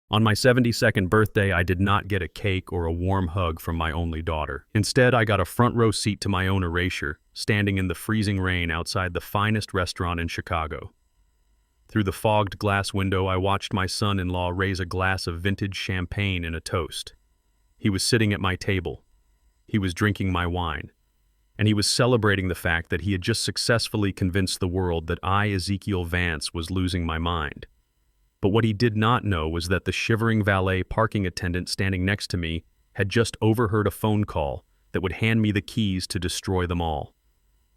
On my 72nd birthday, I did not get a cake or a warm hug from my only daughter. Instead, I got a front row seat to my own erasure, standing in the freezing rain outside the finest restaurant in Chicago. Through the fogged glass window, I watched my son-in-law raise a glass of vintage champagne in a toast. He was sitting at my table. He was drinking my wine. And he was celebrating the fact that he had just successfully convinced the world that I, Ezekiel Vance, was losing my mind. But what he did not know was that the shivering valet parking attendant standing next to me had just overheard a phone call that would hand me the keys to destroy them all.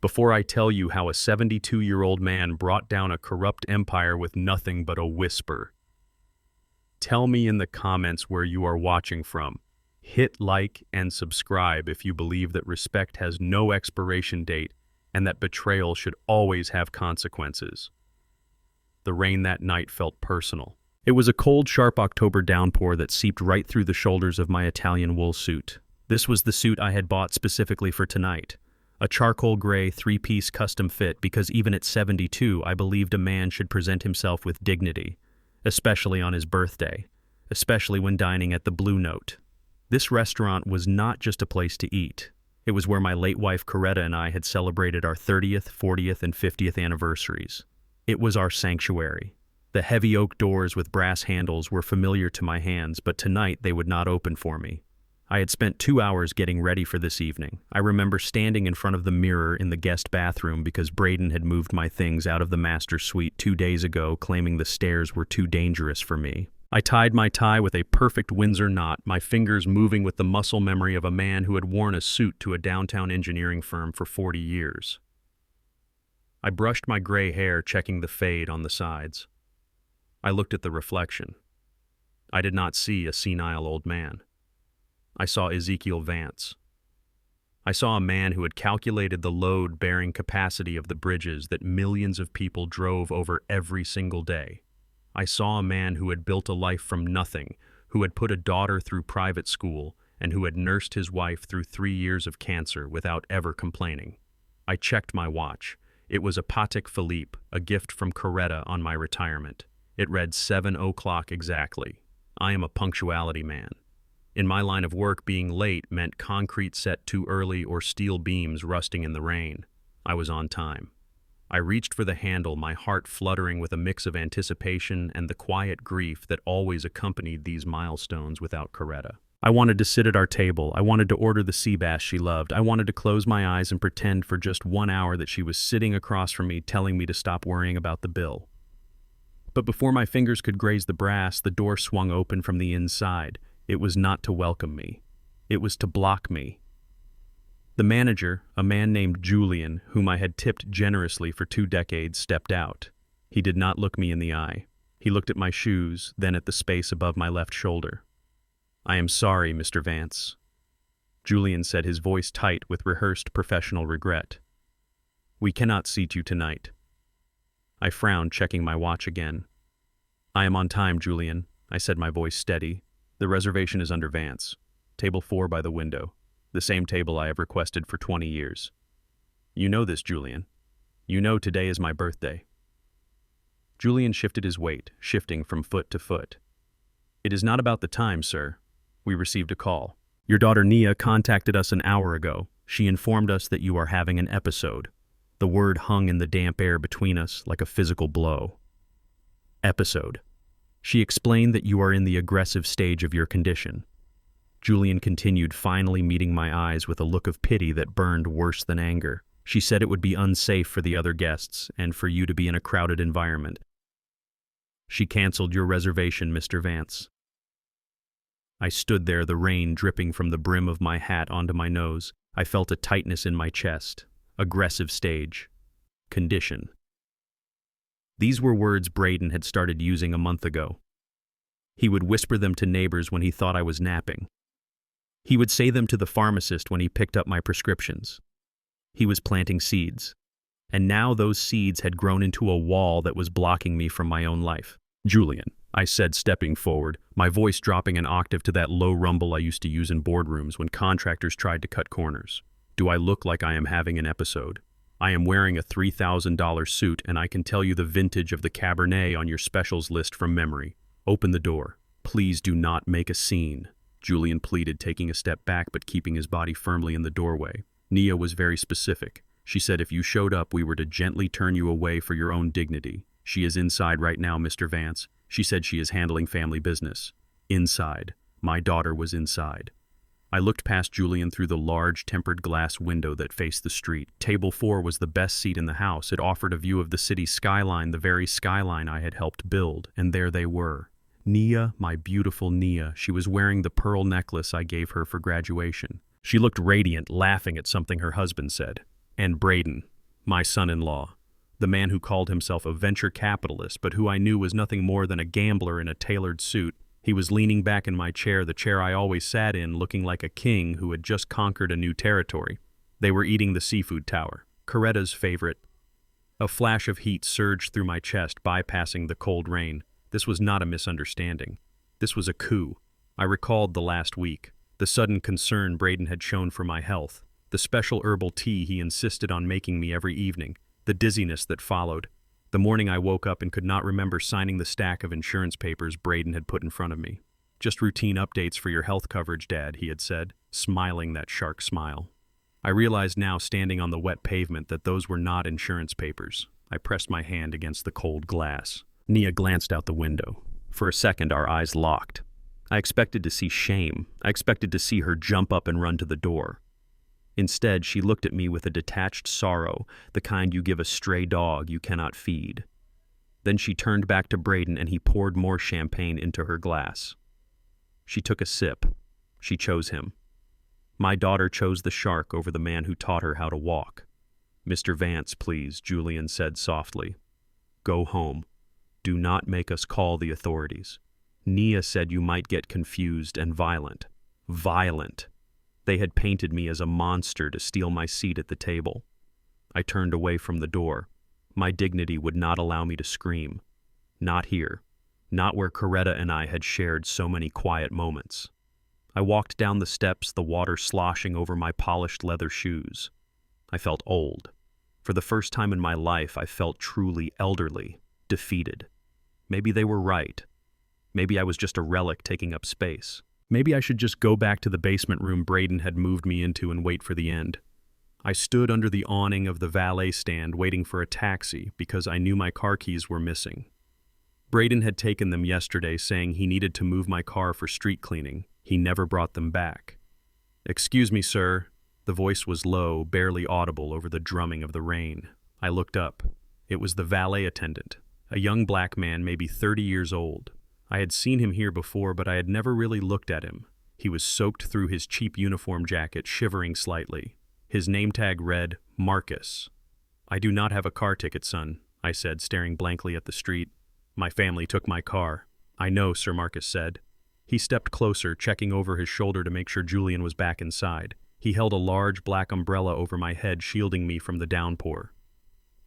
Before I tell you how a 72-year-old man brought down a corrupt empire with nothing but a whisper. Tell me in the comments where you are watching from. Hit like and subscribe if you believe that respect has no expiration date and that betrayal should always have consequences. The rain that night felt personal. It was a cold, sharp October downpour that seeped right through the shoulders of my Italian wool suit. This was the suit I had bought specifically for tonight. A charcoal gray, three-piece custom fit because even at 72, I believed a man should present himself with dignity, especially on his birthday, especially when dining at the Blue Note. This restaurant was not just a place to eat. It was where my late wife Coretta and I had celebrated our 30th, 40th, and 50th anniversaries. It was our sanctuary. The heavy oak doors with brass handles were familiar to my hands, but tonight they would not open for me. I had spent 2 hours getting ready for this evening. I remember standing in front of the mirror in the guest bathroom because Braden had moved my things out of the master suite 2 days ago, claiming the stairs were too dangerous for me. I tied my tie with a perfect Windsor knot, my fingers moving with the muscle memory of a man who had worn a suit to a downtown engineering firm for 40 years. I brushed my gray hair, checking the fade on the sides. I looked at the reflection. I did not see a senile old man. I saw Ezekiel Vance. I saw a man who had calculated the load-bearing capacity of the bridges that millions of people drove over every single day. I saw a man who had built a life from nothing, who had put a daughter through private school, and who had nursed his wife through 3 years of cancer without ever complaining. I checked my watch. It was a Patek Philippe, a gift from Coretta on my retirement. It read 7 o'clock exactly. I am a punctuality man. In my line of work, being late meant concrete set too early or steel beams rusting in the rain. I was on time. I reached for the handle, my heart fluttering with a mix of anticipation and the quiet grief that always accompanied these milestones without Coretta. I wanted to sit at our table. I wanted to order the sea bass she loved. I wanted to close my eyes and pretend for just 1 hour that she was sitting across from me telling me to stop worrying about the bill. But before my fingers could graze the brass, the door swung open from the inside. It was not to welcome me. It was to block me. The manager, a man named Julian, whom I had tipped generously for 2 decades, stepped out. He did not look me in the eye. He looked at my shoes, then at the space above my left shoulder. "I am sorry, Mr. Vance." Julian said, his voice tight with rehearsed professional regret. "We cannot seat you tonight." I frowned, checking my watch again. "I am on time, Julian," I said, my voice steady. "The reservation is under Vance. Table 4 by the window. The same table I have requested for 20 years. You know this, Julian. You know today is my birthday." Julian shifted his weight, shifting from foot to foot. "It is not about the time, sir. We received a call. Your daughter Nia contacted us an hour ago. She informed us that you are having an episode." The word hung in the damp air between us like a physical blow. "Episode. She explained that you are in the aggressive stage of your condition." Julian continued, finally meeting my eyes with a look of pity that burned worse than anger. "She said it would be unsafe for the other guests and for you to be in a crowded environment. She canceled your reservation, Mr. Vance." I stood there, the rain dripping from the brim of my hat onto my nose. I felt a tightness in my chest. Aggressive stage. Condition. These were words Braden had started using a month ago. He would whisper them to neighbors when he thought I was napping. He would say them to the pharmacist when he picked up my prescriptions. He was planting seeds. And now those seeds had grown into a wall that was blocking me from my own life. "Julian," I said, stepping forward, my voice dropping an octave to that low rumble I used to use in boardrooms when contractors tried to cut corners. "Do I look like I am having an episode? I am wearing a $3,000 suit, and I can tell you the vintage of the Cabernet on your specials list from memory. Open the door." Please do not make a scene, Julian pleaded, taking a step back but keeping his body firmly in the doorway. Nia was very specific. She said if you showed up, we were to gently turn you away for your own dignity. She is inside right now, Mr. Vance. She said she is handling family business. Inside. My daughter was inside. I looked past Julian through the large tempered glass window that faced the street. Table 4 was the best seat in the house. It offered a view of the city skyline, the very skyline I had helped build, and there they were. Nia, my beautiful Nia. She was wearing the pearl necklace I gave her for graduation. She looked radiant, laughing at something her husband said. And Braden, my son-in-law, the man who called himself a venture capitalist, but who I knew was nothing more than a gambler in a tailored suit. He was leaning back in my chair, the chair I always sat in, looking like a king who had just conquered a new territory. They were eating the seafood tower, Coretta's favorite. A flash of heat surged through my chest, bypassing the cold rain. This was not a misunderstanding. This was a coup. I recalled the last week, the sudden concern Braden had shown for my health, the special herbal tea he insisted on making me every evening, the dizziness that followed. The morning I woke up and could not remember signing the stack of insurance papers Braden had put in front of me. Just routine updates for your health coverage, Dad, he had said, smiling that shark smile. I realized now, standing on the wet pavement, that those were not insurance papers. I pressed my hand against the cold glass. Nia glanced out the window. For a second, our eyes locked. I expected to see shame. I expected to see her jump up and run to the door. Instead, she looked at me with a detached sorrow, the kind you give a stray dog you cannot feed. Then she turned back to Braden and he poured more champagne into her glass. She took a sip. She chose him. My daughter chose the shark over the man who taught her how to walk. Mr. Vance, please, Julian said softly. Go home. Do not make us call the authorities. Nia said you might get confused and violent. Violent. They had painted me as a monster to steal my seat at the table. I turned away from the door. My dignity would not allow me to scream. Not here. Not where Coretta and I had shared so many quiet moments. I walked down the steps, the water sloshing over my polished leather shoes. I felt old. For the first time in my life, I felt truly elderly, defeated. Maybe they were right. Maybe I was just a relic taking up space. Maybe I should just go back to the basement room Braden had moved me into and wait for the end. I stood under the awning of the valet stand waiting for a taxi because I knew my car keys were missing. Braden had taken them yesterday, saying he needed to move my car for street cleaning. He never brought them back. Excuse me, sir. The voice was low, barely audible over the drumming of the rain. I looked up. It was the valet attendant, a young black man, maybe 30 years old. I had seen him here before, but I had never really looked at him. He was soaked through his cheap uniform jacket, shivering slightly. His name tag read, Marcus. I do not have a car ticket, son, I said, staring blankly at the street. My family took my car. I know, Sir Marcus said. He stepped closer, checking over his shoulder to make sure Julian was back inside. He held a large black umbrella over my head, shielding me from the downpour.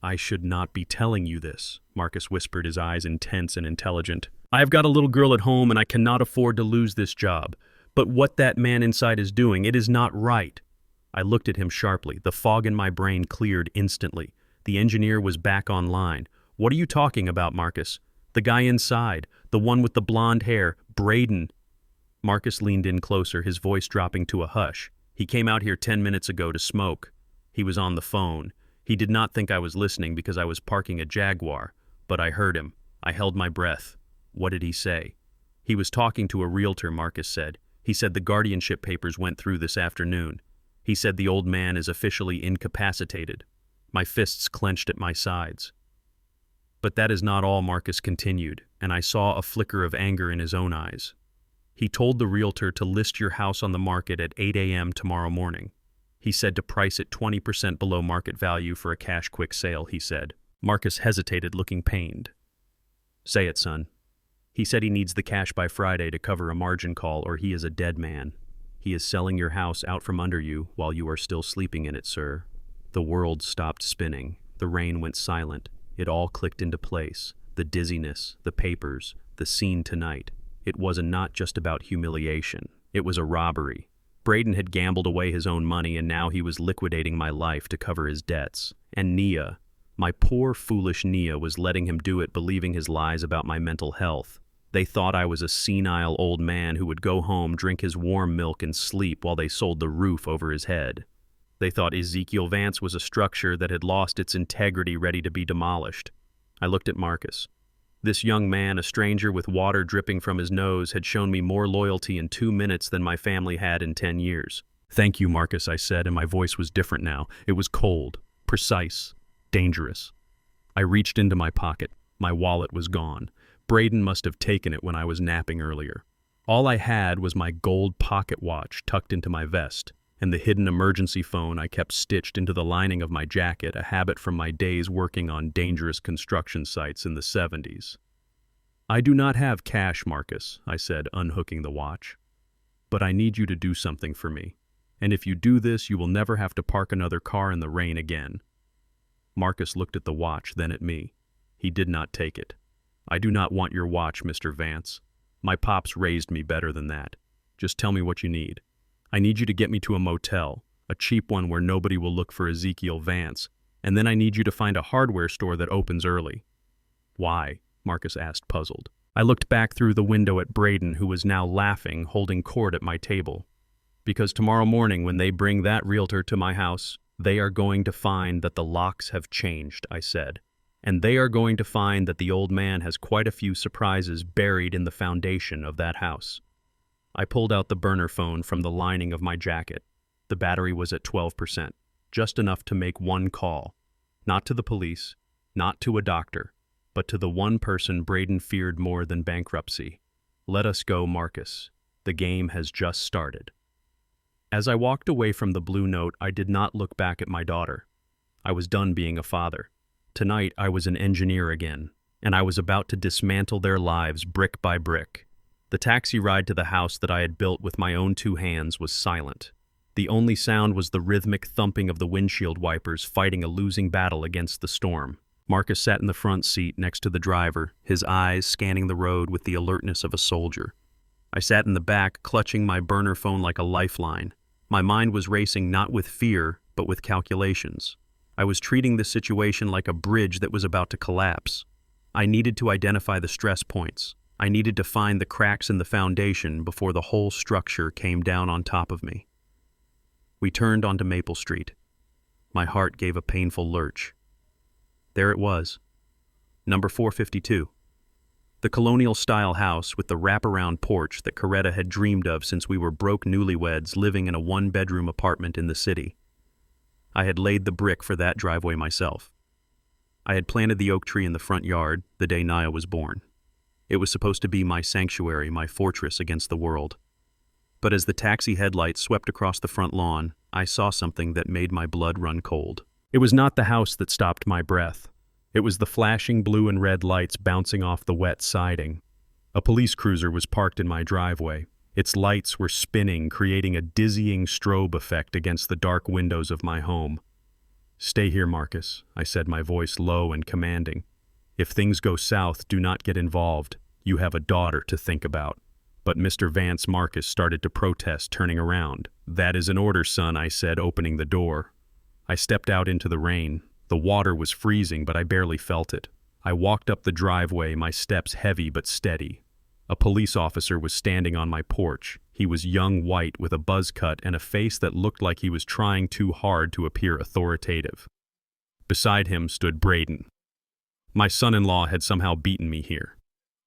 I should not be telling you this, Marcus whispered, his eyes intense and intelligent. I have got a little girl at home and I cannot afford to lose this job. But what that man inside is doing, it is not right. I looked at him sharply. The fog in my brain cleared instantly. The engineer was back online. What are you talking about, Marcus? The guy inside, the one with the blonde hair, Braden. Marcus leaned in closer, his voice dropping to a hush. He came out here 10 minutes ago to smoke. He was on the phone. He did not think I was listening because I was parking a Jaguar, but I heard him. I held my breath. What did he say? He was talking to a realtor, Marcus said. He said the guardianship papers went through this afternoon. He said the old man is officially incapacitated. My fists clenched at my sides. But that is not all, Marcus continued, and I saw a flicker of anger in his own eyes. He told the realtor to list your house on the market at 8 a.m. tomorrow morning. He said to price it 20% below market value for a cash quick sale, he said. Marcus hesitated, looking pained. Say it, son. He said he needs the cash by Friday to cover a margin call or he is a dead man. He is selling your house out from under you while you are still sleeping in it, sir. The world stopped spinning. The rain went silent. It all clicked into place. The dizziness, the papers, the scene tonight. It was not just about humiliation. It was a robbery. Braden had gambled away his own money and now he was liquidating my life to cover his debts. And Nia, my poor foolish Nia, was letting him do it, believing his lies about my mental health. They thought I was a senile old man who would go home, drink his warm milk, and sleep while they sold the roof over his head. They thought Ezekiel Vance was a structure that had lost its integrity, ready to be demolished. I looked at Marcus. This young man, a stranger with water dripping from his nose, had shown me more loyalty in 2 minutes than my family had in 10 years. "Thank you, Marcus," I said, and my voice was different now. It was cold, precise, dangerous. I reached into my pocket. My wallet was gone. Braden must have taken it when I was napping earlier. All I had was my gold pocket watch tucked into my vest, and the hidden emergency phone I kept stitched into the lining of my jacket, a habit from my days working on dangerous construction sites in the 70s. "I do not have cash, Marcus," I said, unhooking the watch. "But I need you to do something for me. And if you do this, you will never have to park another car in the rain again." Marcus looked at the watch, then at me. He did not take it. "I do not want your watch, Mr. Vance. My pops raised me better than that. Just tell me what you need. I need you to get me to a motel, a cheap one where nobody will look for Ezekiel Vance, and then I need you to find a hardware store that opens early." "Why?" Marcus asked, puzzled. I looked back through the window at Braden, who was now laughing, holding court at my table. "Because tomorrow morning, when they bring that realtor to my house, they are going to find that the locks have changed," I said. "And they are going to find that the old man has quite a few surprises buried in the foundation of that house." I pulled out the burner phone from the lining of my jacket. The battery was at 12%, just enough to make one call. Not to the police, not to a doctor, but to the one person Braden feared more than bankruptcy. "Let us go, Marcus. The game has just started." As I walked away from the blue note, I did not look back at my daughter. I was done being a father. Tonight, I was an engineer again, and I was about to dismantle their lives brick by brick. The taxi ride to the house that I had built with my own 2 hands was silent. The only sound was the rhythmic thumping of the windshield wipers fighting a losing battle against the storm. Marcus sat in the front seat next to the driver, his eyes scanning the road with the alertness of a soldier. I sat in the back, clutching my burner phone like a lifeline. My mind was racing not with fear, but with calculations. I was treating the situation like a bridge that was about to collapse. I needed to identify the stress points. I needed to find the cracks in the foundation before the whole structure came down on top of me. We turned onto Maple Street. My heart gave a painful lurch. There it was, number 452. The colonial-style house with the wraparound porch that Coretta had dreamed of since we were broke newlyweds living in a 1-bedroom apartment in the city. I had laid the brick for that driveway myself. I had planted the oak tree in the front yard the day Naya was born. It was supposed to be my sanctuary, my fortress against the world. But as the taxi headlights swept across the front lawn, I saw something that made my blood run cold. It was not the house that stopped my breath. It was the flashing blue and red lights bouncing off the wet siding. A police cruiser was parked in my driveway. Its lights were spinning, creating a dizzying strobe effect against the dark windows of my home. "Stay here, Marcus," I said, my voice low and commanding. "If things go south, do not get involved. You have a daughter to think about." But Mr. Vance Marcus started to protest, turning around. "That is an order, son," I said, opening the door. I stepped out into the rain. The water was freezing, but I barely felt it. I walked up the driveway, my steps heavy but steady. A police officer was standing on my porch. He was young, white, with a buzz cut and a face that looked like he was trying too hard to appear authoritative. Beside him stood Braden. My son-in-law had somehow beaten me here.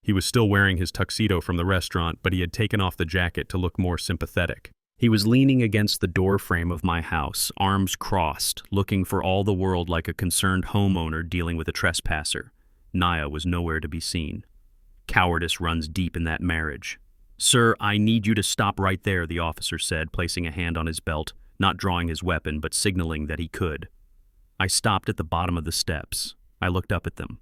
He was still wearing his tuxedo from the restaurant, but he had taken off the jacket to look more sympathetic. He was leaning against the doorframe of my house, arms crossed, looking for all the world like a concerned homeowner dealing with a trespasser. Naya was nowhere to be seen. Cowardice runs deep in that marriage. "Sir, I need you to stop right there," the officer said, placing a hand on his belt, not drawing his weapon, but signaling that he could. I stopped at the bottom of the steps. I looked up at them.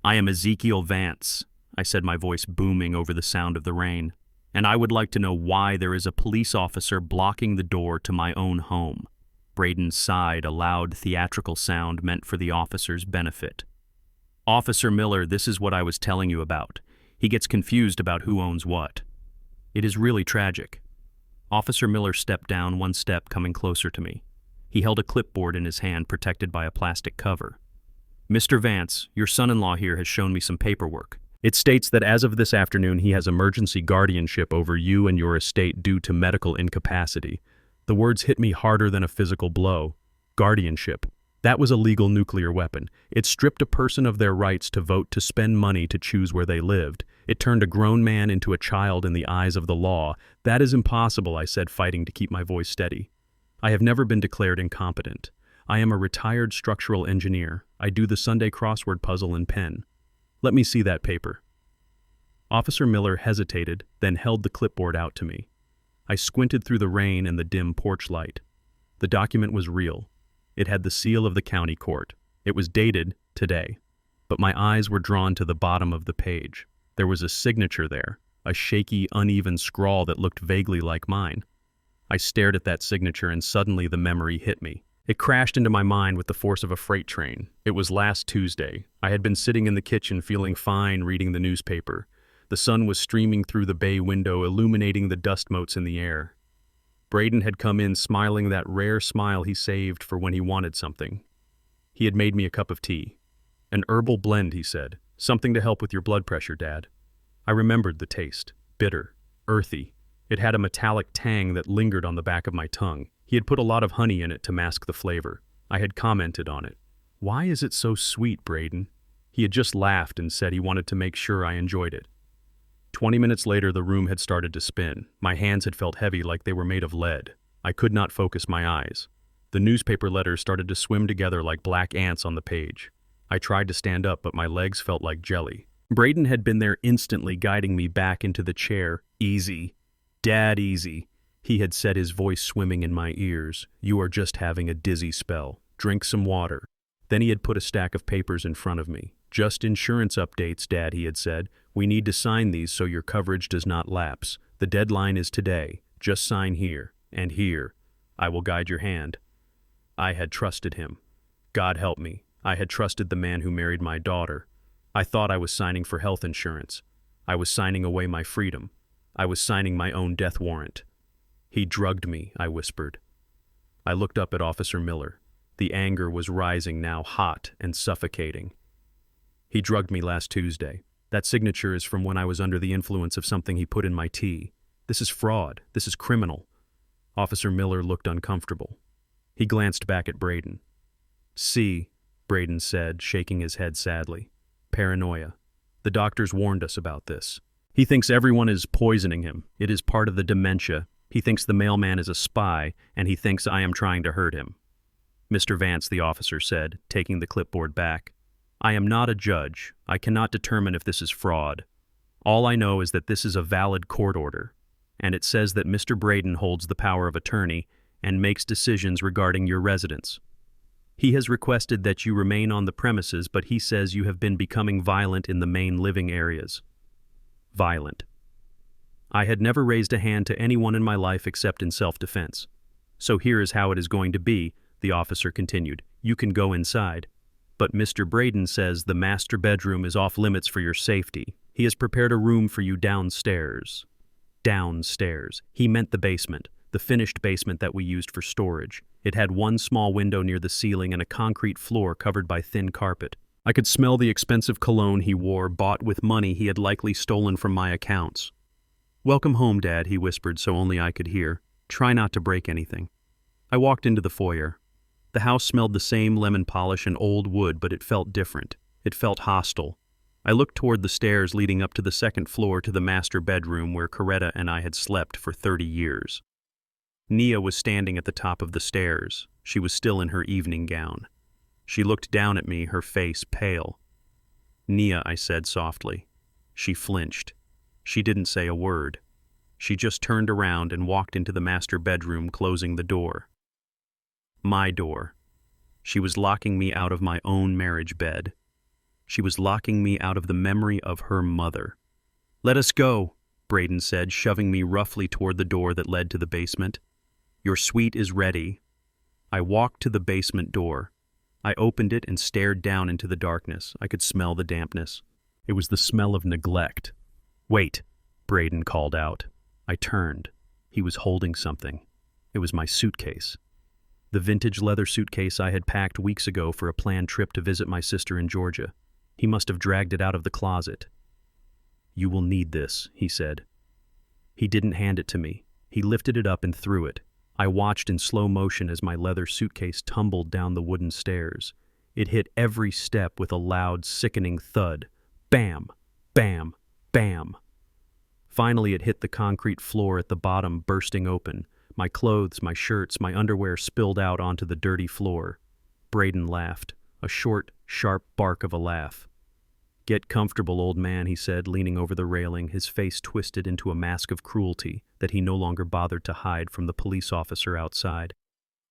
"I am Ezekiel Vance," I said, my voice booming over the sound of the rain. "And I would like to know why there is a police officer blocking the door to my own home." Braden sighed, a loud theatrical sound meant for the officer's benefit. "Officer Miller, this is what I was telling you about. He gets confused about who owns what. It is really tragic." Officer Miller stepped down one step, coming closer to me. He held a clipboard in his hand, protected by a plastic cover. "Mr. Vance, your son-in-law here has shown me some paperwork. It states that as of this afternoon, he has emergency guardianship over you and your estate due to medical incapacity. The words hit me harder than a physical blow. Guardianship. That was a legal nuclear weapon. It stripped a person of their rights to vote, to spend money, to choose where they lived. It turned a grown man into a child in the eyes of the law. That is impossible, I said, fighting to keep my voice steady. I have never been declared incompetent. I am a retired structural engineer. I do the Sunday crossword puzzle in pen. Let me see that paper. Officer Miller hesitated, then held the clipboard out to me. I squinted through the rain and the dim porch light. The document was real. It had the seal of the county court. It was dated today. But my eyes were drawn to the bottom of the page. There was a signature there, a shaky, uneven scrawl that looked vaguely like mine. I stared at that signature and suddenly the memory hit me. It crashed into my mind with the force of a freight train. It was last Tuesday. I had been sitting in the kitchen feeling fine reading the newspaper. The sun was streaming through the bay window, illuminating the dust motes in the air. Braden had come in smiling that rare smile he saved for when he wanted something. He had made me a cup of tea. An herbal blend, he said. Something to help with your blood pressure, Dad. I remembered the taste. Bitter. Earthy. It had a metallic tang that lingered on the back of my tongue. He had put a lot of honey in it to mask the flavor. I had commented on it. Why is it so sweet, Braden? He had just laughed and said he wanted to make sure I enjoyed it. 20 minutes later, the room had started to spin. My hands had felt heavy like they were made of lead. I could not focus my eyes. The newspaper letters started to swim together like black ants on the page. I tried to stand up, but my legs felt like jelly. Braden had been there instantly, guiding me back into the chair. Easy. Dad, easy. He had said, his voice swimming in my ears. You are just having a dizzy spell. Drink some water. Then he had put a stack of papers in front of me. Just insurance updates, Dad, he had said. We need to sign these so your coverage does not lapse. The deadline is today. Just sign here and here. I will guide your hand. I had trusted him. God help me. I had trusted the man who married my daughter. I thought I was signing for health insurance. I was signing away my freedom. I was signing my own death warrant. He drugged me, I whispered. I looked up at Officer Miller. The anger was rising now, hot and suffocating. He drugged me last Tuesday. That signature is from when I was under the influence of something he put in my tea. This is fraud. This is criminal. Officer Miller looked uncomfortable. He glanced back at Braden. See, Braden said, shaking his head sadly. Paranoia. The doctors warned us about this. He thinks everyone is poisoning him. It is part of the dementia. He thinks the mailman is a spy, and he thinks I am trying to hurt him. Mr. Vance, the officer said, taking the clipboard back. I am not a judge. I cannot determine if this is fraud. All I know is that this is a valid court order, and it says that Mr. Braden holds the power of attorney and makes decisions regarding your residence. He has requested that you remain on the premises, but he says you have been becoming violent in the main living areas. Violent. I had never raised a hand to anyone in my life except in self-defense. So here is how it is going to be, the officer continued. You can go inside. But Mr. Braden says the master bedroom is off limits for your safety. He has prepared a room for you downstairs. Downstairs. He meant the basement, the finished basement that we used for storage. It had one small window near the ceiling and a concrete floor covered by thin carpet. I could smell the expensive cologne he wore, bought with money he had likely stolen from my accounts. Welcome home, Dad, he whispered so only I could hear. Try not to break anything. I walked into the foyer. The house smelled the same lemon polish and old wood, but it felt different. It felt hostile. I looked toward the stairs leading up to the second floor to the master bedroom where Coretta and I had slept for 30 years. Nia was standing at the top of the stairs. She was still in her evening gown. She looked down at me, her face pale. Nia, I said softly. She flinched. She didn't say a word. She just turned around and walked into the master bedroom, closing the door. My door. She was locking me out of my own marriage bed. She was locking me out of the memory of her mother. Let us go, Braden said, shoving me roughly toward the door that led to the basement. Your suite is ready. I walked to the basement door. I opened it and stared down into the darkness. I could smell the dampness. It was the smell of neglect. Wait, Braden called out. I turned. He was holding something. It was my suitcase. The vintage leather suitcase I had packed weeks ago for a planned trip to visit my sister in Georgia. He must have dragged it out of the closet. "You will need this," he said. He didn't hand it to me. He lifted it up and threw it. I watched in slow motion as my leather suitcase tumbled down the wooden stairs. It hit every step with a loud, sickening thud. Bam! Bam! Bam! Finally, it hit the concrete floor at the bottom, bursting open. My clothes, my shirts, my underwear spilled out onto the dirty floor. Braden laughed, a short, sharp bark of a laugh. "Get comfortable, old man," he said, leaning over the railing, his face twisted into a mask of cruelty that he no longer bothered to hide from the police officer outside.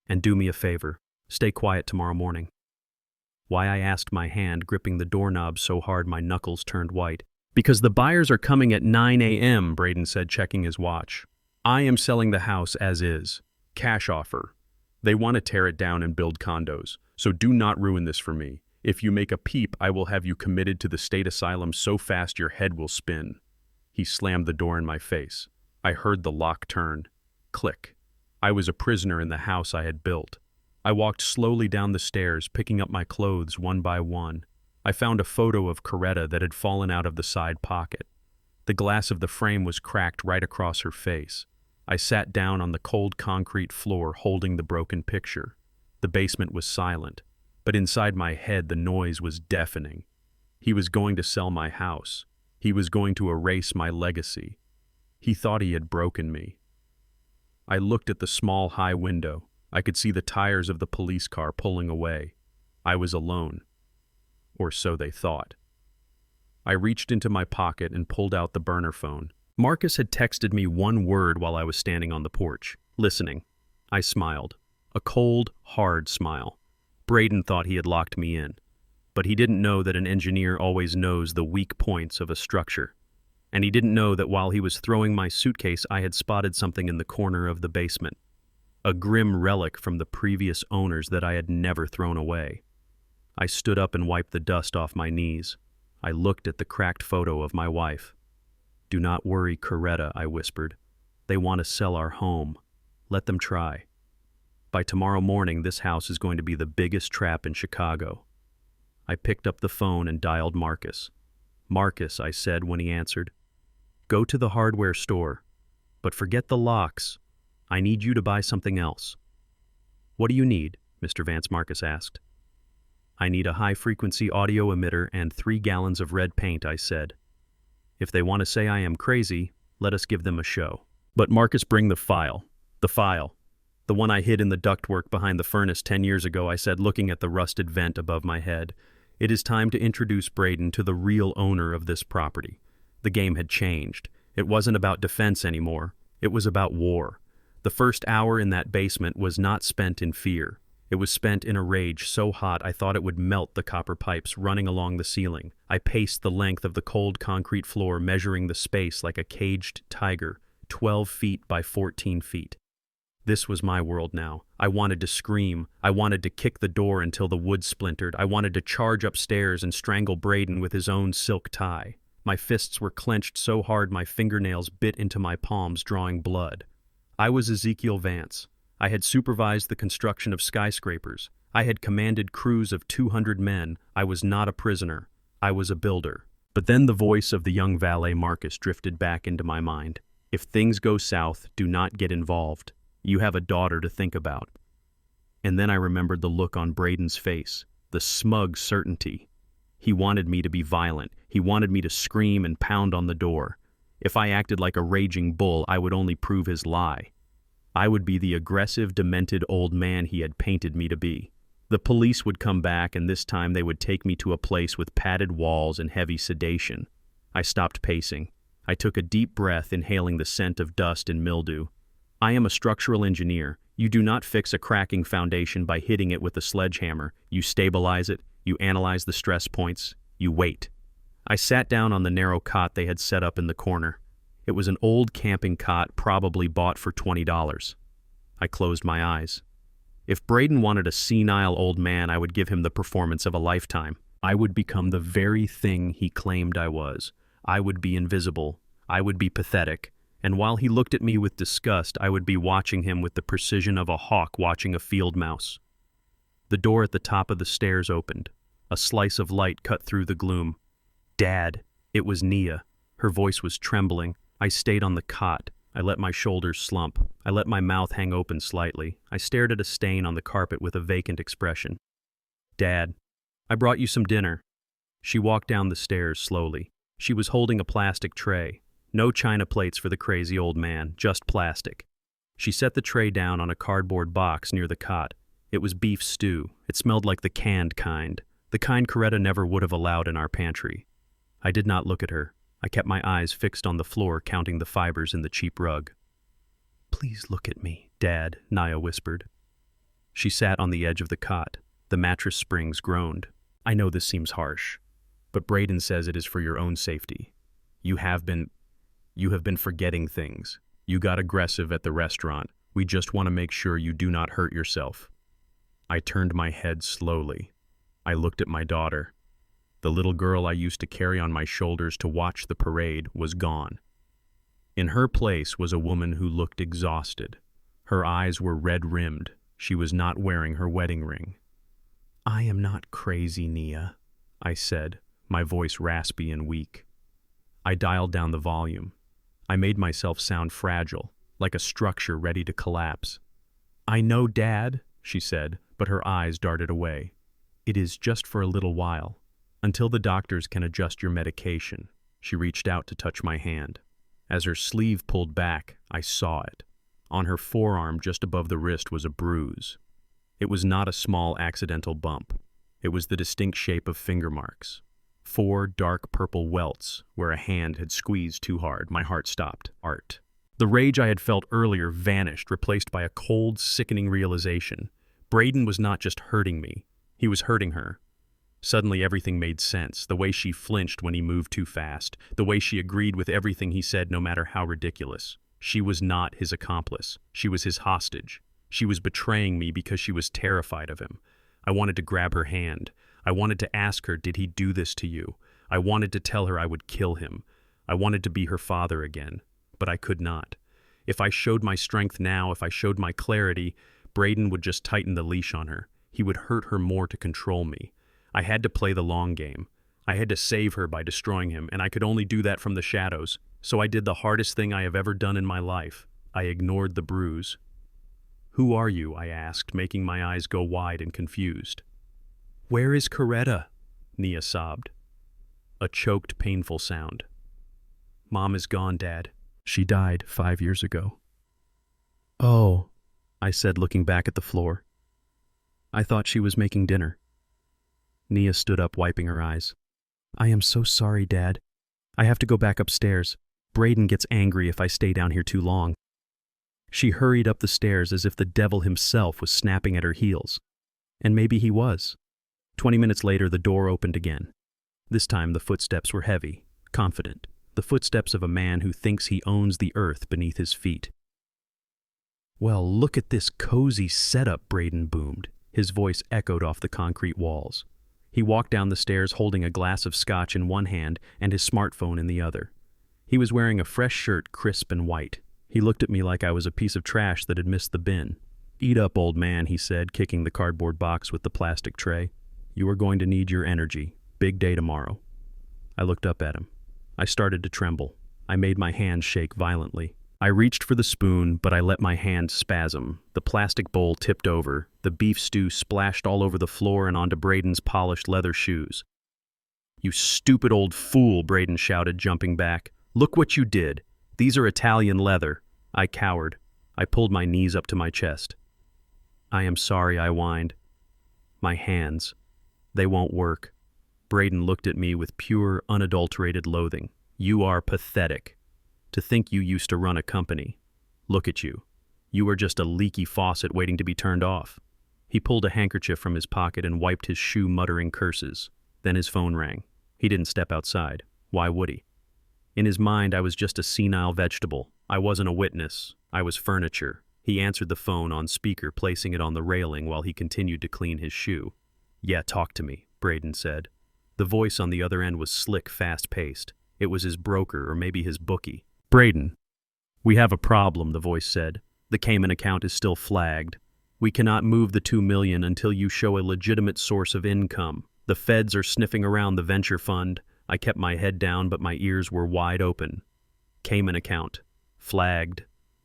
"And do me a favor. Stay quiet tomorrow morning." Why, I asked, my hand gripping the doorknob so hard my knuckles turned white. "Because the buyers are coming at 9 a.m., Braden said, checking his watch. "I am selling the house as is. Cash offer. They want to tear it down and build condos, so do not ruin this for me. If you make a peep, I will have you committed to the state asylum so fast your head will spin." He slammed the door in my face. I heard the lock turn. Click. I was a prisoner in the house I had built. I walked slowly down the stairs, picking up my clothes one by one. I found a photo of Coretta that had fallen out of the side pocket. The glass of the frame was cracked right across her face. I sat down on the cold concrete floor, holding the broken picture. The basement was silent, but inside my head the noise was deafening. He was going to sell my house. He was going to erase my legacy. He thought he had broken me. I looked at the small high window. I could see the tires of the police car pulling away. I was alone. Or so they thought. I reached into my pocket and pulled out the burner phone. Marcus had texted me one word while I was standing on the porch. "Listening." I smiled. A cold, hard smile. Braden thought he had locked me in. But he didn't know that an engineer always knows the weak points of a structure. And he didn't know that while he was throwing my suitcase, I had spotted something in the corner of the basement. A grim relic from the previous owners that I had never thrown away. I stood up and wiped the dust off my knees. I looked at the cracked photo of my wife. "Do not worry, Coretta," I whispered. "They want to sell our home. Let them try. By tomorrow morning, this house is going to be the biggest trap in Chicago." I picked up the phone and dialed Marcus. "Marcus," I said when he answered, "go to the hardware store, but forget the locks. I need you to buy something else." "What do you need?" Mr. Vance Marcus asked. "I need a high-frequency audio emitter and 3 gallons of red paint," I said. "If they want to say I am crazy, let us give them a show." "But Marcus, bring the file. The file. The one I hid in the ductwork behind the furnace 10 years ago," I said, looking at the rusted vent above my head. "It is time to introduce Braden to the real owner of this property." The game had changed. It wasn't about defense anymore. It was about war. The first hour in that basement was not spent in fear. It was spent in a rage so hot I thought it would melt the copper pipes running along the ceiling. I paced the length of the cold concrete floor, measuring the space like a caged tiger, 12 feet by 14 feet. This was my world now. I wanted to scream. I wanted to kick the door until the wood splintered. I wanted to charge upstairs and strangle Braden with his own silk tie. My fists were clenched so hard my fingernails bit into my palms, drawing blood. I was Ezekiel Vance. I had supervised the construction of skyscrapers. I had commanded crews of 200 men. I was not a prisoner. I was a builder. But then the voice of the young valet Marcus drifted back into my mind. "If things go south, do not get involved. You have a daughter to think about." And then I remembered the look on Braden's face, the smug certainty. He wanted me to be violent. He wanted me to scream and pound on the door. If I acted like a raging bull, I would only prove his lie. I would be the aggressive, demented old man he had painted me to be. The police would come back, and this time they would take me to a place with padded walls and heavy sedation. I stopped pacing. I took a deep breath, inhaling the scent of dust and mildew. "I am a structural engineer. You do not fix a cracking foundation by hitting it with a sledgehammer. You stabilize it. You analyze the stress points. You wait." I sat down on the narrow cot they had set up in the corner. It was an old camping cot, probably bought for $20. I closed my eyes. If Braden wanted a senile old man, I would give him the performance of a lifetime. I would become the very thing he claimed I was. I would be invisible. I would be pathetic. And while he looked at me with disgust, I would be watching him with the precision of a hawk watching a field mouse. The door at the top of the stairs opened. A slice of light cut through the gloom. "Dad." It was Nia. Her voice was trembling. I stayed on the cot. I let my shoulders slump. I let my mouth hang open slightly. I stared at a stain on the carpet with a vacant expression. "Dad, I brought you some dinner." She walked down the stairs slowly. She was holding a plastic tray. No china plates for the crazy old man, just plastic. She set the tray down on a cardboard box near the cot. It was beef stew. It smelled like the canned kind, the kind Coretta never would have allowed in our pantry. I did not look at her. I kept my eyes fixed on the floor, counting the fibers in the cheap rug. "Please look at me, Dad," Naya whispered. She sat on the edge of the cot. The mattress springs groaned. "I know this seems harsh, but Braden says it is for your own safety. You have been forgetting things. You got aggressive at the restaurant. We just want to make sure you do not hurt yourself." I turned my head slowly. I looked at my daughter. The little girl I used to carry on my shoulders to watch the parade was gone. In her place was a woman who looked exhausted. Her eyes were red-rimmed. She was not wearing her wedding ring. "I am not crazy, Nia," I said, my voice raspy and weak. I dialed down the volume. I made myself sound fragile, like a structure ready to collapse. "I know, Dad," she said, but her eyes darted away. "It is just for a little while, until the doctors can adjust your medication." She reached out to touch my hand. As her sleeve pulled back, I saw it. On her forearm just above the wrist was a bruise. It was not a small accidental bump. It was the distinct shape of finger marks. 4 dark purple welts where a hand had squeezed too hard. My heart stopped. Art. The rage I had felt earlier vanished, replaced by a cold, sickening realization. Braden was not just hurting me. He was hurting her. Suddenly everything made sense. The way she flinched when he moved too fast. The way she agreed with everything he said, no matter how ridiculous. She was not his accomplice. She was his hostage. She was betraying me because she was terrified of him. I wanted to grab her hand. I wanted to ask her, "Did he do this to you?" I wanted to tell her I would kill him. I wanted to be her father again, but I could not. If I showed my strength now, if I showed my clarity, Braden would just tighten the leash on her. He would hurt her more to control me. I had to play the long game. I had to save her by destroying him, and I could only do that from the shadows. So I did the hardest thing I have ever done in my life. I ignored the bruise. "Who are you?" I asked, making my eyes go wide and confused. "Where is Coretta?" Nia sobbed. A choked, painful sound. "Mom is gone, Dad. She died 5 years ago." "Oh," I said, looking back at the floor. "I thought she was making dinner." Nia stood up, wiping her eyes. "I am so sorry, Dad. I have to go back upstairs. Braden gets angry if I stay down here too long." She hurried up the stairs as if the devil himself was snapping at her heels. And maybe he was. 20 minutes later, the door opened again. This time the footsteps were heavy, confident, the footsteps of a man who thinks he owns the earth beneath his feet. "Well, look at this cozy setup," Braden boomed. His voice echoed off the concrete walls. He walked down the stairs holding a glass of scotch in one hand and his smartphone in the other. He was wearing a fresh shirt, crisp and white. He looked at me like I was a piece of trash that had missed the bin. "Eat up, old man," he said, kicking the cardboard box with the plastic tray. "You are going to need your energy. Big day tomorrow." I looked up at him. I started to tremble. I made my hands shake violently. I reached for the spoon, but I let my hand spasm. The plastic bowl tipped over. The beef stew splashed all over the floor and onto Braden's polished leather shoes. "You stupid old fool," Braden shouted, jumping back. "Look what you did. These are Italian leather." I cowered. I pulled my knees up to my chest. "I am sorry," I whined. "My hands. They won't work." Braden looked at me with pure, unadulterated loathing. "You are pathetic. To think you used to run a company. Look at you. You are just a leaky faucet waiting to be turned off." He pulled a handkerchief from his pocket and wiped his shoe, muttering curses. Then his phone rang. He didn't step outside. Why would he? In his mind, I was just a senile vegetable. I wasn't a witness. I was furniture. He answered the phone on speaker, placing it on the railing while he continued to clean his shoe. "Yeah, talk to me," Braden said. The voice on the other end was slick, fast-paced. It was his broker, or maybe his bookie. "Braden, we have a problem," the voice said. "The Cayman account is still flagged. We cannot move the $2 million until you show a legitimate source of income. The feds are sniffing around the venture fund. I kept my head down, but my ears were wide open. Cayman account. Flagged.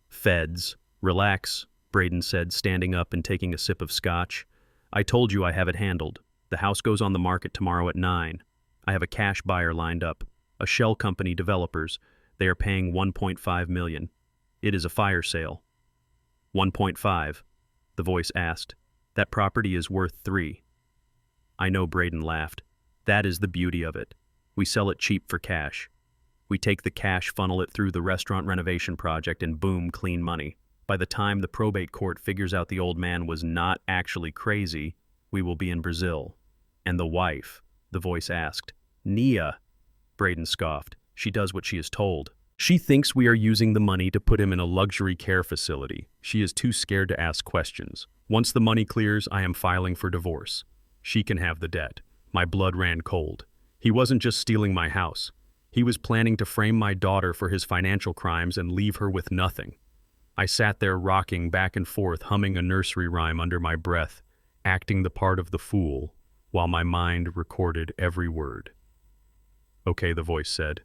Feds. Relax, Braden said, standing up and taking a sip of scotch. I told you I have it handled. The house goes on the market tomorrow at 9. I have a cash buyer lined up. A shell company, developers. They are paying $1.5 million. It is a fire sale. 1.5, the voice asked. That property is worth 3. I know, Braden laughed. That is the beauty of it. We sell it cheap for cash. We take the cash, funnel it through the restaurant renovation project, and boom, clean money. By the time the probate court figures out the old man was not actually crazy, we will be in Brazil. And the wife, the voice asked. Nia, Braden scoffed. She does what she is told. She thinks we are using the money to put him in a luxury care facility. She is too scared to ask questions. Once the money clears, I am filing for divorce. She can have the debt. My blood ran cold. He wasn't just stealing my house. He was planning to frame my daughter for his financial crimes and leave her with nothing. I sat there rocking back and forth, humming a nursery rhyme under my breath, acting the part of the fool, while my mind recorded every word. Okay, the voice said.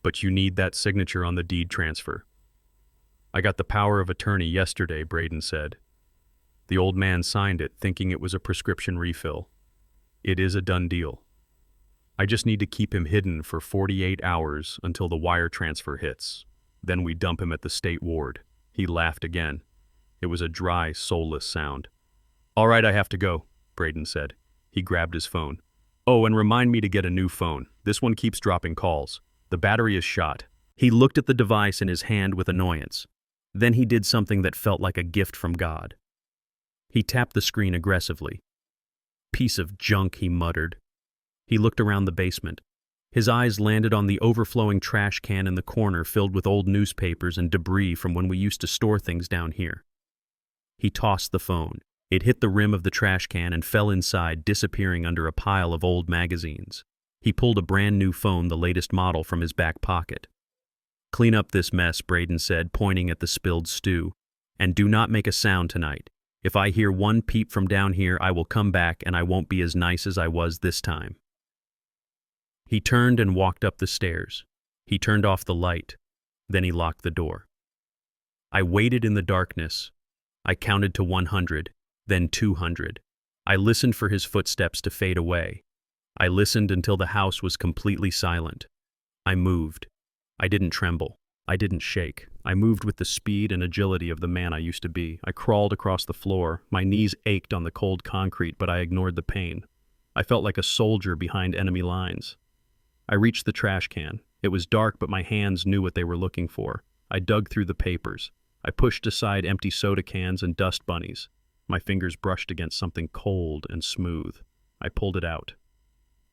But you need that signature on the deed transfer. I got the power of attorney yesterday, Braden said. The old man signed it, thinking it was a prescription refill. It is a done deal. I just need to keep him hidden for 48 hours until the wire transfer hits. Then we dump him at the state ward. He laughed again. It was a dry, soulless sound. All right, I have to go, Braden said. He grabbed his phone. Oh, and remind me to get a new phone. This one keeps dropping calls. The battery is shot. He looked at the device in his hand with annoyance. Then he did something that felt like a gift from God. He tapped the screen aggressively. Piece of junk, he muttered. He looked around the basement. His eyes landed on the overflowing trash can in the corner filled with old newspapers and debris from when we used to store things down here. He tossed the phone. It hit the rim of the trash can and fell inside, disappearing under a pile of old magazines. He pulled a brand new phone, the latest model, from his back pocket. Clean up this mess, Braden said, pointing at the spilled stew. And do not make a sound tonight. If I hear one peep from down here, I will come back and I won't be as nice as I was this time. He turned and walked up the stairs. He turned off the light. Then he locked the door. I waited in the darkness. I counted to 100, then 200. I listened for his footsteps to fade away. I listened until the house was completely silent. I moved. I didn't tremble. I didn't shake. I moved with the speed and agility of the man I used to be. I crawled across the floor. My knees ached on the cold concrete, but I ignored the pain. I felt like a soldier behind enemy lines. I reached the trash can. It was dark, but my hands knew what they were looking for. I dug through the papers. I pushed aside empty soda cans and dust bunnies. My fingers brushed against something cold and smooth. I pulled it out.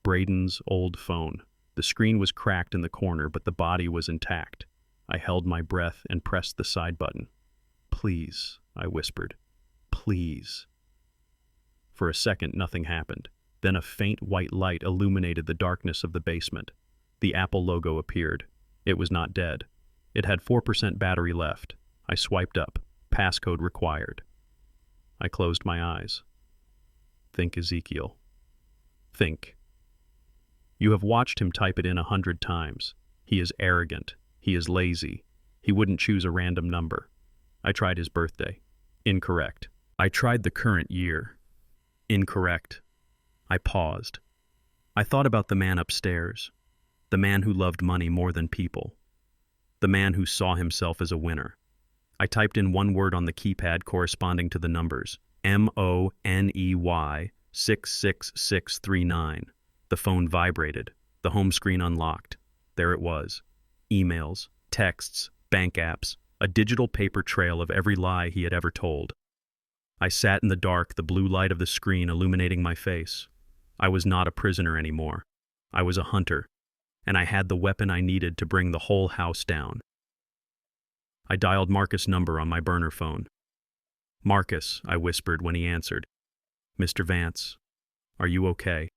Braden's old phone. The screen was cracked in the corner, but the body was intact. I held my breath and pressed the side button. Please, I whispered. Please. For a second, nothing happened. Then a faint white light illuminated the darkness of the basement. The Apple logo appeared. It was not dead. It had 4% battery left. I swiped up. Passcode required. I closed my eyes. Think, Ezekiel. Think. You have watched him type it in 100 times. He is arrogant. He is lazy. He wouldn't choose a random number. I tried his birthday. Incorrect. I tried the current year. Incorrect. I paused. I thought about the man upstairs. The man who loved money more than people. The man who saw himself as a winner. I typed in one word on the keypad corresponding to the numbers. MONEY 66639. The phone vibrated. The home screen unlocked. There it was. Emails, texts, bank apps, a digital paper trail of every lie he had ever told. I sat in the dark, the blue light of the screen illuminating my face. I was not a prisoner anymore. I was a hunter, and I had the weapon I needed to bring the whole house down. I dialed Marcus' number on my burner phone. Marcus, I whispered when he answered. Mr. Vance, are you okay?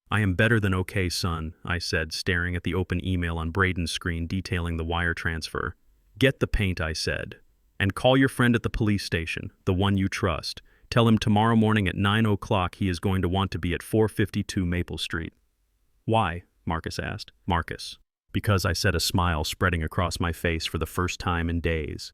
I am better than okay, son, I said, staring at the open email on Braden's screen detailing the wire transfer. Get the paint, I said, and call your friend at the police station, the one you trust. Tell him tomorrow morning at 9 o'clock he is going to want to be at 452 Maple Street. Why? Marcus asked. Marcus, because I said, a smile spreading across my face for the first time in days.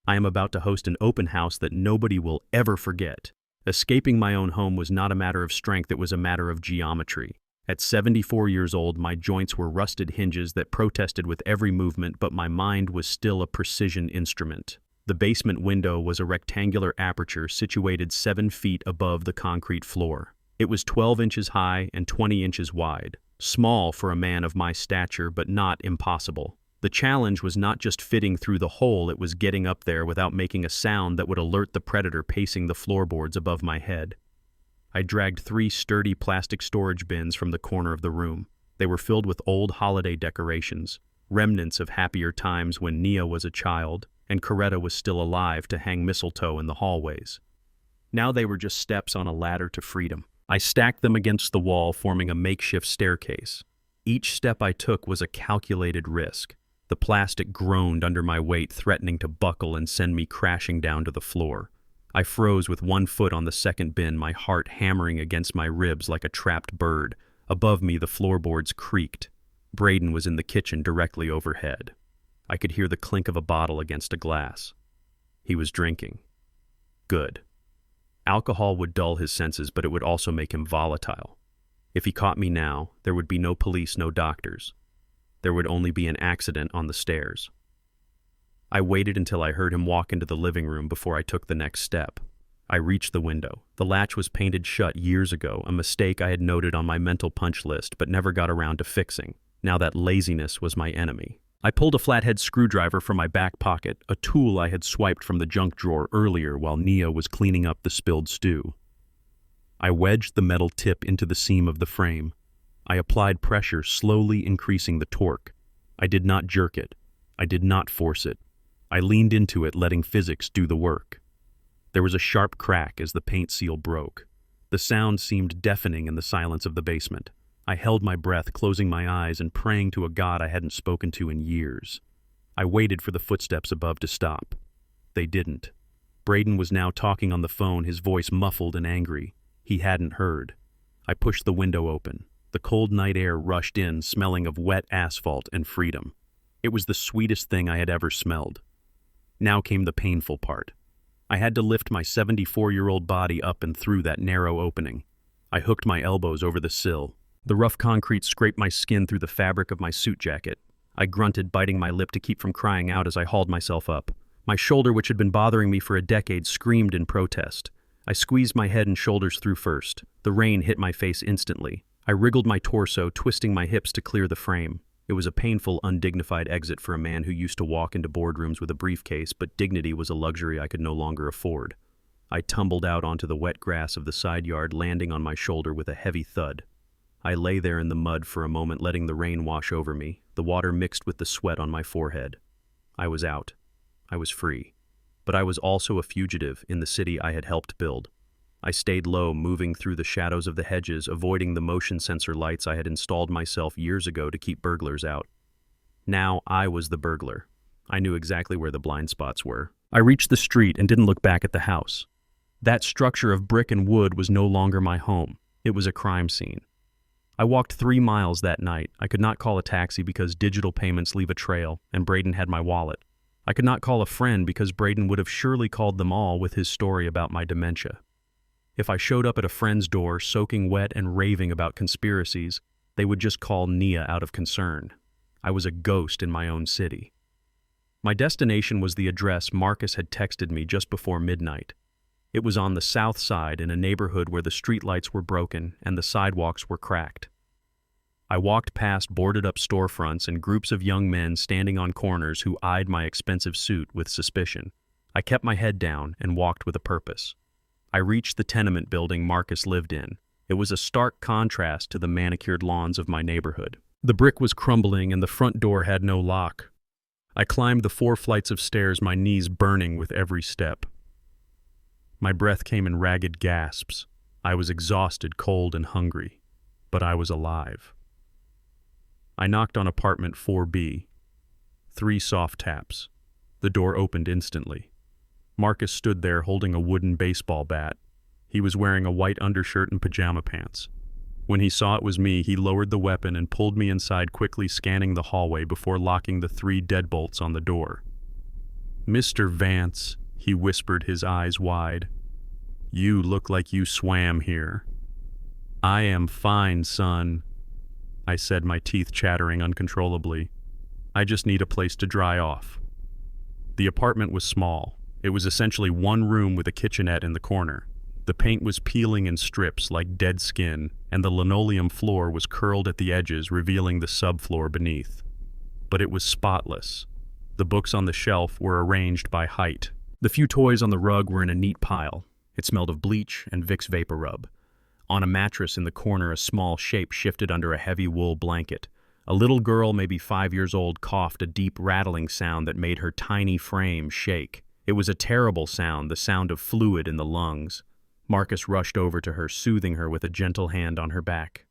I am about to host an open house that nobody will ever forget. Escaping my own home was not a matter of strength, it was a matter of geometry. At 74 years old, my joints were rusted hinges that protested with every movement, but my mind was still a precision instrument. The basement window was a rectangular aperture situated 7 feet above the concrete floor. It was 12 inches high and 20 inches wide. Small for a man of my stature, but not impossible. The challenge was not just fitting through the hole, it was getting up there without making a sound that would alert the predator pacing the floorboards above my head. I dragged 3 sturdy plastic storage bins from the corner of the room. They were filled with old holiday decorations, remnants of happier times when Nia was a child and Coretta was still alive to hang mistletoe in the hallways. Now they were just steps on a ladder to freedom. I stacked them against the wall, forming a makeshift staircase. Each step I took was a calculated risk. The plastic groaned under my weight, threatening to buckle and send me crashing down to the floor. I froze with 1 foot on the second bin, my heart hammering against my ribs like a trapped bird. Above me, the floorboards creaked. Braden was in the kitchen directly overhead. I could hear the clink of a bottle against a glass. He was drinking. Good. Alcohol would dull his senses, but it would also make him volatile. If he caught me now, there would be no police, no doctors. There would only be an accident on the stairs. I waited until I heard him walk into the living room before I took the next step. I reached the window. The latch was painted shut years ago, a mistake I had noted on my mental punch list but never got around to fixing. Now that laziness was my enemy. I pulled a flathead screwdriver from my back pocket, a tool I had swiped from the junk drawer earlier while Nia was cleaning up the spilled stew. I wedged the metal tip into the seam of the frame. I applied pressure, slowly increasing the torque. I did not jerk it. I did not force it. I leaned into it, letting physics do the work. There was a sharp crack as the paint seal broke. The sound seemed deafening in the silence of the basement. I held my breath, closing my eyes and praying to a God I hadn't spoken to in years. I waited for the footsteps above to stop. They didn't. Braden was now talking on the phone, his voice muffled and angry. He hadn't heard. I pushed the window open. The cold night air rushed in, smelling of wet asphalt and freedom. It was the sweetest thing I had ever smelled. Now came the painful part. I had to lift my 74-year-old body up and through that narrow opening. I hooked my elbows over the sill. The rough concrete scraped my skin through the fabric of my suit jacket. I grunted, biting my lip to keep from crying out as I hauled myself up. My shoulder, which had been bothering me for a decade, screamed in protest. I squeezed my head and shoulders through first. The rain hit my face instantly. I wriggled my torso, twisting my hips to clear the frame. It was a painful, undignified exit for a man who used to walk into boardrooms with a briefcase, but dignity was a luxury I could no longer afford. I tumbled out onto the wet grass of the side yard, landing on my shoulder with a heavy thud. I lay there in the mud for a moment, letting the rain wash over me, the water mixed with the sweat on my forehead. I was out. I was free. But I was also a fugitive in the city I had helped build. I stayed low, moving through the shadows of the hedges, avoiding the motion sensor lights I had installed myself years ago to keep burglars out. Now I was the burglar. I knew exactly where the blind spots were. I reached the street and didn't look back at the house. That structure of brick and wood was no longer my home. It was a crime scene. I walked 3 miles that night. I could not call a taxi because digital payments leave a trail, and Braden had my wallet. I could not call a friend because Braden would have surely called them all with his story about my dementia. If I showed up at a friend's door, soaking wet and raving about conspiracies, they would just call Nia out of concern. I was a ghost in my own city. My destination was the address Marcus had texted me just before midnight. It was on the south side in a neighborhood where the streetlights were broken and the sidewalks were cracked. I walked past boarded-up storefronts and groups of young men standing on corners who eyed my expensive suit with suspicion. I kept my head down and walked with a purpose. I reached the tenement building Marcus lived in. It was a stark contrast to the manicured lawns of my neighborhood. The brick was crumbling and the front door had no lock. I climbed the 4 flights of stairs, my knees burning with every step. My breath came in ragged gasps. I was exhausted, cold, and hungry, but I was alive. I knocked on apartment 4B. 3 soft taps. The door opened instantly. Marcus stood there holding a wooden baseball bat. He was wearing a white undershirt and pajama pants. When he saw it was me, he lowered the weapon and pulled me inside, quickly scanning the hallway before locking the 3 deadbolts on the door. "Mr. Vance," he whispered, his eyes wide. "You look like you swam here." "I am fine, son," I said, my teeth chattering uncontrollably. "I just need a place to dry off." The apartment was small. It was essentially one room with a kitchenette in the corner. The paint was peeling in strips like dead skin, and the linoleum floor was curled at the edges, revealing the subfloor beneath. But it was spotless. The books on the shelf were arranged by height. The few toys on the rug were in a neat pile. It smelled of bleach and Vicks Vapor Rub. On a mattress in the corner, a small shape shifted under a heavy wool blanket. A little girl, maybe 5 years old, coughed a deep rattling sound that made her tiny frame shake. It was a terrible sound, the sound of fluid in the lungs. Marcus rushed over to her, soothing her with a gentle hand on her back.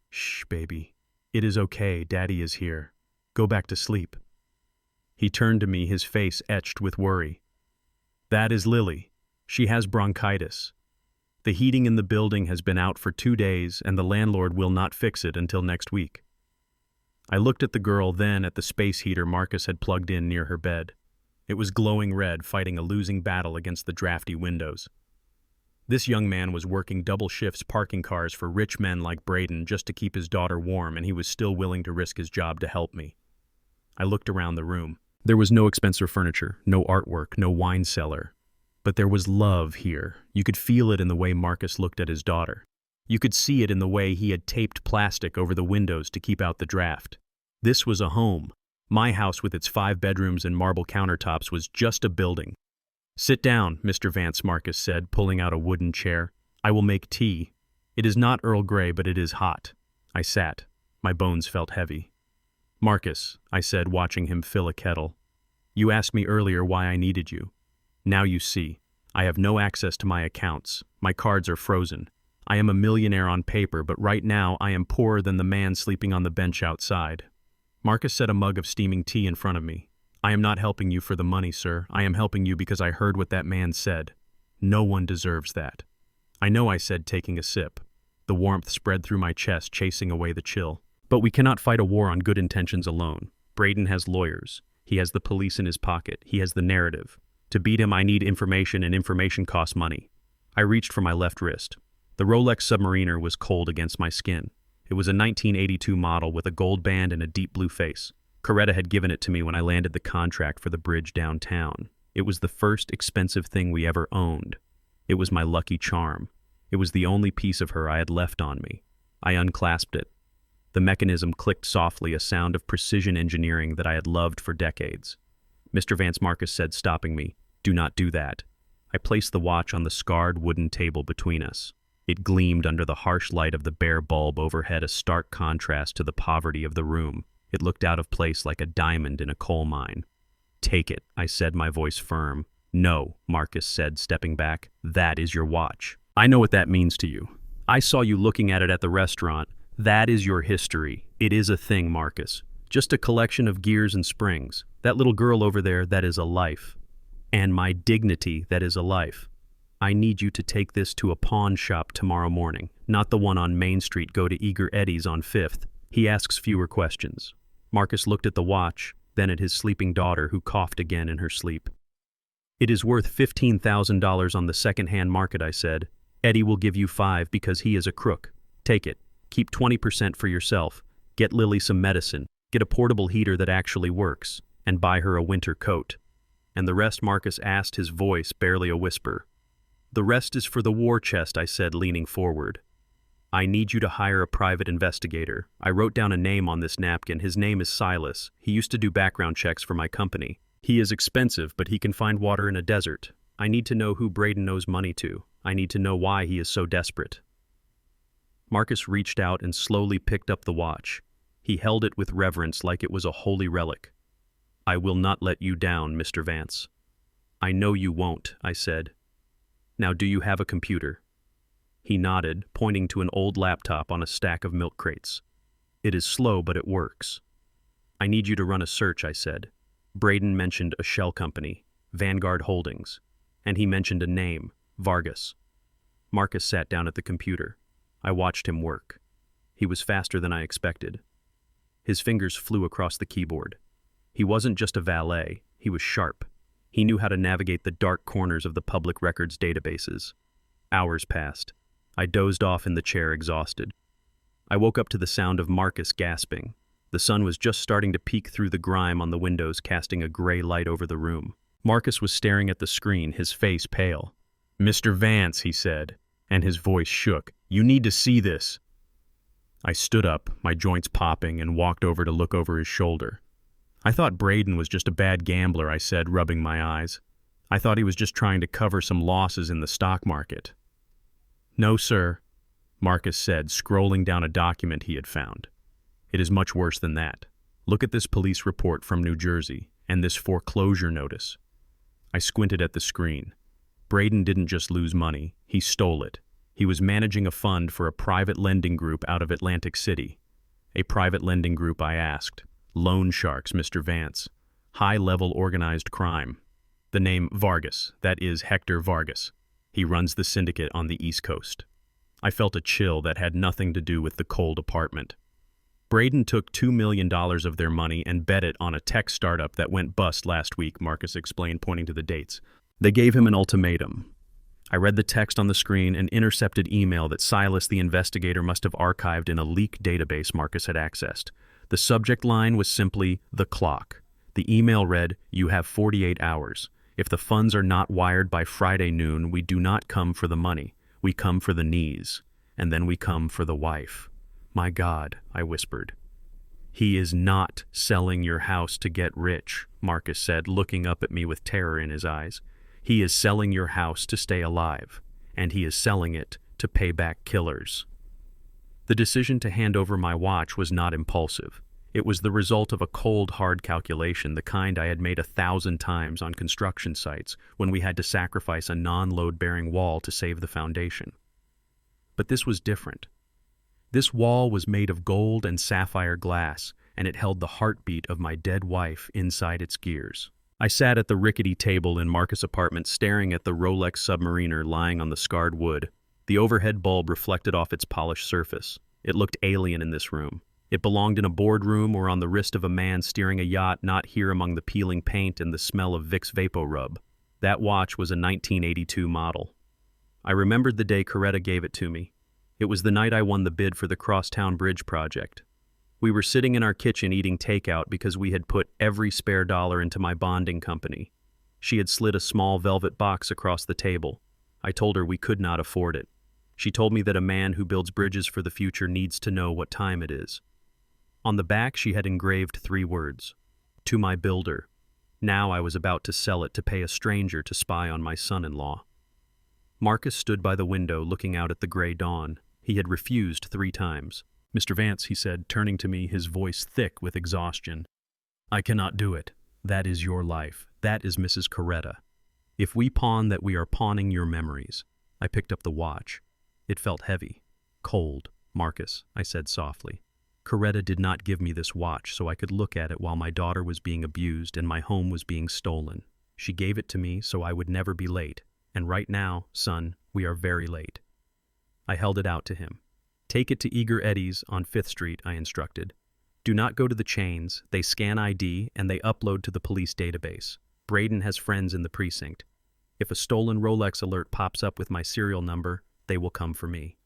"Shh, baby. It is okay. Daddy is here. Go back to sleep." He turned to me, his face etched with worry. "That is Lily. She has bronchitis. The heating in the building has been out for 2 days, and the landlord will not fix it until next week." I looked at the girl, then at the space heater Marcus had plugged in near her bed. It was glowing red, fighting a losing battle against the drafty windows. This young man was working double shifts parking cars for rich men like Braden just to keep his daughter warm, and he was still willing to risk his job to help me. I looked around the room. There was no expensive furniture, no artwork, no wine cellar. But there was love here. You could feel it in the way Marcus looked at his daughter. You could see it in the way he had taped plastic over the windows to keep out the draft. This was a home. My house with its 5 bedrooms and marble countertops was just a building. "Sit down, Mr. Vance," Marcus said, pulling out a wooden chair. "I will make tea. It is not Earl Grey, but it is hot." I sat. My bones felt heavy. "Marcus," I said, watching him fill a kettle, "you asked me earlier why I needed you. Now you see. I have no access to my accounts. My cards are frozen. I am a millionaire on paper, but right now I am poorer than the man sleeping on the bench outside." Marcus set a mug of steaming tea in front of me. "I am not helping you for the money, sir. I am helping you because I heard what that man said. No one deserves that." "I know," I said, taking a sip. The warmth spread through my chest, chasing away the chill. "But we cannot fight a war on good intentions alone. Braden has lawyers. He has the police in his pocket. He has the narrative. To beat him, I need information, and information costs money." I reached for my left wrist. The Rolex Submariner was cold against my skin. It was a 1982 model with a gold band and a deep blue face. Coretta had given it to me when I landed the contract for the bridge downtown. It was the first expensive thing we ever owned. It was my lucky charm. It was the only piece of her I had left on me. I unclasped it. The mechanism clicked softly, a sound of precision engineering that I had loved for decades. "Mr. Vance," Marcus said, stopping me, "do not do that." I placed the watch on the scarred wooden table between us. It gleamed under the harsh light of the bare bulb overhead, a stark contrast to the poverty of the room. It looked out of place like a diamond in a coal mine. "Take it," I said, my voice firm. "No," Marcus said, stepping back. "That is your watch. I know what that means to you. I saw you looking at it at the restaurant. That is your history. It is a thing, Marcus. Just a collection of gears and springs. That little girl over there, that is a life. And my dignity, that is a life. I need you to take this to a pawn shop tomorrow morning, not the one on Main Street. Go to Eager Eddie's on 5th. He asks fewer questions." Marcus looked at the watch, then at his sleeping daughter, who coughed again in her sleep. "It is worth $15,000 on the second-hand market," I said. "Eddie will give you 5 because he is a crook. Take it. Keep 20% for yourself. Get Lily some medicine. Get a portable heater that actually works. And buy her a winter coat." "And the rest?" Marcus asked, his voice barely a whisper. "The rest is for the war chest," I said, leaning forward. "I need you to hire a private investigator. I wrote down a name on this napkin. His name is Silas. He used to do background checks for my company. He is expensive, but he can find water in a desert. I need to know who Braden owes money to. I need to know why he is so desperate." Marcus reached out and slowly picked up the watch. He held it with reverence like it was a holy relic. "I will not let you down, Mr. Vance." "I know you won't," I said. "Now, do you have a computer?" He nodded, pointing to an old laptop on a stack of milk crates. "It is slow, but it works." "I need you to run a search," I said. Braden mentioned a shell company, Vanguard Holdings, and he mentioned a name, Vargas. Marcus sat down at the computer. I watched him work. He was faster than I expected. His fingers flew across the keyboard. He wasn't just a valet, he was sharp. He knew how to navigate the dark corners of the public records databases. Hours passed. I dozed off in the chair, exhausted. I woke up to the sound of Marcus gasping. The sun was just starting to peek through the grime on the windows, casting a gray light over the room. Marcus was staring at the screen, his face pale. "Mr. Vance," he said, and his voice shook. "You need to see this." I stood up, my joints popping, and walked over to look over his shoulder. "I thought Braden was just a bad gambler," I said, rubbing my eyes. "I thought he was just trying to cover some losses in the stock market." "No, sir," Marcus said, scrolling down a document he had found. "It is much worse than that. Look at this police report from New Jersey, and this foreclosure notice." I squinted at the screen. Braden didn't just lose money, he stole it. He was managing a fund for a private lending group out of Atlantic City. "A private lending group?" I asked. "Loan sharks, Mr. Vance. High-level organized crime. The name Vargas, that is Hector Vargas. He runs the syndicate on the East Coast." I felt a chill that had nothing to do with the cold apartment. "Braden took $2 million of their money and bet it on a tech startup that went bust last week," Marcus explained, pointing to the dates. "They gave him an ultimatum." I read the text on the screen, an intercepted email that Silas the investigator must have archived in a leaked database Marcus had accessed. The subject line was simply, "The clock." The email read, "You have 48 hours. If the funds are not wired by Friday noon, we do not come for the money. We come for the knees. And then we come for the wife." "My God," I whispered. "He is not selling your house to get rich," Marcus said, looking up at me with terror in his eyes. "He is selling your house to stay alive, and he is selling it to pay back killers." The decision to hand over my watch was not impulsive. It was the result of a cold, hard calculation, the kind I had made 1,000 times on construction sites when we had to sacrifice a non-load-bearing wall to save the foundation. But this was different. This wall was made of gold and sapphire glass, and it held the heartbeat of my dead wife inside its gears. I sat at the rickety table in Marcus' apartment staring at the Rolex Submariner lying on the scarred wood. The overhead bulb reflected off its polished surface. It looked alien in this room. It belonged in a boardroom or on the wrist of a man steering a yacht, not here among the peeling paint and the smell of Vicks VapoRub. That watch was a 1982 model. I remembered the day Coretta gave it to me. It was the night I won the bid for the Crosstown Bridge project. We were sitting in our kitchen eating takeout because we had put every spare dollar into my bonding company. She had slid a small velvet box across the table. I told her we could not afford it. She told me that a man who builds bridges for the future needs to know what time it is. On the back she had engraved 3 words, "To my builder." Now I was about to sell it to pay a stranger to spy on my son-in-law. Marcus stood by the window looking out at the gray dawn. He had refused 3 times. "Mr. Vance," he said, turning to me, his voice thick with exhaustion. "I cannot do it. That is your life. That is Mrs. Coretta. If we pawn that, we are pawning your memories." I picked up the watch. It felt heavy. "Cold, Marcus," I said softly. "Coretta did not give me this watch so I could look at it while my daughter was being abused and my home was being stolen. She gave it to me so I would never be late. And right now, son, we are very late." I held it out to him. "Take it to Eager Eddie's on 5th Street, I instructed. "Do not go to the chains. They scan ID and they upload to the police database. Braden has friends in the precinct. If a stolen Rolex alert pops up with my serial number, they will come for me."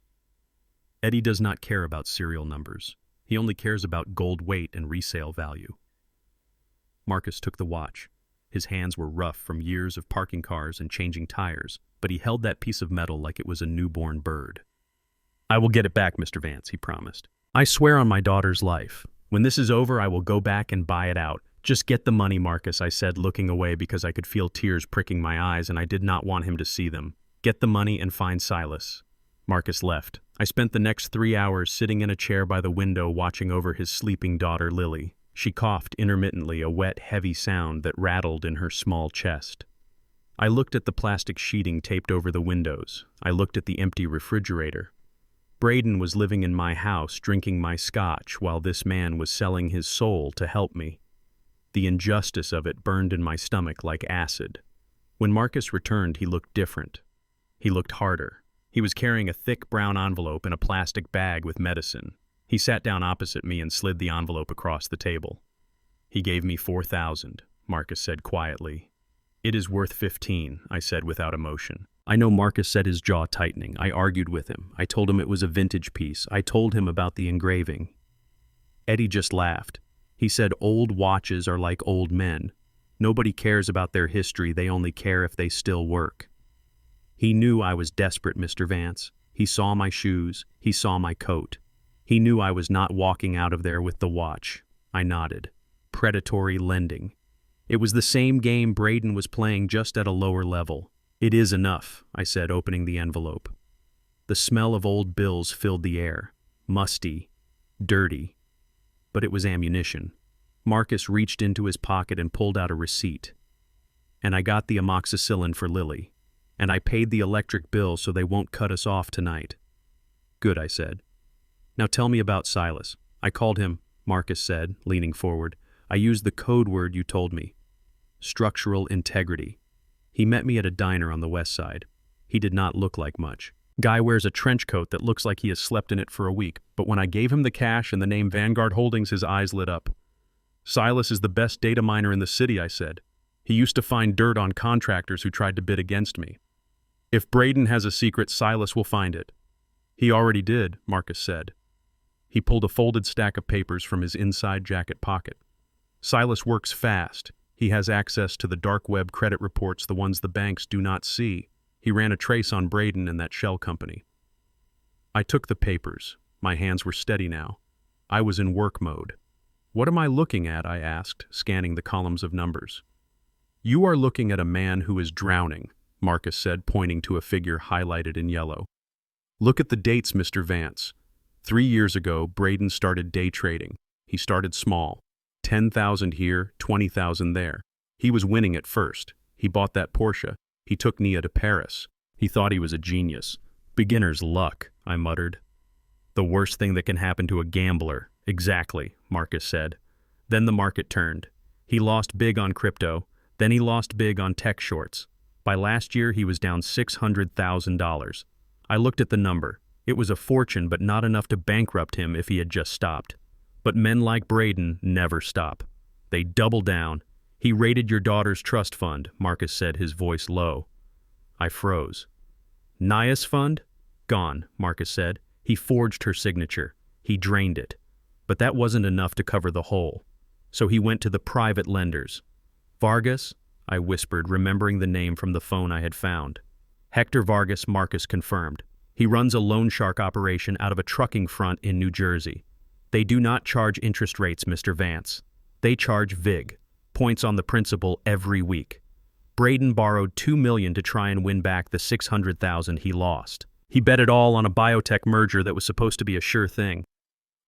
Eddie does not care about serial numbers. He only cares about gold weight and resale value. Marcus took the watch. His hands were rough from years of parking cars and changing tires, but he held that piece of metal like it was a newborn bird. "I will get it back, Mr. Vance," he promised. "I swear on my daughter's life. When this is over, I will go back and buy it out. Just get the money, Marcus," I said, looking away because I could feel tears pricking my eyes and I did not want him to see them. "Get the money and find Silas." Marcus left. I spent the next 3 hours sitting in a chair by the window watching over his sleeping daughter, Lily. She coughed intermittently, a wet, heavy sound that rattled in her small chest. I looked at the plastic sheeting taped over the windows. I looked at the empty refrigerator. Braden was living in my house, drinking my scotch, while this man was selling his soul to help me. The injustice of it burned in my stomach like acid. When Marcus returned, he looked different. He looked harder. He was carrying a thick brown envelope in a plastic bag with medicine. He sat down opposite me and slid the envelope across the table. He gave me 4,000, Marcus said quietly. It is worth 15, I said without emotion. I know Marcus said, his jaw tightening. I argued with him. I told him it was a vintage piece. I told him about the engraving. Eddie just laughed. He said old watches are like old men. Nobody cares about their history, they only care if they still work. He knew I was desperate, Mr. Vance. He saw my shoes. He saw my coat. He knew I was not walking out of there with the watch. I nodded. Predatory lending. It was the same game Braden was playing, just at a lower level. It is enough, I said, opening the envelope. The smell of old bills filled the air. Musty. Dirty. But it was ammunition. Marcus reached into his pocket and pulled out a receipt. And I got the amoxicillin for Lily. And I paid the electric bill so they won't cut us off tonight. Good, I said. Now tell me about Silas. I called him, Marcus said, leaning forward. I used the code word you told me. Structural integrity. He met me at a diner on the west side. He did not look like much. Guy wears a trench coat that looks like he has slept in it for a week, but when I gave him the cash and the name Vanguard Holdings, his eyes lit up. Silas is the best data miner in the city, I said. He used to find dirt on contractors who tried to bid against me. If Braden has a secret, Silas will find it. He already did, Marcus said. He pulled a folded stack of papers from his inside jacket pocket. Silas works fast. He has access to the dark web credit reports, the ones the banks do not see. He ran a trace on Braden and that shell company. I took the papers. My hands were steady now. I was in work mode. What am I looking at? I asked, scanning the columns of numbers. You are looking at a man who is drowning, Marcus said, pointing to a figure highlighted in yellow. Look at the dates, Mr. Vance. 3 years ago, Braden started day trading. He started small. 10,000 here, 20,000 there. He was winning at first. He bought that Porsche. He took Nia to Paris. He thought he was a genius. Beginner's luck, I muttered. The worst thing that can happen to a gambler. Exactly, Marcus said. Then the market turned. He lost big on crypto. Then he lost big on tech shorts. By last year, he was down $600,000. I looked at the number. It was a fortune, but not enough to bankrupt him if he had just stopped. But men like Braden never stop. They double down. He raided your daughter's trust fund, Marcus said, his voice low. I froze. Nia's fund? Gone, Marcus said. He forged her signature. He drained it. But that wasn't enough to cover the hole. So he went to the private lenders. Vargas? I whispered, remembering the name from the phone I had found. Hector Vargas, Marcus confirmed. He runs a loan shark operation out of a trucking front in New Jersey. They do not charge interest rates, Mr. Vance. They charge VIG, points on the principal, every week. Braden borrowed $2 million to try and win back the $600,000 he lost. He bet it all on a biotech merger that was supposed to be a sure thing.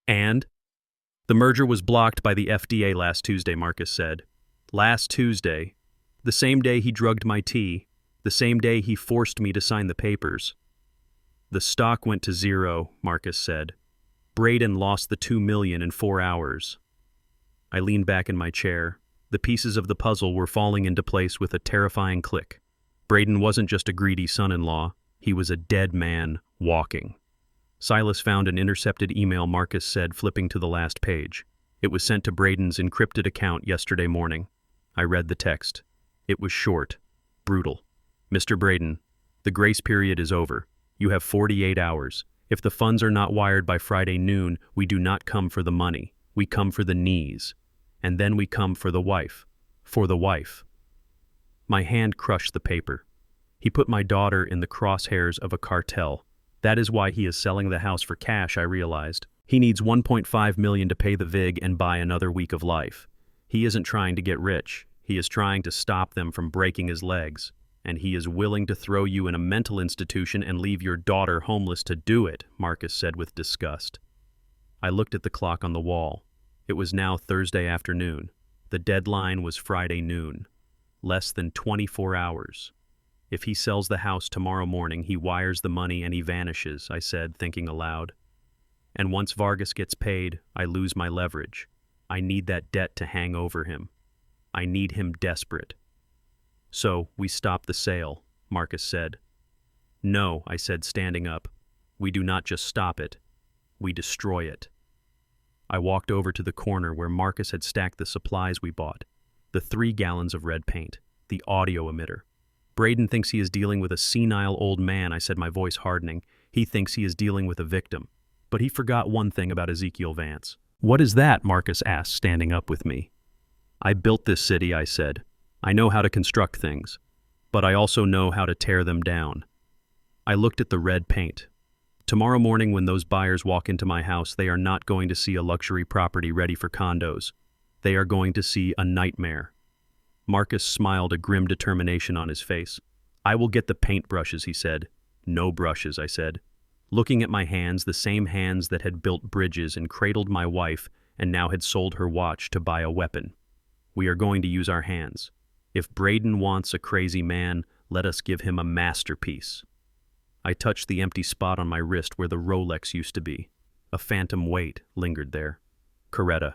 And? The merger was blocked by the FDA last Tuesday, Marcus said. Last Tuesday. The same day he drugged my tea. The same day he forced me to sign the papers. The stock went to zero, Marcus said. Braden lost the $2 million in 4 hours. I leaned back in my chair. The pieces of the puzzle were falling into place with a terrifying click. Braden wasn't just a greedy son-in-law. He was a dead man walking. Silas found an intercepted email, Marcus said, flipping to the last page. It was sent to Braden's encrypted account yesterday morning. I read the text. It was short, brutal. Mr. Braden, the grace period is over. You have 48 hours. If the funds are not wired by Friday noon, we do not come for the money. We come for the knees. And then we come for the wife. For the wife. My hand crushed the paper. He put my daughter in the crosshairs of a cartel. That is why he is selling the house for cash, I realized. He needs $1.5 million to pay the VIG and buy another week of life. He isn't trying to get rich. He is trying to stop them from breaking his legs. And he is willing to throw you in a mental institution and leave your daughter homeless to do it, Marcus said with disgust. I looked at the clock on the wall. It was now Thursday afternoon. The deadline was Friday noon. Less than 24 hours. If he sells the house tomorrow morning, he wires the money and he vanishes, I said, thinking aloud. And once Vargas gets paid, I lose my leverage. I need that debt to hang over him. I need him desperate. So, we stopped the sale, Marcus said. No, I said, standing up. We do not just stop it. We destroy it. I walked over to the corner where Marcus had stacked the supplies we bought. The 3 gallons of red paint, the audio emitter. Braden thinks he is dealing with a senile old man, I said, my voice hardening. He thinks he is dealing with a victim. But he forgot one thing about Ezekiel Vance. What is that? Marcus asked, standing up with me. I built this city, I said. I know how to construct things, but I also know how to tear them down. I looked at the red paint. Tomorrow morning when those buyers walk into my house, they are not going to see a luxury property ready for condos. They are going to see a nightmare. Marcus smiled, a grim determination on his face. I will get the paintbrushes, he said. No brushes, I said. Looking at my hands, the same hands that had built bridges and cradled my wife and now had sold her watch to buy a weapon. We are going to use our hands. If Braden wants a crazy man, let us give him a masterpiece. I touched the empty spot on my wrist where the Rolex used to be. A phantom weight lingered there. Coretta,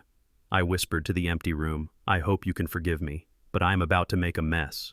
I whispered to the empty room, I hope you can forgive me, but I am about to make a mess.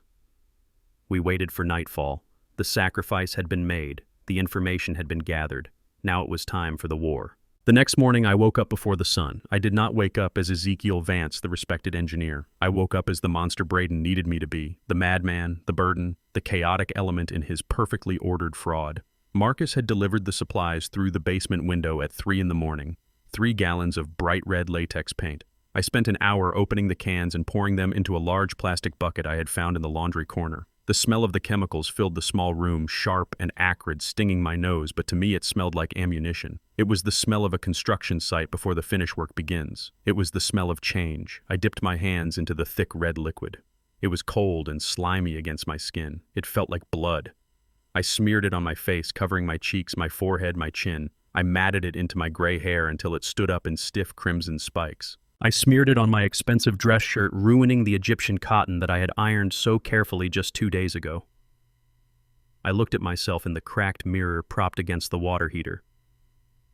We waited for nightfall. The sacrifice had been made. The information had been gathered. Now it was time for the war. The next morning I woke up before the sun. I did not wake up as Ezekiel Vance, the respected engineer. I woke up as the monster Braden needed me to be, the madman, the burden, the chaotic element in his perfectly ordered fraud. Marcus had delivered the supplies through the basement window at 3 in the morning. 3 gallons of bright red latex paint. I spent an hour opening the cans and pouring them into a large plastic bucket I had found in the laundry corner. The smell of the chemicals filled the small room, sharp and acrid, stinging my nose, but to me it smelled like ammunition. It was the smell of a construction site before the finish work begins. It was the smell of change. I dipped my hands into the thick red liquid. It was cold and slimy against my skin. It felt like blood. I smeared it on my face, covering my cheeks, my forehead, my chin. I matted it into my gray hair until it stood up in stiff crimson spikes. I smeared it on my expensive dress shirt, ruining the Egyptian cotton that I had ironed so carefully just 2 days ago. I looked at myself in the cracked mirror propped against the water heater.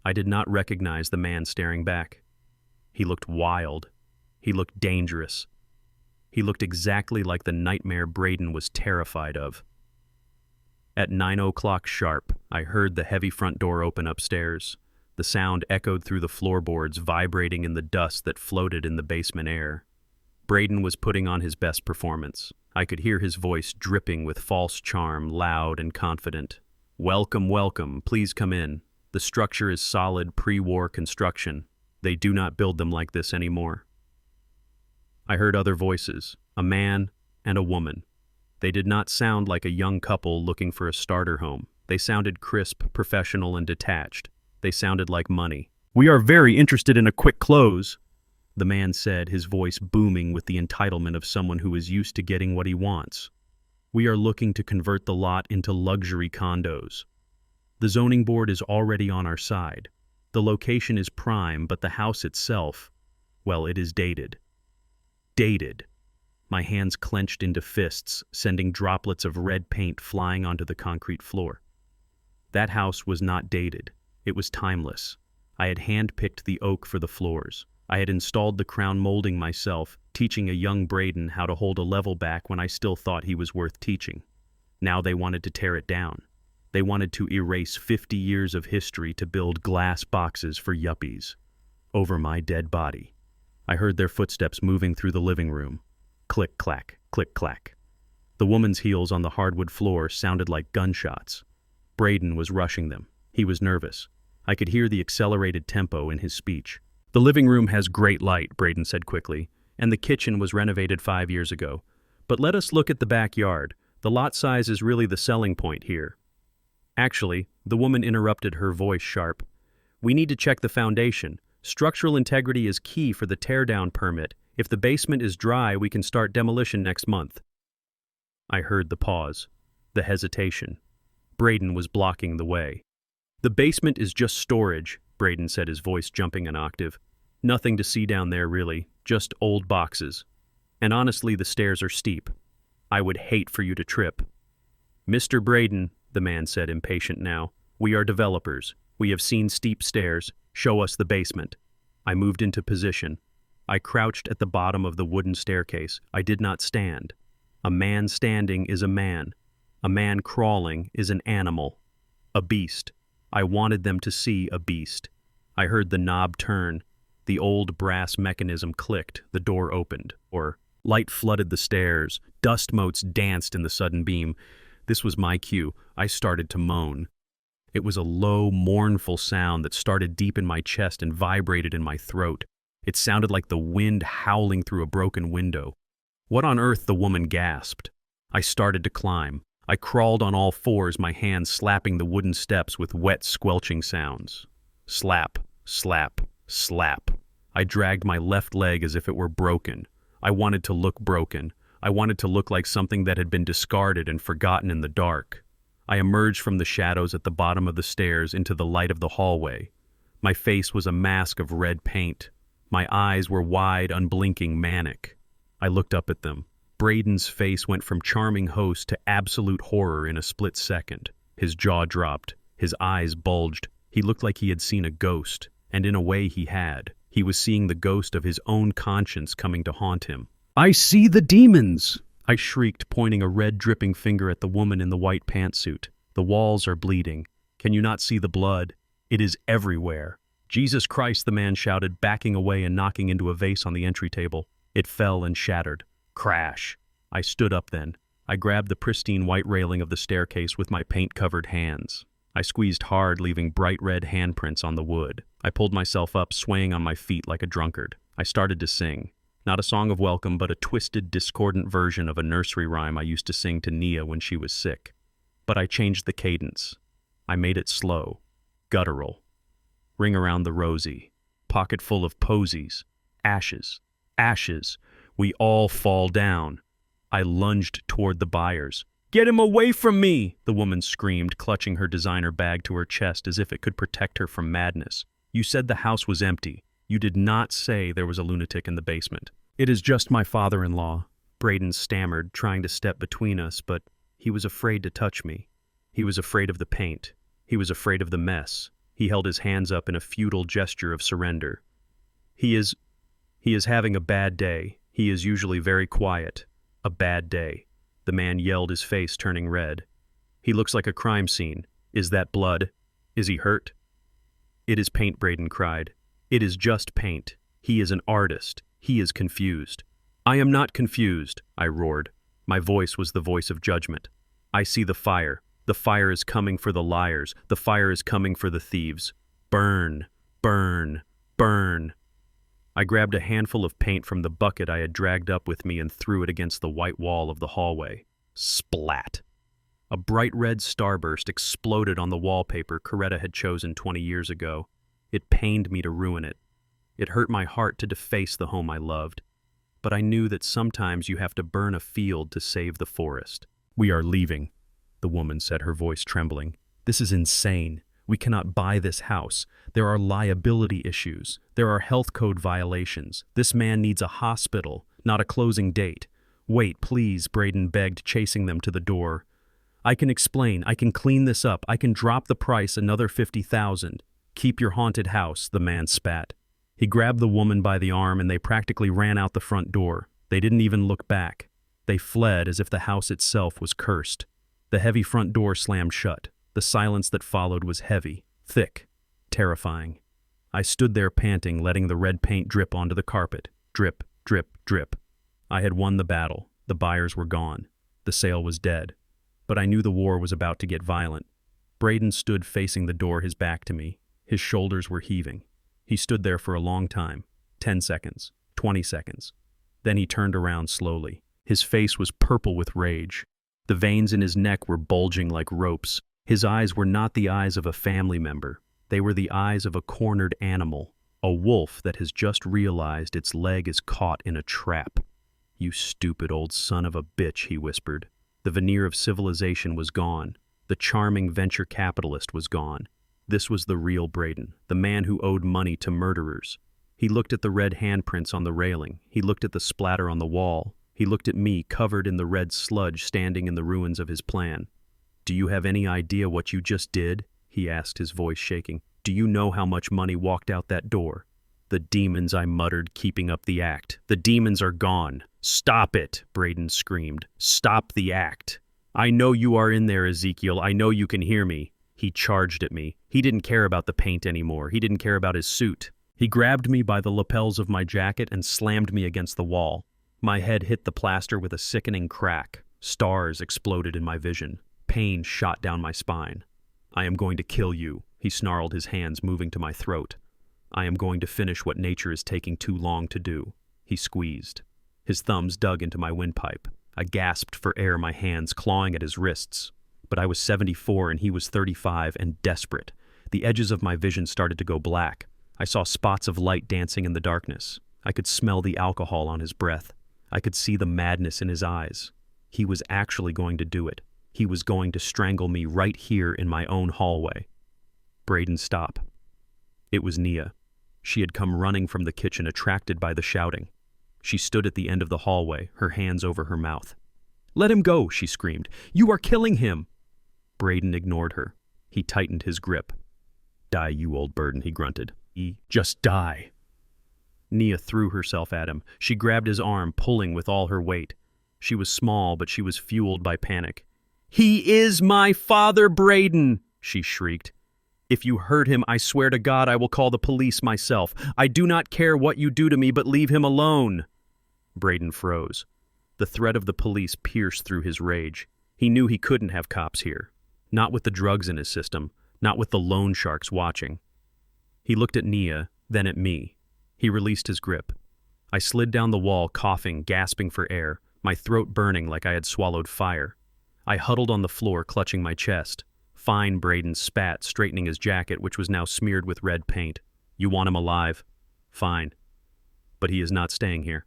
I did not recognize the man staring back. He looked wild. He looked dangerous. He looked exactly like the nightmare Braden was terrified of. At 9 o'clock sharp, I heard the heavy front door open upstairs. The sound echoed through the floorboards, vibrating in the dust that floated in the basement air. Braden was putting on his best performance. I could hear his voice dripping with false charm, loud and confident. Welcome, welcome, please come in. The structure is solid pre-war construction. They do not build them like this anymore. I heard other voices, a man and a woman. They did not sound like a young couple looking for a starter home. They sounded crisp, professional, and detached. They sounded like money. We are very interested in a quick close, the man said, his voice booming with the entitlement of someone who is used to getting what he wants. We are looking to convert the lot into luxury condos. The zoning board is already on our side. The location is prime, but the house itself, well, it is dated. Dated. My hands clenched into fists, sending droplets of red paint flying onto the concrete floor. That house was not dated. It was timeless. I had hand-picked the oak for the floors. I had installed the crown molding myself, teaching a young Braden how to hold a level back when I still thought he was worth teaching. Now they wanted to tear it down. They wanted to erase 50 years of history to build glass boxes for yuppies. Over my dead body. I heard their footsteps moving through the living room. Click-clack, click-clack. The woman's heels on the hardwood floor sounded like gunshots. Braden was rushing them. He was nervous. I could hear the accelerated tempo in his speech. The living room has great light, Braden said quickly, and the kitchen was renovated 5 years ago. But let us look at the backyard. The lot size is really the selling point here. Actually, the woman interrupted, her voice sharp. We need to check the foundation. Structural integrity is key for the teardown permit. If the basement is dry, we can start demolition next month. I heard the pause, the hesitation. Braden was blocking the way. The basement is just storage, Braden said, his voice jumping an octave. Nothing to see down there, really, just old boxes. And honestly, the stairs are steep. I would hate for you to trip. Mr. Braden, the man said, impatient now, we are developers. We have seen steep stairs. Show us the basement. I moved into position. I crouched at the bottom of the wooden staircase. I did not stand. A man standing is a man. A man crawling is an animal, a beast. I wanted them to see a beast. I heard the knob turn. The old brass mechanism clicked, the door opened, or light flooded the stairs, dust motes danced in the sudden beam. This was my cue. I started to moan. It was a low, mournful sound that started deep in my chest and vibrated in my throat. It sounded like the wind howling through a broken window. What on earth? The woman gasped. I started to climb. I crawled on all fours, my hands slapping the wooden steps with wet, squelching sounds. Slap, slap, slap. I dragged my left leg as if it were broken. I wanted to look broken. I wanted to look like something that had been discarded and forgotten in the dark. I emerged from the shadows at the bottom of the stairs into the light of the hallway. My face was a mask of red paint. My eyes were wide, unblinking, manic. I looked up at them. Braden's face went from charming host to absolute horror in a split second. His jaw dropped. His eyes bulged. He looked like he had seen a ghost, and in a way he had. He was seeing the ghost of his own conscience coming to haunt him. "I see the demons!" I shrieked, pointing a red, dripping finger at the woman in the white pantsuit. "The walls are bleeding. Can you not see the blood? It is everywhere." "Jesus Christ," the man shouted, backing away and knocking into a vase on the entry table. It fell and shattered. Crash. I stood up then. I grabbed the pristine white railing of the staircase with my paint-covered hands. I squeezed hard, leaving bright red handprints on the wood. I pulled myself up, swaying on my feet like a drunkard. I started to sing. Not a song of welcome, but a twisted, discordant version of a nursery rhyme I used to sing to Nia when she was sick. But I changed the cadence. I made it slow, guttural. Ring around the rosy, pocket full of posies, ashes, ashes. We all fall down. I lunged toward the buyers. "Get him away from me!" the woman screamed, clutching her designer bag to her chest as if it could protect her from madness. "You said the house was empty. You did not say there was a lunatic in the basement." "It is just my father-in-law," Braden stammered, trying to step between us, but he was afraid to touch me. He was afraid of the paint. He was afraid of the mess. He held his hands up in a futile gesture of surrender. He is having a bad day. He is usually very quiet. A bad day." The man yelled, his face turning red. "He looks like a crime scene. Is that blood? Is he hurt?" "It is paint," Braden cried. "It is just paint. He is an artist. He is confused." "I am not confused," I roared. My voice was the voice of judgment. "I see the fire. The fire is coming for the liars. The fire is coming for the thieves. Burn, burn, burn." I grabbed a handful of paint from the bucket I had dragged up with me and threw it against the white wall of the hallway. Splat! A bright red starburst exploded on the wallpaper Coretta had chosen 20 years ago. It pained me to ruin it. It hurt my heart to deface the home I loved. But I knew that sometimes you have to burn a field to save the forest. "We are leaving," the woman said, her voice trembling. "This is insane. We cannot buy this house. There are liability issues. There are health code violations. This man needs a hospital, not a closing date." "Wait, please," Braden begged, chasing them to the door. "I can explain. I can clean this up. I can drop the price another $50,000. Keep your haunted house," the man spat. He grabbed the woman by the arm and they practically ran out the front door. They didn't even look back. They fled as if the house itself was cursed. The heavy front door slammed shut. The silence that followed was heavy, thick, terrifying. I stood there panting, letting the red paint drip onto the carpet. Drip, drip, drip. I had won the battle. The buyers were gone. The sale was dead. But I knew the war was about to get violent. Braden stood facing the door, his back to me. His shoulders were heaving. He stood there for a long time. 10 seconds. 20 seconds. Then he turned around slowly. His face was purple with rage. The veins in his neck were bulging like ropes. His eyes were not the eyes of a family member. They were the eyes of a cornered animal, a wolf that has just realized its leg is caught in a trap. "You stupid old son of a bitch," he whispered. The veneer of civilization was gone. The charming venture capitalist was gone. This was the real Braden, the man who owed money to murderers. He looked at the red handprints on the railing. He looked at the splatter on the wall. He looked at me, covered in the red sludge, standing in the ruins of his plan. "Do you have any idea what you just did?" he asked, his voice shaking. "Do you know how much money walked out that door?" "The demons," I muttered, keeping up the act. "The demons are gone." "Stop it," Braden screamed. "Stop the act." "I know you are in there, Ezekiel. I know you can hear me." He charged at me. He didn't care about the paint anymore. He didn't care about his suit. He grabbed me by the lapels of my jacket and slammed me against the wall. My head hit the plaster with a sickening crack. Stars exploded in my vision. Pain shot down my spine. "I am going to kill you," he snarled, his hands moving to my throat. "I am going to finish what nature is taking too long to do." He squeezed. His thumbs dug into my windpipe. I gasped for air, my hands clawing at his wrists. But I was 74 and he was 35 and desperate. The edges of my vision started to go black. I saw spots of light dancing in the darkness. I could smell the alcohol on his breath. I could see the madness in his eyes. He was actually going to do it. He was going to strangle me right here in my own hallway. "Braden, stop." It was Nia. She had come running from the kitchen, attracted by the shouting. She stood at the end of the hallway, her hands over her mouth. "Let him go," she screamed. "You are killing him." Braden ignored her. He tightened his grip. "Die, you old burden," he grunted. Just die." Nia threw herself at him. She grabbed his arm, pulling with all her weight. She was small, but she was fueled by panic. "He is my father, Braden," she shrieked. "If you hurt him, I swear to God I will call the police myself. I do not care what you do to me, but leave him alone." Braden froze. The threat of the police pierced through his rage. He knew he couldn't have cops here. Not with the drugs in his system, not with the loan sharks watching. He looked at Nia, then at me. He released his grip. I slid down the wall, coughing, gasping for air, my throat burning like I had swallowed fire. I huddled on the floor, clutching my chest. Fine, Braden spat, straightening his jacket, which was now smeared with red paint. "You want him alive? Fine. But he is not staying here."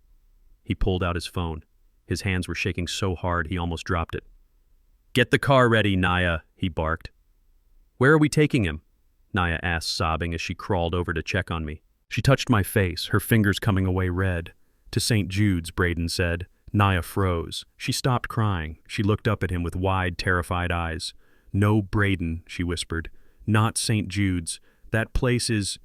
He pulled out his phone. His hands were shaking so hard he almost dropped it. "Get the car ready, Nia," he barked. "Where are we taking him?" Nia asked, sobbing as she crawled over to check on me. She touched my face, her fingers coming away red. "To St. Jude's," Braden said. Nia froze. She stopped crying. She looked up at him with wide, terrified eyes. "No, Braden," she whispered. "Not St. Jude's. That place is...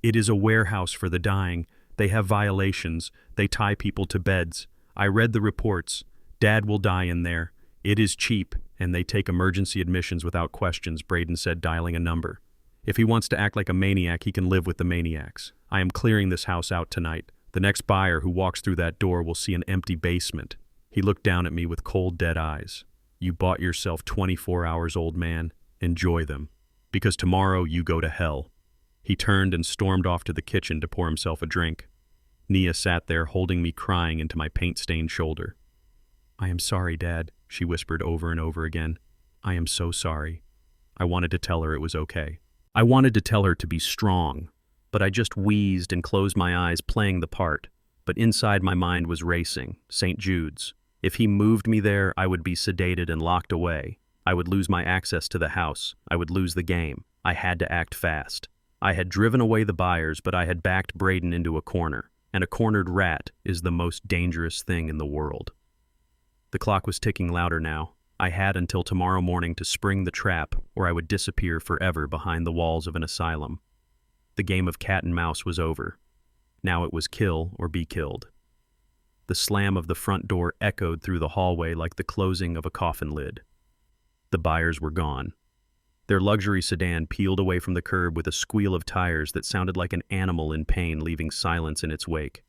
It is a warehouse for the dying. They have violations. They tie people to beds. I read the reports. Dad will die in there. It is cheap, and they take emergency admissions without questions," Braden said, dialing a number. "If he wants to act like a maniac, he can live with the maniacs. I am clearing this house out tonight. The next buyer who walks through that door will see an empty basement." He looked down at me with cold, dead eyes. "You bought yourself 24 hours, old man. Enjoy them. Because tomorrow you go to hell." He turned and stormed off to the kitchen to pour himself a drink. Nia sat there, holding me, crying into my paint-stained shoulder. "I am sorry, Dad," she whispered over and over again. "I am so sorry." I wanted to tell her it was okay. I wanted to tell her to be strong, but I just wheezed and closed my eyes, playing the part. But inside my mind was racing. St. Jude's. If he moved me there, I would be sedated and locked away. I would lose my access to the house. I would lose the game. I had to act fast. I had driven away the buyers, but I had backed Braden into a corner. And a cornered rat is the most dangerous thing in the world. The clock was ticking louder now. I had until tomorrow morning to spring the trap, or I would disappear forever behind the walls of an asylum. The game of cat and mouse was over. Now it was kill or be killed. The slam of the front door echoed through the hallway like the closing of a coffin lid. The buyers were gone. Their luxury sedan peeled away from the curb with a squeal of tires that sounded like an animal in pain, leaving silence in its wake.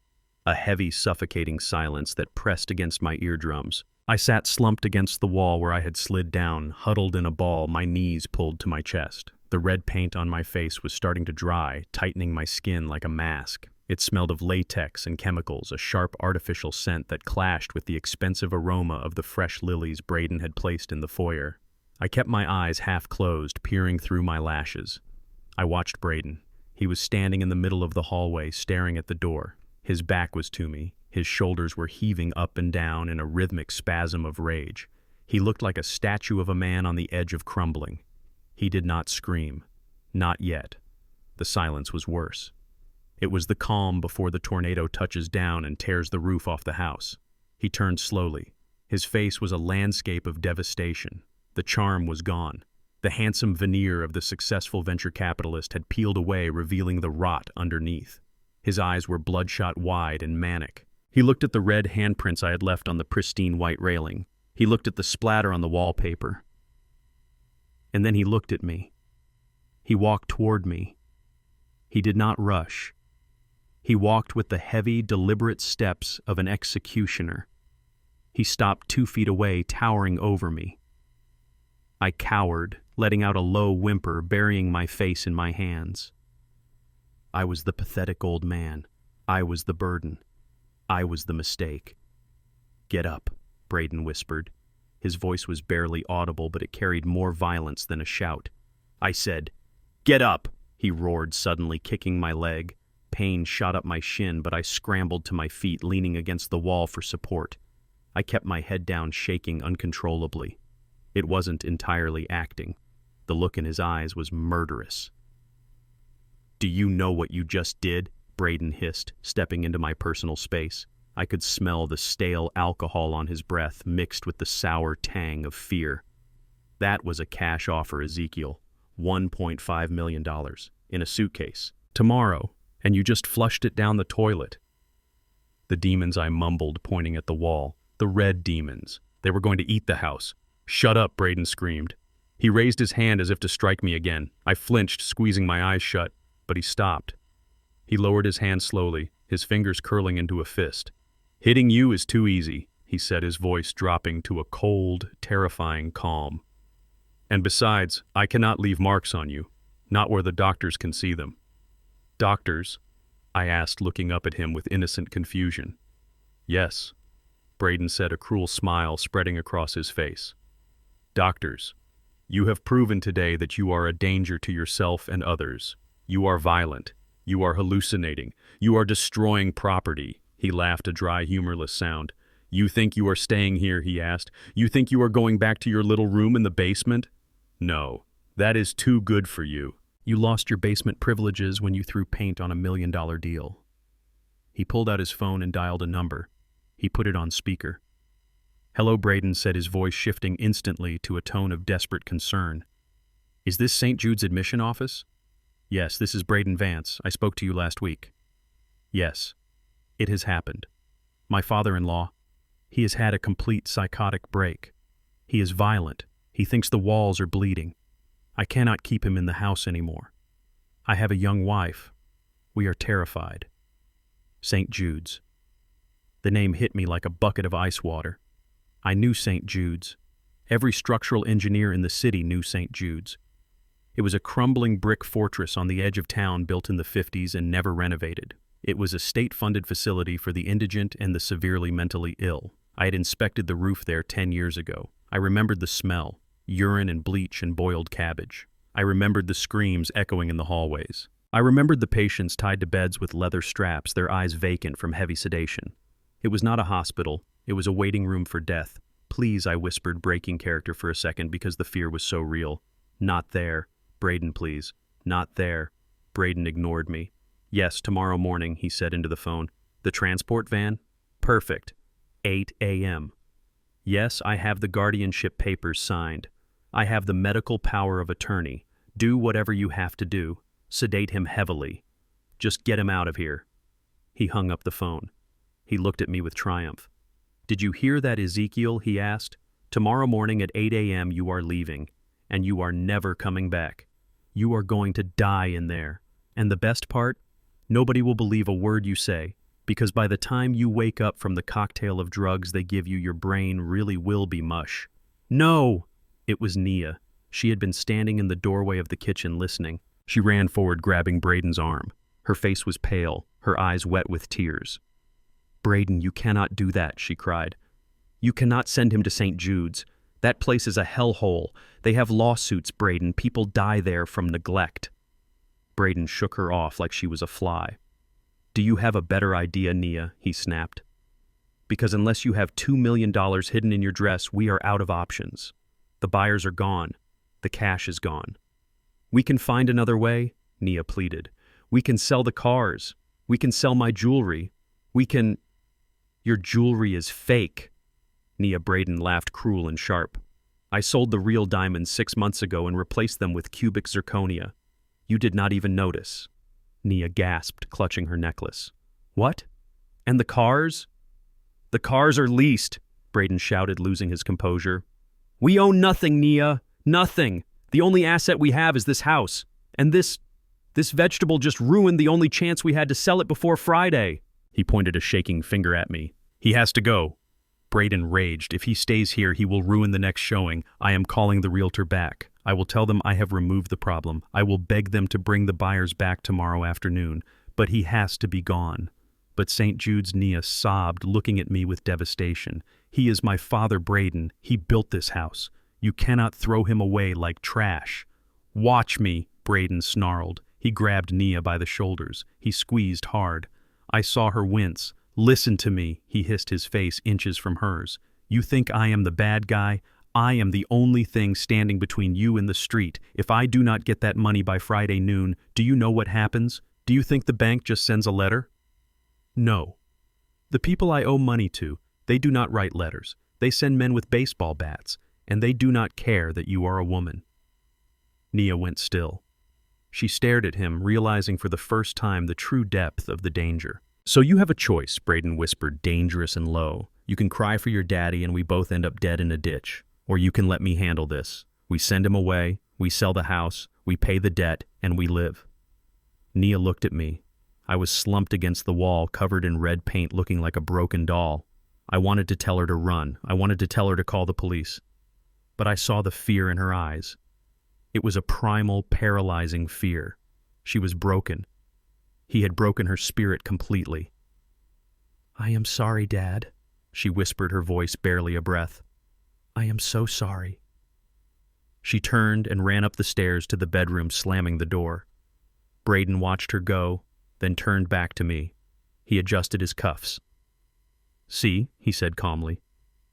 A heavy, suffocating silence that pressed against my eardrums. I sat slumped against the wall where I had slid down, huddled in a ball, my knees pulled to my chest. The red paint on my face was starting to dry, tightening my skin like a mask. It smelled of latex and chemicals, a sharp artificial scent that clashed with the expensive aroma of the fresh lilies Braden had placed in the foyer. I kept my eyes half closed, peering through my lashes. I watched Braden. He was standing in the middle of the hallway, staring at the door. His back was to me. His shoulders were heaving up and down in a rhythmic spasm of rage. He looked like a statue of a man on the edge of crumbling. He did not scream. Not yet. The silence was worse. It was the calm before the tornado touches down and tears the roof off the house. He turned slowly. His face was a landscape of devastation. The charm was gone. The handsome veneer of the successful venture capitalist had peeled away, revealing the rot underneath. His eyes were bloodshot wide and manic. He looked at the red handprints I had left on the pristine white railing. He He looked at the splatter on the wallpaper. And then he looked at me. He walked toward me. He did not rush. He walked with the heavy, deliberate steps of an executioner. He stopped 2 feet away, towering over me. I cowered, letting out a low whimper, burying my face in my hands. I was the pathetic old man. I was the burden. I was the mistake. "Get up," Braden whispered. His voice was barely audible, but it carried more violence than a shout. I said, "Get up!" he roared, suddenly kicking my leg. Pain shot up my shin, but I scrambled to my feet, leaning against the wall for support. I kept my head down, shaking uncontrollably. It wasn't entirely acting. The look in his eyes was murderous. "Do you know what you just did?" Braden hissed, stepping into my personal space. I could smell the stale alcohol on his breath, mixed with the sour tang of fear. "That was a cash offer, Ezekiel. $1.5 million. In a suitcase. Tomorrow. And you just flushed it down the toilet." "The demons," I mumbled, pointing at the wall. "The red demons. They were going to eat the house." "Shut up," Braden screamed. He raised his hand as if to strike me again. I flinched, squeezing my eyes shut, but he stopped. He lowered his hand slowly, his fingers curling into a fist. "Hitting you is too easy," he said, his voice dropping to a cold, terrifying calm. "And besides, I cannot leave marks on you, not where the doctors can see them." "Doctors?" I asked, looking up at him with innocent confusion. "Yes," Braden said, a cruel smile spreading across his face. "Doctors, you have proven today that you are a danger to yourself and others. You are violent. You are hallucinating. You are destroying property." He laughed, a dry, humorless sound. "You think you are staying here?" he asked. "You think you are going back to your little room in the basement? No, that is too good for you. You lost your basement privileges when you threw paint on $1 million deal." He pulled out his phone and dialed a number. He put it on speaker. "Hello," Braden said, his voice shifting instantly to a tone of desperate concern. "Is this St. Jude's admission office?" "Yes, this is Braden Vance. I spoke to you last week." "Yes. It has happened. My father-in-law, he has had a complete psychotic break. He is violent. He thinks the walls are bleeding. I cannot keep him in the house anymore. I have a young wife. We are terrified." St. Jude's. The name hit me like a bucket of ice water. I knew St. Jude's. Every structural engineer in the city knew St. Jude's. It was a crumbling brick fortress on the edge of town, built in the 50s and never renovated. It was a state-funded facility for the indigent and the severely mentally ill. I had inspected the roof there 10 years ago. I remembered the smell, urine and bleach and boiled cabbage. I remembered the screams echoing in the hallways. I remembered the patients tied to beds with leather straps, their eyes vacant from heavy sedation. It was not a hospital. It was a waiting room for death. "Please," I whispered, breaking character for a second because the fear was so real. "Not there. Braden, please. Not there." Braden ignored me. "Yes, tomorrow morning," he said into the phone. "The transport van? Perfect. 8 a.m. Yes, I have the guardianship papers signed. I have the medical power of attorney. Do whatever you have to do. Sedate him heavily. Just get him out of here." He hung up the phone. He looked at me with triumph. "Did you hear that, Ezekiel?" he asked. "Tomorrow morning at 8 a.m. you are leaving, and you are never coming back. You are going to die in there. And the best part? Nobody will believe a word you say, because by the time you wake up from the cocktail of drugs they give you, your brain really will be mush." "No!" It was Nia. She had been standing in the doorway of the kitchen listening. She ran forward, grabbing Braden's arm. Her face was pale, her eyes wet with tears. "Braden, you cannot do that," she cried. "You cannot send him to St. Jude's. That place is a hellhole. They have lawsuits, Braden. People die there from neglect." Braden shook her off like she was a fly. "Do you have a better idea, Nia?" he snapped. "Because unless you have $2 million hidden in your dress, we are out of options. The buyers are gone. The cash is gone." "We can find another way," Nia pleaded. "We can sell the cars. We can sell my jewelry. We can—" "Your jewelry is fake." Nia. Braden laughed, cruel and sharp. "I sold the real diamonds 6 months ago and replaced them with cubic zirconia. You did not even notice." Nia gasped, clutching her necklace. "What? And the cars?" "The cars are leased. Braden shouted, losing his composure. We own nothing, Nia. Nothing. The only asset we have is this house. And this vegetable just ruined the only chance we had to sell it before Friday. He pointed a shaking finger at me. He has to go. Braden raged. If he stays here, he will ruin the next showing. I am calling the realtor back. I will tell them I have removed the problem. I will beg them to bring the buyers back tomorrow afternoon. But he has to be gone. But St. Jude's Nia sobbed, looking at me with devastation. He is my father, Braden. He built this house. You cannot throw him away like trash. Watch me, Braden snarled. He grabbed Nia by the shoulders. He squeezed hard. I saw her wince. Listen to me, he hissed, his face inches from hers. You think I am the bad guy? I am the only thing standing between you and the street. If I do not get that money by Friday noon, do you know what happens? Do you think the bank just sends a letter? No. The people I owe money to, they do not write letters. They send men with baseball bats, and they do not care that you are a woman. Nia went still. She stared at him, realizing for the first time the true depth of the danger. So you have a choice, Braden whispered, dangerous and low. You can cry for your daddy and we both end up dead in a ditch. Or you can let me handle this. We send him away, we sell the house, we pay the debt, and we live. Nia looked at me. I was slumped against the wall, covered in red paint, looking like a broken doll. I wanted to tell her to run. I wanted to tell her to call the police. But I saw the fear in her eyes. It was a primal, paralyzing fear. She was broken. He had broken her spirit completely. I am sorry, Dad, she whispered, her voice barely a breath. I am so sorry. She turned and ran up the stairs to the bedroom, slamming the door. Braden watched her go, then turned back to me. He adjusted his cuffs. See, he said calmly,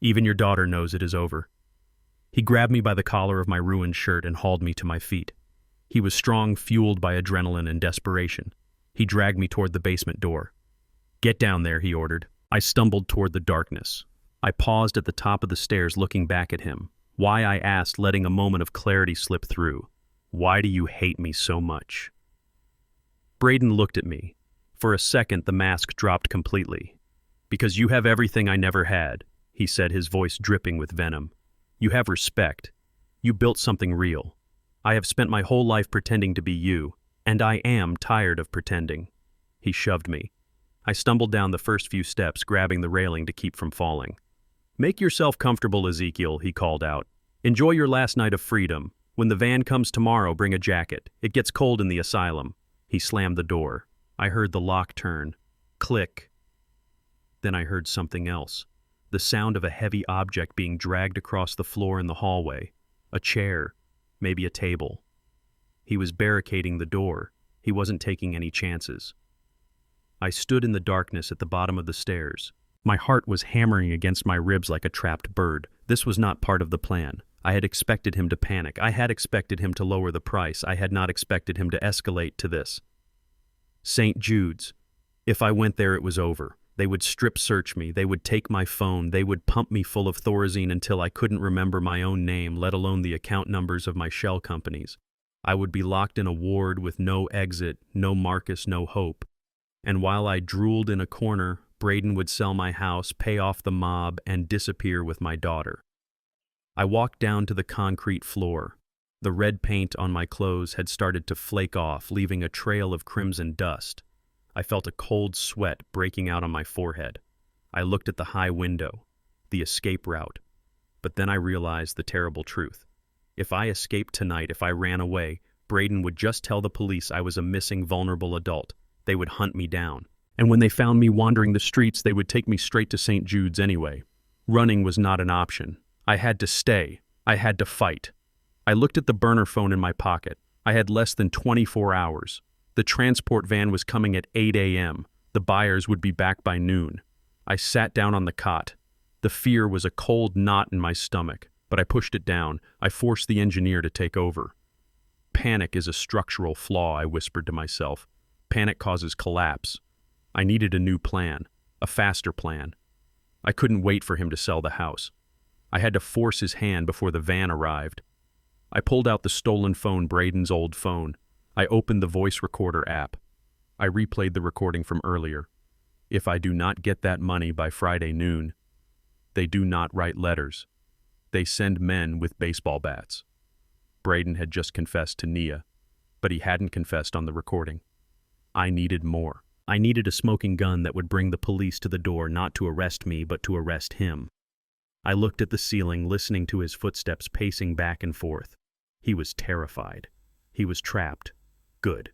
even your daughter knows it is over. He grabbed me by the collar of my ruined shirt and hauled me to my feet. He was strong, fueled by adrenaline and desperation. He dragged me toward the basement door. Get down there, he ordered. I stumbled toward the darkness. I paused at the top of the stairs, looking back at him. Why, I asked, letting a moment of clarity slip through. Why do you hate me so much? Braden looked at me. For a second, the mask dropped completely. Because you have everything I never had, he said, his voice dripping with venom. You have respect. You built something real. I have spent my whole life pretending to be you, and I am tired of pretending. He shoved me. I stumbled down the first few steps, grabbing the railing to keep from falling. Make yourself comfortable, Ezekiel, he called out. Enjoy your last night of freedom. When the van comes tomorrow, bring a jacket. It gets cold in the asylum. He slammed the door. I heard the lock turn. Click. Then I heard something else. The sound of a heavy object being dragged across the floor in the hallway. A chair, maybe a table. He was barricading the door. He wasn't taking any chances. I stood in the darkness at the bottom of the stairs. My heart was hammering against my ribs like a trapped bird. This was not part of the plan. I had expected him to panic. I had expected him to lower the price. I had not expected him to escalate to this. St. Jude's. If I went there, it was over. They would strip search me. They would take my phone. They would pump me full of Thorazine until I couldn't remember my own name, let alone the account numbers of my shell companies. I would be locked in a ward with no exit, no Marcus, no hope. And while I drooled in a corner, Braden would sell my house, pay off the mob, and disappear with my daughter. I walked down to the concrete floor. The red paint on my clothes had started to flake off, leaving a trail of crimson dust. I felt a cold sweat breaking out on my forehead. I looked at the high window, the escape route. But then I realized the terrible truth. If I escaped tonight, if I ran away, Braden would just tell the police I was a missing, vulnerable adult. They would hunt me down. And when they found me wandering the streets, they would take me straight to St. Jude's anyway. Running was not an option. I had to stay. I had to fight. I looked at the burner phone in my pocket. I had less than 24 hours. The transport van was coming at 8 a.m. The buyers would be back by noon. I sat down on the cot. The fear was a cold knot in my stomach, but I pushed it down. I forced the engineer to take over. Panic is a structural flaw, I whispered to myself. Panic causes collapse. I needed a new plan, a faster plan. I couldn't wait for him to sell the house. I had to force his hand before the van arrived. I pulled out the stolen phone, Braden's old phone. I opened the voice recorder app. I replayed the recording from earlier. If I do not get that money by Friday noon, They do not write letters. They send men with baseball bats. Braden had just confessed to Nia, but he hadn't confessed on the recording. I needed more. I needed a smoking gun that would bring the police to the door, not to arrest me, but to arrest him. I looked at the ceiling, listening to his footsteps pacing back and forth. He was terrified. He was trapped. Good.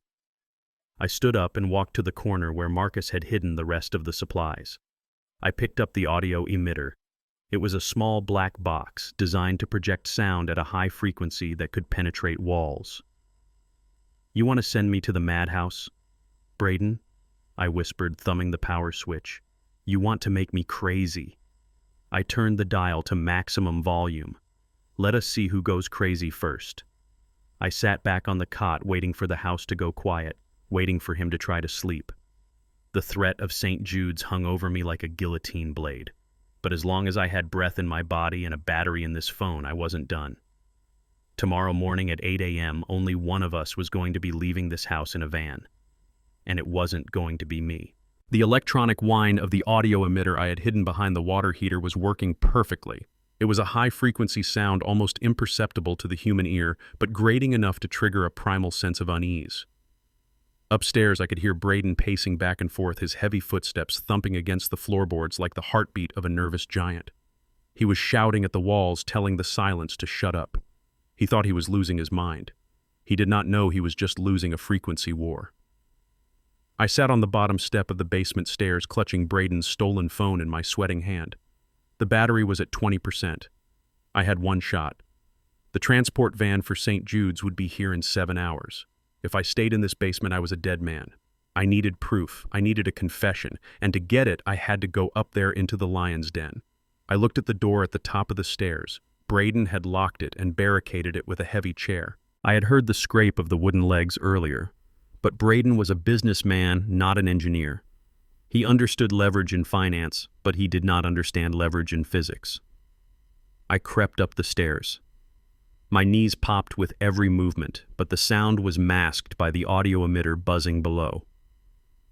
I stood up and walked to the corner where Marcus had hidden the rest of the supplies. I picked up the audio emitter. It was a small black box designed to project sound at a high frequency that could penetrate walls. "You want to send me to the madhouse, Braden?" I whispered, thumbing the power switch. "You want to make me crazy." I turned the dial to maximum volume. Let us see who goes crazy first. I sat back on the cot, waiting for the house to go quiet, waiting for him to try to sleep. The threat of St. Jude's hung over me like a guillotine blade. But as long as I had breath in my body and a battery in this phone, I wasn't done. Tomorrow morning at 8 a.m., only one of us was going to be leaving this house in a van. And it wasn't going to be me. The electronic whine of the audio emitter I had hidden behind the water heater was working perfectly. It was a high-frequency sound almost imperceptible to the human ear, but grating enough to trigger a primal sense of unease. Upstairs, I could hear Braden pacing back and forth, his heavy footsteps thumping against the floorboards like the heartbeat of a nervous giant. He was shouting at the walls, telling the silence to shut up. He thought he was losing his mind. He did not know he was just losing a frequency war. I sat on the bottom step of the basement stairs, clutching Braden's stolen phone in my sweating hand. The battery was at 20%. I had one shot. The transport van for St. Jude's would be here in 7 hours. If I stayed in this basement, I was a dead man. I needed proof. I needed a confession. And to get it, I had to go up there into the lion's den. I looked at the door at the top of the stairs. Braden had locked it and barricaded it with a heavy chair. I had heard the scrape of the wooden legs earlier. But Braden was a businessman, not an engineer. He understood leverage in finance, but he did not understand leverage in physics. I crept up the stairs. My knees popped with every movement, but the sound was masked by the audio emitter buzzing below.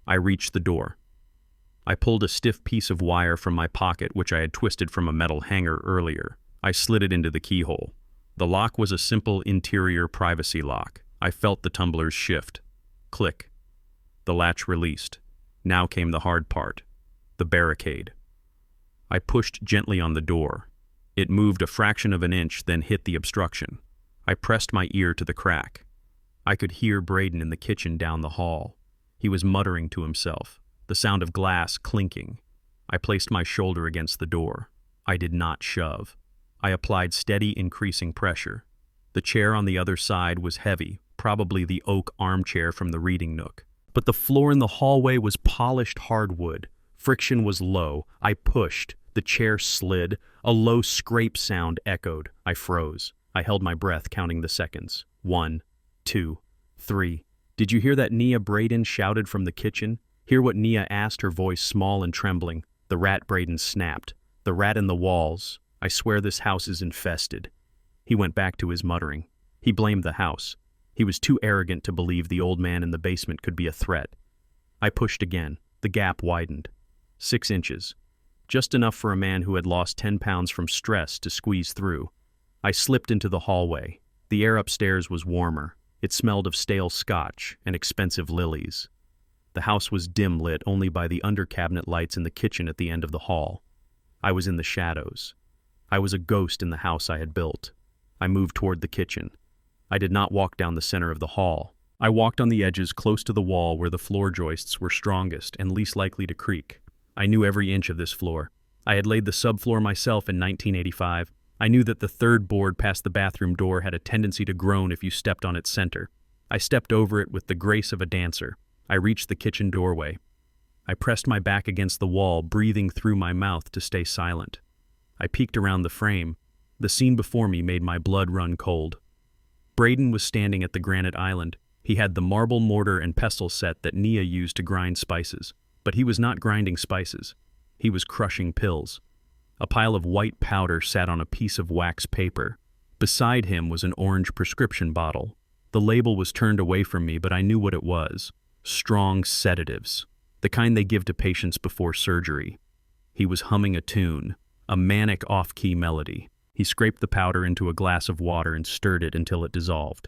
I reached the door. I pulled a stiff piece of wire from my pocket, which I had twisted from a metal hanger earlier. I slid it into the keyhole. The lock was a simple interior privacy lock. I felt the tumblers shift. Click. The latch released. Now came the hard part. The barricade. I pushed gently on the door. It moved a fraction of an inch, then hit the obstruction. I pressed my ear to the crack. I could hear Braden in the kitchen down the hall. He was muttering to himself, the sound of glass clinking. I placed my shoulder against the door. I did not shove. I applied steady, increasing pressure. The chair on the other side was heavy, probably the oak armchair from the reading nook. But the floor in the hallway was polished hardwood. Friction was low. I pushed. The chair slid. A low scrape sound echoed. I froze. I held my breath, counting the seconds. 1, 2, 3. "Did you hear that, Nia?" Braden shouted from the kitchen. Hear what Nia asked, her voice small and trembling. The rat, Braden snapped. "The rat in the walls. I swear this house is infested." He went back to his muttering. He blamed the house. He was too arrogant to believe the old man in the basement could be a threat. I pushed again. The gap widened. 6 inches. Just enough for a man who had lost 10 pounds from stress to squeeze through. I slipped into the hallway. The air upstairs was warmer. It smelled of stale scotch and expensive lilies. The house was dim lit only by the under-cabinet lights in the kitchen at the end of the hall. I was in the shadows. I was a ghost in the house I had built. I moved toward the kitchen. I did not walk down the center of the hall. I walked on the edges close to the wall where the floor joists were strongest and least likely to creak. I knew every inch of this floor. I had laid the subfloor myself in 1985. I knew that the third board past the bathroom door had a tendency to groan if you stepped on its center. I stepped over it with the grace of a dancer. I reached the kitchen doorway. I pressed my back against the wall, breathing through my mouth to stay silent. I peeked around the frame. The scene before me made my blood run cold. Braden was standing at the granite island. He had the marble mortar and pestle set that Nia used to grind spices. But he was not grinding spices. He was crushing pills. A pile of white powder sat on a piece of wax paper. Beside him was an orange prescription bottle. The label was turned away from me, but I knew what it was. Strong sedatives. The kind they give to patients before surgery. He was humming a tune. a manic off-key melody. He scraped the powder into a glass of water and stirred it until it dissolved.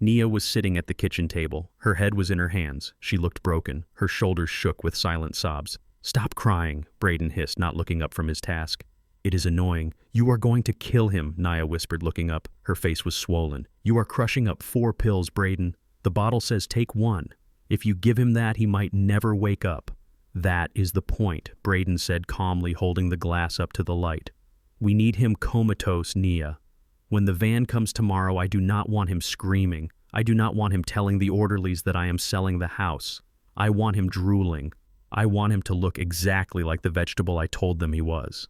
Nia was sitting at the kitchen table. Her head was in her hands. She looked broken. Her shoulders shook with silent sobs. "Stop crying," Braden hissed, not looking up from his task. "It is annoying. You are going to kill him," Nia whispered, looking up. Her face was swollen. "You are crushing up 4 pills, Braden. The bottle says take 1. If you give him that, he might never wake up." "That is the point," Braden said calmly, holding the glass up to the light. "We need him comatose, Nia. When the van comes tomorrow, I do not want him screaming. I do not want him telling the orderlies that I am selling the house. I want him drooling. I want him to look exactly like the vegetable I told them he was."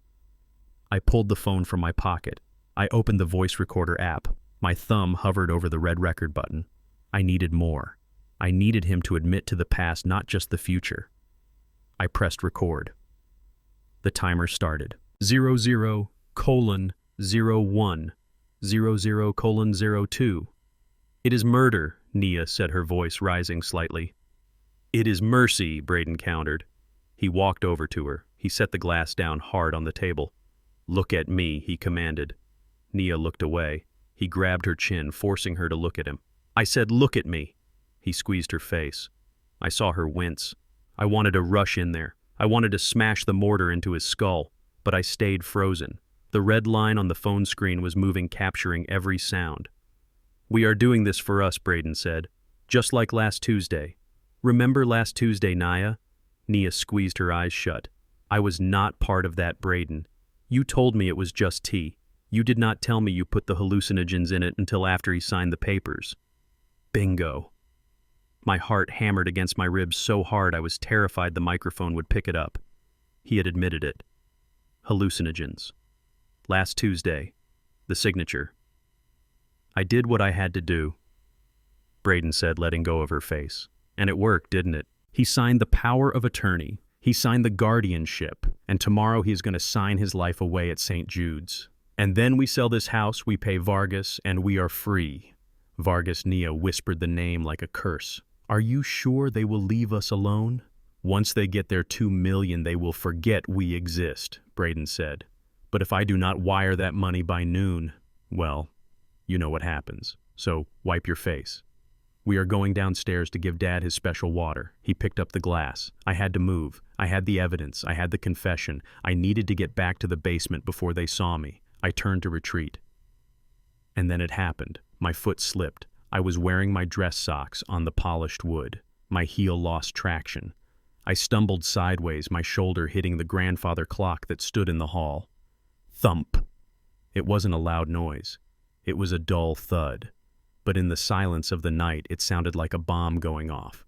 I pulled the phone from my pocket. I opened the voice recorder app. My thumb hovered over the red record button. I needed more. I needed him to admit to the past, not just the future. I pressed record. The timer started. 00:01:02. "It is murder," Nia said, her voice rising slightly. "It is mercy," Braden countered. He walked over to her. He set the glass down hard on the table. "Look at me," he commanded. Nia looked away. He grabbed her chin, forcing her to look at him. "I said, look at me." He squeezed her face. I saw her wince. I wanted to rush in there. I wanted to smash the mortar into his skull, but I stayed frozen. The red line on the phone screen was moving, capturing every sound. "We are doing this for us," Braden said. "Just like last Tuesday. Remember last Tuesday, Nia?" Nia squeezed her eyes shut. "I was not part of that, Braden. You told me it was just tea. You did not tell me you put the hallucinogens in it until after he signed the papers." Bingo. My heart hammered against my ribs so hard I was terrified the microphone would pick it up. He had admitted it. Hallucinogens. Last Tuesday. The signature. "I did what I had to do," Braden said, letting go of her face. "And it worked, didn't it? He signed the power of attorney. He signed the guardianship. And tomorrow he is going to sign his life away at St. Jude's. And then we sell this house, we pay Vargas, and we are free." Vargas, Nia whispered the name like a curse. "Are you sure they will leave us alone?" "Once they get their 2 million, they will forget we exist," Braden said. "But if I do not wire that money by noon, well, you know what happens. So wipe your face." "We are going downstairs to give Dad his special water." He picked up the glass. I had to move. I had the evidence. I had the confession. I needed to get back to the basement before they saw me. I turned to retreat. And then it happened. My foot slipped. I was wearing my dress socks on the polished wood. My heel lost traction. I stumbled sideways, my shoulder hitting the grandfather clock that stood in the hall. Thump. It wasn't a loud noise. It was a dull thud. But in the silence of the night, it sounded like a bomb going off.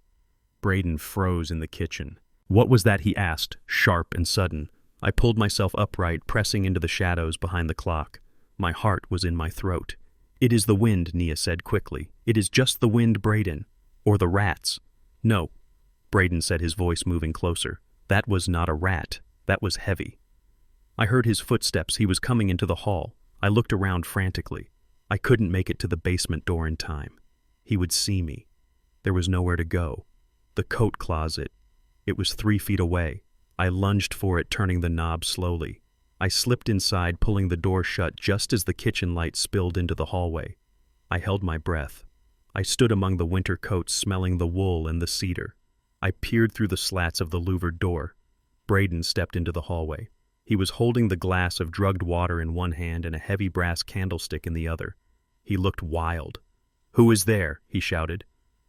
Braden froze in the kitchen. "What was that?" he asked, sharp and sudden. I pulled myself upright, pressing into the shadows behind the clock. My heart was in my throat. "It is the wind," Nia said quickly. "It is just the wind, Braden. Or the rats." "No," Braden said, his voice moving closer. "That was not a rat. That was heavy." I heard his footsteps. He was coming into the hall. I looked around frantically. I couldn't make it to the basement door in time. He would see me. There was nowhere to go. The coat closet. It was 3 feet away. I lunged for it, turning the knob slowly. I slipped inside, pulling the door shut just as the kitchen light spilled into the hallway. I held my breath. I stood among the winter coats, smelling the wool and the cedar. I peered through the slats of the louvered door. Braden stepped into the hallway. He was holding the glass of drugged water in one hand and a heavy brass candlestick in the other. He looked wild. "Who is there?" he shouted.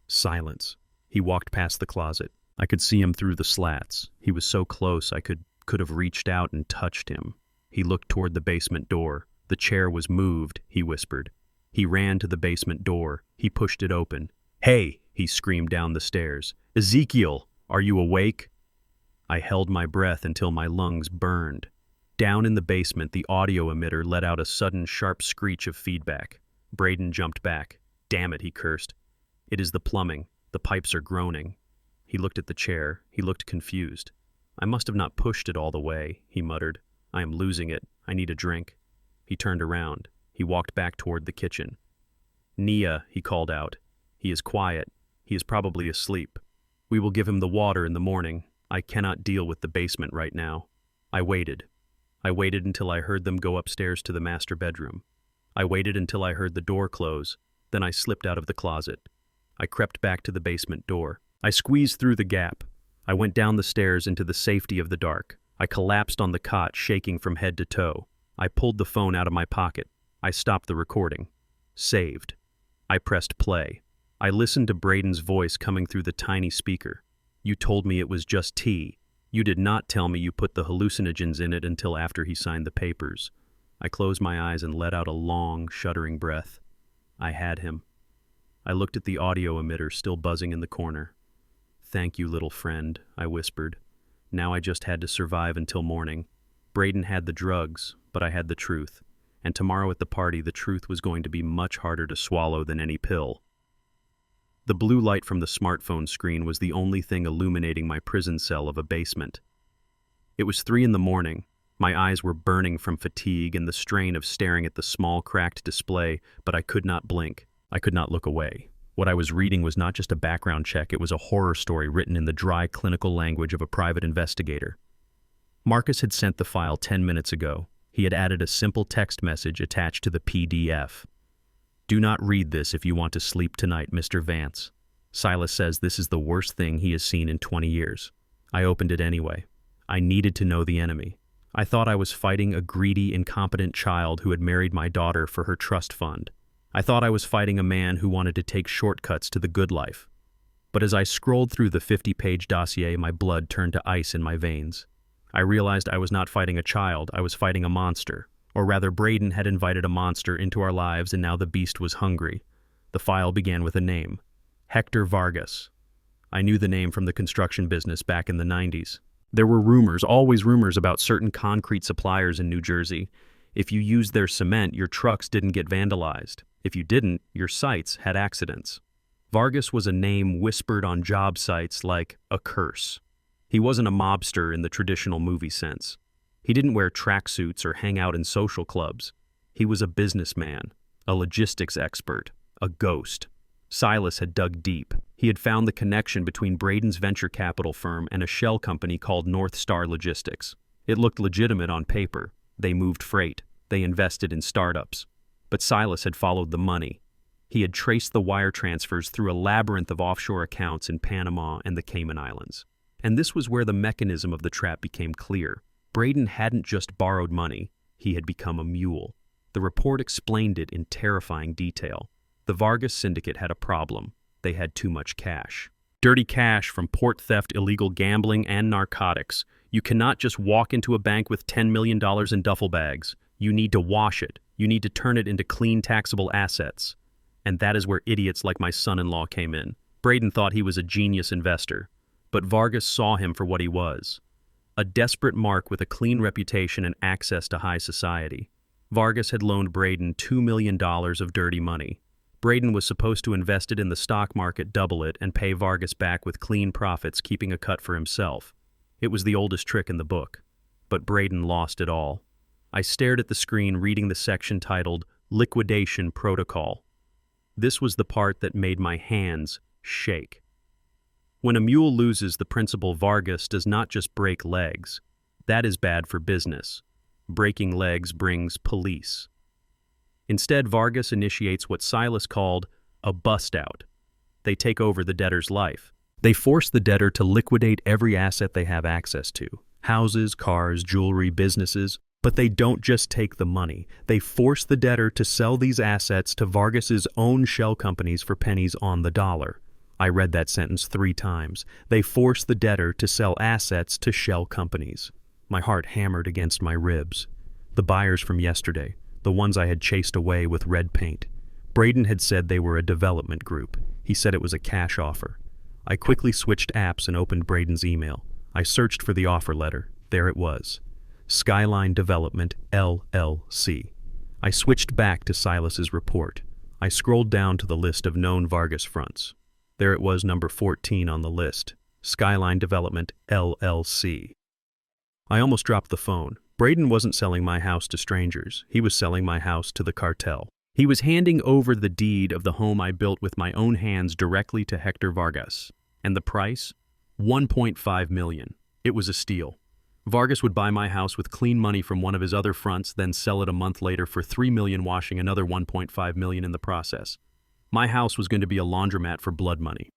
Silence. He walked past the closet. I could see him through the slats. He was so close I could have reached out and touched him. He looked toward the basement door. "The chair was moved," he whispered. He ran to the basement door. He pushed it open. "Hey!" he screamed down the stairs. "Ezekiel, are you awake?" I held my breath until my lungs burned. Down in the basement, the audio emitter let out a sudden sharp screech of feedback. Braden jumped back. "Damn it," he cursed. "It is the plumbing. The pipes are groaning." He looked at the chair. He looked confused. "I must have not pushed it all the way," he muttered. "I am losing it. I need a drink." He turned around. He walked back toward the kitchen. "Nia," he called out. "He is quiet. He is probably asleep. We will give him the water in the morning. I cannot deal with the basement right now." I waited. I waited until I heard them go upstairs to the master bedroom. I waited until I heard the door close, then I slipped out of the closet. I crept back to the basement door. I squeezed through the gap. I went down the stairs into the safety of the dark. I collapsed on the cot, shaking from head to toe. I pulled the phone out of my pocket. I stopped the recording. Saved. I pressed play. I listened to Braden's voice coming through the tiny speaker. You told me it was just tea. You did not tell me you put the hallucinogens in it until after he signed the papers. I closed my eyes and let out a long, shuddering breath. I had him. I looked at the audio emitter still buzzing in the corner. Thank you, little friend, I whispered. Now I just had to survive until morning. Braden had the drugs, but I had the truth. And tomorrow at the party, the truth was going to be much harder to swallow than any pill. The blue light from the smartphone screen was the only thing illuminating my prison cell of a basement. It was 3 a.m. My eyes were burning from fatigue and the strain of staring at the small, cracked display, but I could not blink. I could not look away. What I was reading was not just a background check, it was a horror story written in the dry, clinical language of a private investigator. Marcus had sent the file 10 minutes ago. He had added a simple text message attached to the PDF. Do not read this if you want to sleep tonight, Mr. Vance. Silas says this is the worst thing he has seen in 20 years. I opened it anyway. I needed to know the enemy. I thought I was fighting a greedy, incompetent child who had married my daughter for her trust fund. I thought I was fighting a man who wanted to take shortcuts to the good life. But as I scrolled through the 50-page dossier, my blood turned to ice in my veins. I realized I was not fighting a child, I was fighting a monster. Or rather, Braden had invited a monster into our lives and now the beast was hungry. The file began with a name. Hector Vargas. I knew the name from the construction business back in the 90s. There were rumors, always rumors, about certain concrete suppliers in New Jersey. If you used their cement, your trucks didn't get vandalized. If you didn't, your sites had accidents. Vargas was a name whispered on job sites like a curse. He wasn't a mobster in the traditional movie sense. He didn't wear tracksuits or hang out in social clubs. He was a businessman, a logistics expert, a ghost. Silas had dug deep. He had found the connection between Braden's venture capital firm and a shell company called North Star Logistics. It looked legitimate on paper. They moved freight. They invested in startups. But Silas had followed the money. He had traced the wire transfers through a labyrinth of offshore accounts in Panama and the Cayman Islands. And this was where the mechanism of the trap became clear. Braden hadn't just borrowed money, he had become a mule. The report explained it in terrifying detail. The Vargas syndicate had a problem. They had too much cash. Dirty cash from port theft, illegal gambling, and narcotics. You cannot just walk into a bank with $10 million in duffel bags. You need to wash it. You need to turn it into clean taxable assets. And that is where idiots like my son-in-law came in. Braden thought he was a genius investor, but Vargas saw him for what he was. A desperate mark with a clean reputation and access to high society. Vargas had loaned Braden $2 million of dirty money. Braden was supposed to invest it in the stock market, double it, and pay Vargas back with clean profits, keeping a cut for himself. It was the oldest trick in the book. But Braden lost it all. I stared at the screen, reading the section titled Liquidation Protocol. This was the part that made my hands shake. When a mule loses the principal, Vargas does not just break legs. That is bad for business. Breaking legs brings police. Instead, Vargas initiates what Silas called a bust-out. They take over the debtor's life. They force the debtor to liquidate every asset they have access to. Houses, cars, jewelry, businesses. But they don't just take the money. They force the debtor to sell these assets to Vargas's own shell companies for pennies on the dollar. I read that sentence 3 times. They force the debtor to sell assets to shell companies. My heart hammered against my ribs. The buyers from yesterday, the ones I had chased away with red paint. Braden had said they were a development group. He said it was a cash offer. I quickly switched apps and opened Braden's email. I searched for the offer letter. There it was. Skyline Development, LLC. I switched back to Silas's report. I scrolled down to the list of known Vargas fronts. There it was, number 14 on the list. Skyline Development, LLC. I almost dropped the phone. Braden wasn't selling my house to strangers. He was selling my house to the cartel. He was handing over the deed of the home I built with my own hands directly to Hector Vargas. And the price? $1.5 million. It was a steal. Vargas would buy my house with clean money from one of his other fronts, then sell it a month later for $3 million, washing another $1.5 million in the process. My house was going to be a laundromat for blood money.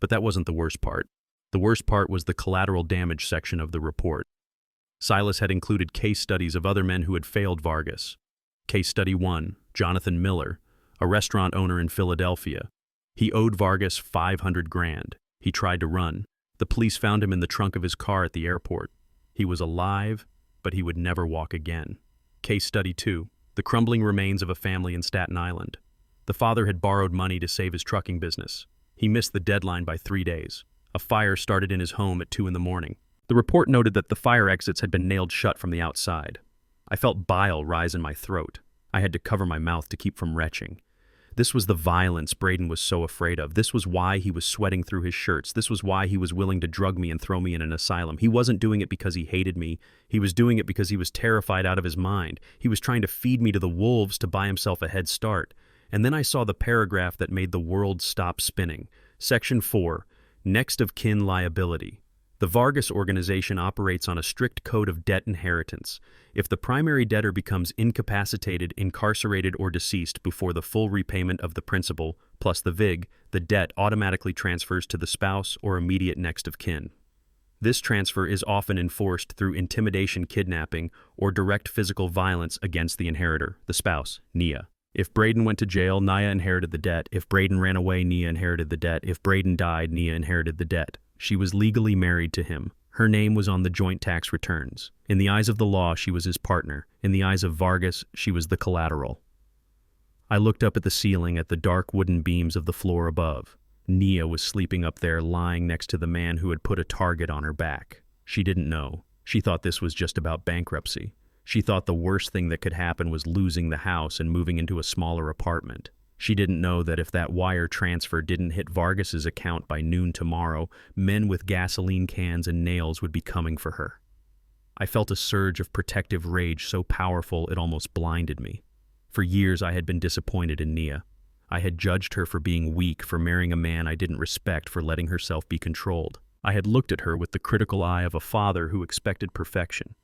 But that wasn't the worst part. The worst part was the collateral damage section of the report. Silas had included case studies of other men who had failed Vargas. Case study 1, Jonathan Miller, a restaurant owner in Philadelphia. He owed Vargas $500,000. He tried to run. The police found him in the trunk of his car at the airport. He was alive, but he would never walk again. Case study 2, the crumbling remains of a family in Staten Island. The father had borrowed money to save his trucking business. He missed the deadline by 3 days. A fire started in his home at 2 a.m. The report noted that the fire exits had been nailed shut from the outside. I felt bile rise in my throat. I had to cover my mouth to keep from retching. This was the violence Braden was so afraid of. This was why he was sweating through his shirts. This was why he was willing to drug me and throw me in an asylum. He wasn't doing it because he hated me. He was doing it because he was terrified out of his mind. He was trying to feed me to the wolves to buy himself a head start. And then I saw the paragraph that made the world stop spinning. Section 4, Next of Kin Liability. The Vargas organization operates on a strict code of debt inheritance. If the primary debtor becomes incapacitated, incarcerated, or deceased before the full repayment of the principal, plus the VIG, the debt automatically transfers to the spouse or immediate next of kin. This transfer is often enforced through intimidation, kidnapping, or direct physical violence against the inheritor, the spouse, Nia. If Braden went to jail, Nia inherited the debt. If Braden ran away, Nia inherited the debt. If Braden died, Nia inherited the debt. She was legally married to him. Her name was on the joint tax returns. In the eyes of the law, she was his partner. In the eyes of Vargas, she was the collateral. I looked up at the ceiling at the dark wooden beams of the floor above. Nia was sleeping up there, lying next to the man who had put a target on her back. She didn't know. She thought this was just about bankruptcy. She thought the worst thing that could happen was losing the house and moving into a smaller apartment. She didn't know that if that wire transfer didn't hit Vargas's account by noon tomorrow, men with gasoline cans and nails would be coming for her. I felt a surge of protective rage so powerful it almost blinded me. For years I had been disappointed in Nia. I had judged her for being weak, for marrying a man I didn't respect, for letting herself be controlled. I had looked at her with the critical eye of a father who expected perfection.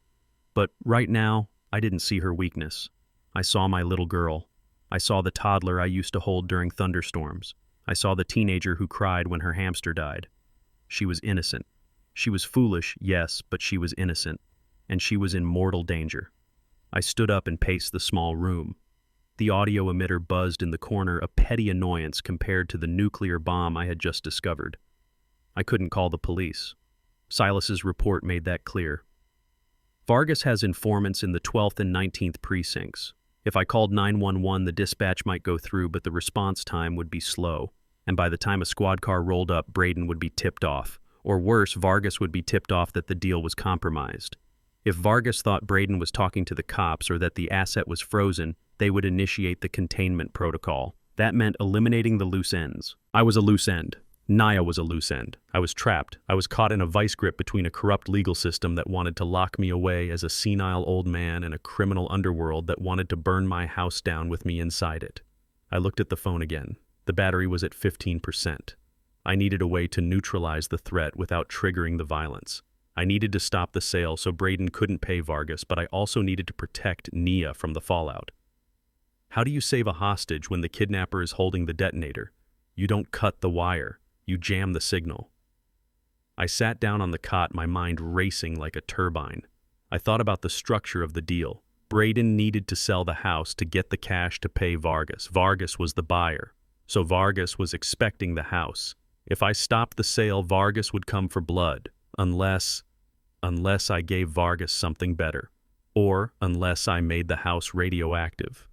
But right now, I didn't see her weakness. I saw my little girl. I saw the toddler I used to hold during thunderstorms. I saw the teenager who cried when her hamster died. She was innocent. She was foolish, yes, but she was innocent. And she was in mortal danger. I stood up and paced the small room. The audio emitter buzzed in the corner, a petty annoyance compared to the nuclear bomb I had just discovered. I couldn't call the police. Silas's report made that clear. Vargas has informants in the 12th and 19th precincts. If I called 911, the dispatch might go through, but the response time would be slow. And by the time a squad car rolled up, Braden would be tipped off. Or worse, Vargas would be tipped off that the deal was compromised. If Vargas thought Braden was talking to the cops or that the asset was frozen, they would initiate the containment protocol. That meant eliminating the loose ends. I was a loose end. Nia was a loose end. I was trapped. I was caught in a vice grip between a corrupt legal system that wanted to lock me away as a senile old man and a criminal underworld that wanted to burn my house down with me inside it. I looked at the phone again. The battery was at 15%. I needed a way to neutralize the threat without triggering the violence. I needed to stop the sale so Braden couldn't pay Vargas, but I also needed to protect Nia from the fallout. How do you save a hostage when the kidnapper is holding the detonator? You don't cut the wire. You jam the signal. I sat down on the cot, my mind racing like a turbine. I thought about the structure of the deal. Braden needed to sell the house to get the cash to pay Vargas. Vargas was the buyer, so Vargas was expecting the house. If I stopped the sale, Vargas would come for blood, unless I gave Vargas something better, or unless I made the house radioactive.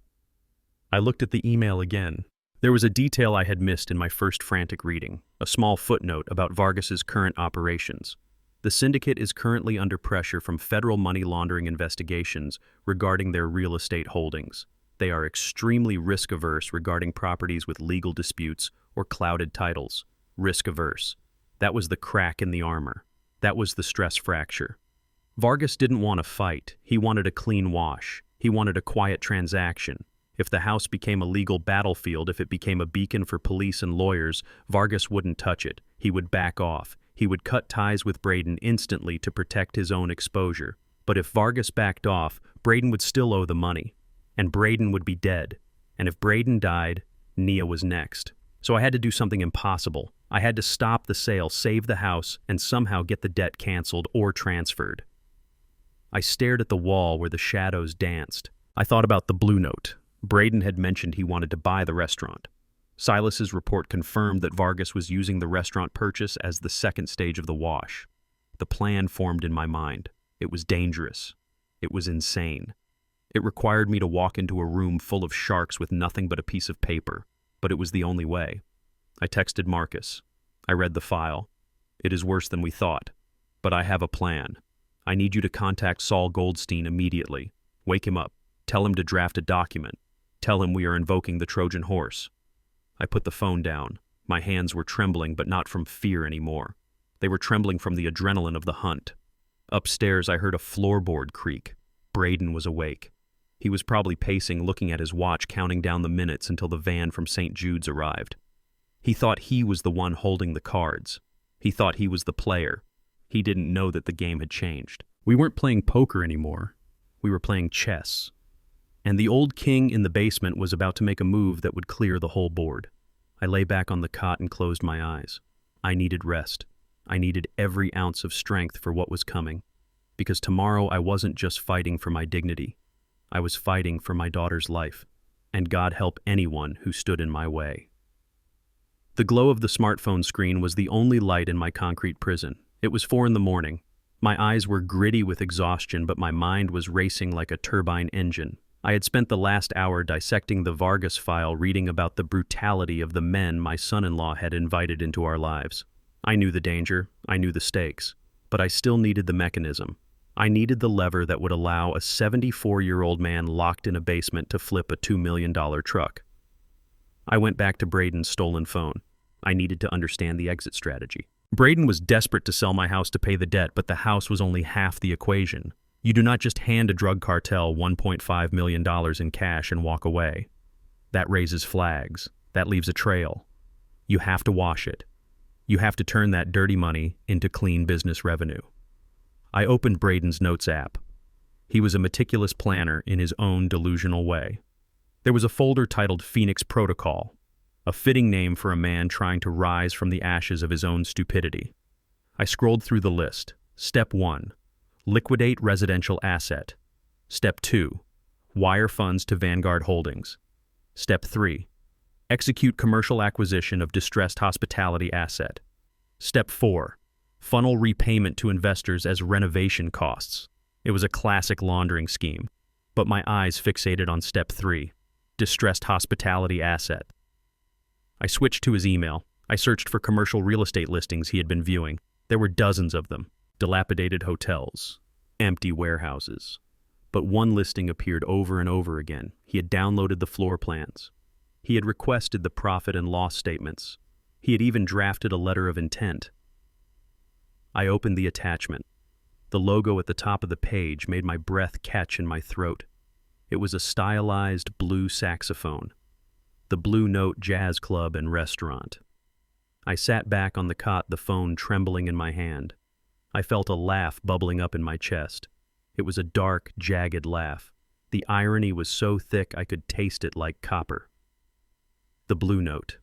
I looked at the email again. There was a detail I had missed in my first frantic reading, a small footnote about Vargas's current operations. The syndicate is currently under pressure from federal money laundering investigations regarding their real estate holdings. They are extremely risk-averse regarding properties with legal disputes or clouded titles. Risk-averse. That was the crack in the armor. That was the stress fracture. Vargas didn't want to fight. He wanted a clean wash. He wanted a quiet transaction. If the house became a legal battlefield, if it became a beacon for police and lawyers, Vargas wouldn't touch it. He would back off. He would cut ties with Braden instantly to protect his own exposure. But if Vargas backed off, Braden would still owe the money. And Braden would be dead. And if Braden died, Nia was next. So I had to do something impossible. I had to stop the sale, save the house, and somehow get the debt canceled or transferred. I stared at the wall where the shadows danced. I thought about the Blue Note. Braden had mentioned he wanted to buy the restaurant. Silas's report confirmed that Vargas was using the restaurant purchase as the second stage of the wash. The plan formed in my mind. It was dangerous. It was insane. It required me to walk into a room full of sharks with nothing but a piece of paper, but it was the only way. I texted Marcus. I read the file. It is worse than we thought, but I have a plan. I need you to contact Saul Goldstein immediately. Wake him up. Tell him to draft a document. Tell him we are invoking the Trojan horse. I put the phone down. My hands were trembling, but not from fear anymore. They were trembling from the adrenaline of the hunt. Upstairs, I heard a floorboard creak. Braden was awake. He was probably pacing, looking at his watch, counting down the minutes until the van from St. Jude's arrived. He thought he was the one holding the cards. He thought he was the player. He didn't know that the game had changed. We weren't playing poker anymore. We were playing chess. And the old king in the basement was about to make a move that would clear the whole board. I lay back on the cot and closed my eyes. I needed rest. I needed every ounce of strength for what was coming. Because tomorrow I wasn't just fighting for my dignity. I was fighting for my daughter's life. And God help anyone who stood in my way. The glow of the smartphone screen was the only light in my concrete prison. It was 4 a.m. My eyes were gritty with exhaustion, but my mind was racing like a turbine engine. I had spent the last hour dissecting the Vargas file, reading about the brutality of the men my son-in-law had invited into our lives. I knew the danger, I knew the stakes, but I still needed the mechanism. I needed the lever that would allow a 74-year-old man locked in a basement to flip a $2 million truck. I went back to Braden's stolen phone. I needed to understand the exit strategy. Braden was desperate to sell my house to pay the debt, but the house was only half the equation. You do not just hand a drug cartel $1.5 million in cash and walk away. That raises flags. That leaves a trail. You have to wash it. You have to turn that dirty money into clean business revenue. I opened Braden's Notes app. He was a meticulous planner in his own delusional way. There was a folder titled Phoenix Protocol, a fitting name for a man trying to rise from the ashes of his own stupidity. I scrolled through the list. Step 1. Liquidate residential asset. Step 2. Wire funds to Vanguard Holdings. Step 3. Execute commercial acquisition of distressed hospitality asset. Step 4. Funnel repayment to investors as renovation costs. It was a classic laundering scheme, but my eyes fixated on Step 3. Distressed hospitality asset. I switched to his email. I searched for commercial real estate listings he had been viewing. There were dozens of them. Dilapidated hotels, empty warehouses. But one listing appeared over and over again. He had downloaded the floor plans. He had requested the profit and loss statements. He had even drafted a letter of intent. I opened the attachment. The logo at the top of the page made my breath catch in my throat. It was a stylized blue saxophone. The Blue Note Jazz Club and Restaurant. I sat back on the cot, the phone trembling in my hand. I felt a laugh bubbling up in my chest. It was a dark, jagged laugh. The irony was so thick I could taste it like copper. The Blue Note.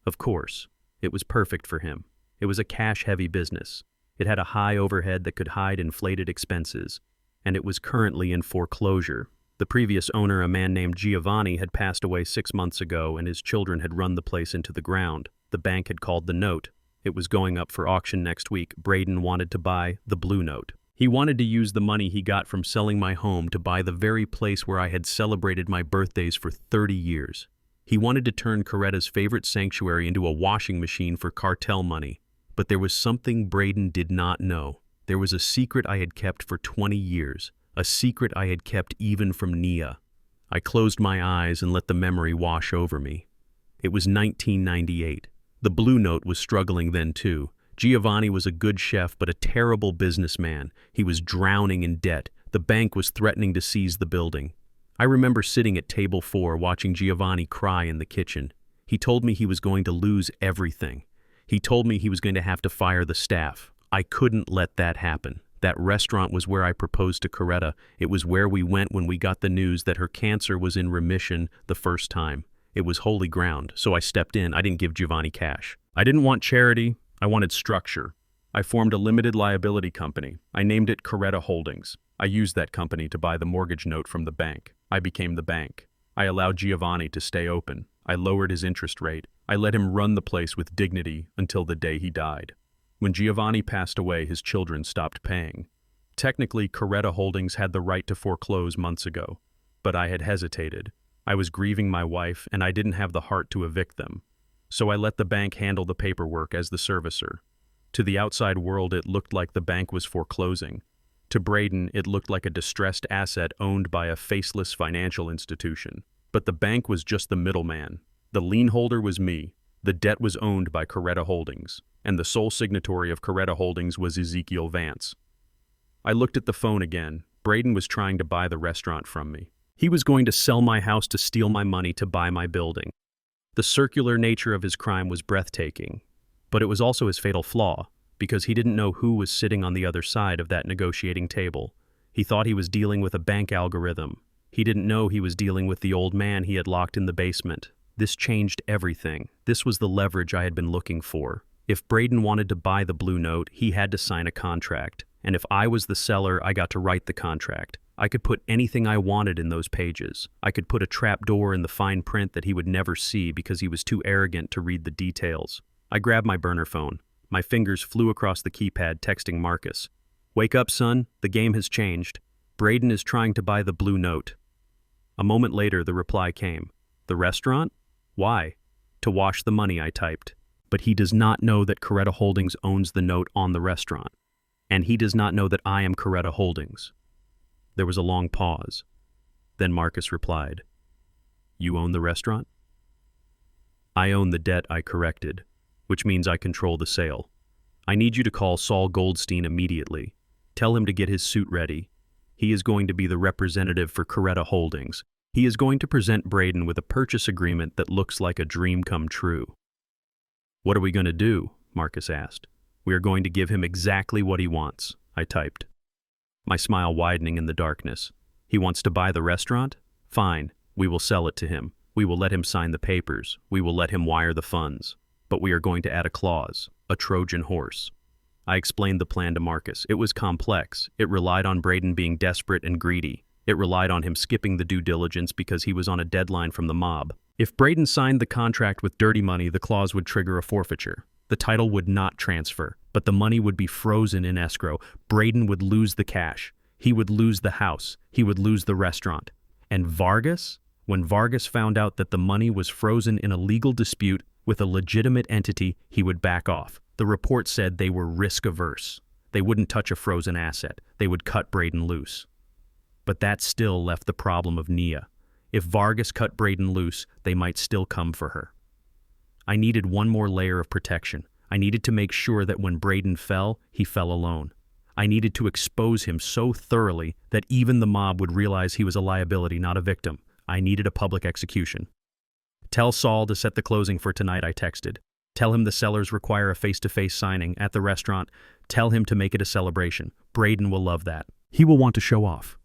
Of course. It was perfect for him. It was a cash-heavy business. It had a high overhead that could hide inflated expenses, and it was currently in foreclosure. The previous owner, a man named Giovanni, had passed away 6 months ago, and his children had run the place into the ground. The bank had called the note. It was going up for auction next week. Braden wanted to buy the Blue Note. He wanted to use the money he got from selling my home to buy the very place where I had celebrated my birthdays for 30 years. He wanted to turn Coretta's favorite sanctuary into a washing machine for cartel money. But there was something Braden did not know. There was a secret I had kept for 20 years, a secret I had kept even from Nia. I closed my eyes and let the memory wash over me. It was 1998. The Blue Note was struggling then too. Giovanni was a good chef but a terrible businessman. He was drowning in debt. The bank was threatening to seize the building. I remember sitting at table 4 watching Giovanni cry in the kitchen. He told me he was going to lose everything. He told me he was going to have to fire the staff. I couldn't let that happen. That restaurant was where I proposed to Coretta. It was where we went when we got the news that her cancer was in remission the first time. It was holy ground, so I stepped in. I didn't give Giovanni cash. I didn't want charity. I wanted structure. I formed a limited liability company. I named it Coretta Holdings. I used that company to buy the mortgage note from the bank. I became the bank. I allowed Giovanni to stay open. I lowered his interest rate. I let him run the place with dignity until the day he died. When Giovanni passed away, his children stopped paying. Technically, Coretta Holdings had the right to foreclose months ago, but I had hesitated. I was grieving my wife, and I didn't have the heart to evict them. So I let the bank handle the paperwork as the servicer. To the outside world, it looked like the bank was foreclosing. To Braden, it looked like a distressed asset owned by a faceless financial institution. But the bank was just the middleman. The lien holder was me. The debt was owned by Coretta Holdings, and the sole signatory of Coretta Holdings was Ezekiel Vance. I looked at the phone again. Braden was trying to buy the restaurant from me. He was going to sell my house to steal my money to buy my building. The circular nature of his crime was breathtaking, but it was also his fatal flaw, because he didn't know who was sitting on the other side of that negotiating table. He thought he was dealing with a bank algorithm. He didn't know he was dealing with the old man he had locked in the basement. This changed everything. This was the leverage I had been looking for. If Braden wanted to buy the blue note, he had to sign a contract. And if I was the seller, I got to write the contract. I could put anything I wanted in those pages. I could put a trap door in the fine print that he would never see because he was too arrogant to read the details. I grabbed my burner phone. My fingers flew across the keypad, texting Marcus. "Wake up, son. The game has changed. Braden is trying to buy the blue note." A moment later, the reply came. "The restaurant? Why?" "To wash the money," I typed. "But he does not know that Coretta Holdings owns the note on the restaurant. And he does not know that I am Coretta Holdings." There was a long pause. Then Marcus replied, "You own the restaurant?" "I own the debt I corrected, which means I control the sale. I need you to call Saul Goldstein immediately. Tell him to get his suit ready. He is going to be the representative for Coretta Holdings. He is going to present Braden with a purchase agreement that looks like a dream come true." "What are we going to do?" Marcus asked. "We are going to give him exactly what he wants," I typed. My smile widening in the darkness. "He wants to buy the restaurant? Fine, we will sell it to him. We will let him sign the papers. We will let him wire the funds. But we are going to add a clause, a Trojan horse." I explained the plan to Marcus. It was complex. It relied on Braden being desperate and greedy. It relied on him skipping the due diligence because he was on a deadline from the mob. If Braden signed the contract with dirty money, the clause would trigger a forfeiture. The title would not transfer, but the money would be frozen in escrow. Braden would lose the cash. He would lose the house. He would lose the restaurant. And Vargas? When Vargas found out that the money was frozen in a legal dispute with a legitimate entity, he would back off. The report said they were risk-averse. They wouldn't touch a frozen asset. They would cut Braden loose. But that still left the problem of Nia. If Vargas cut Braden loose, they might still come for her. I needed one more layer of protection. I needed to make sure that when Braden fell, he fell alone. I needed to expose him so thoroughly that even the mob would realize he was a liability, not a victim. I needed a public execution. "Tell Saul to set the closing for tonight," I texted. "Tell him the sellers require a face-to-face signing at the restaurant. Tell him to make it a celebration. Braden will love that. He will want to show off."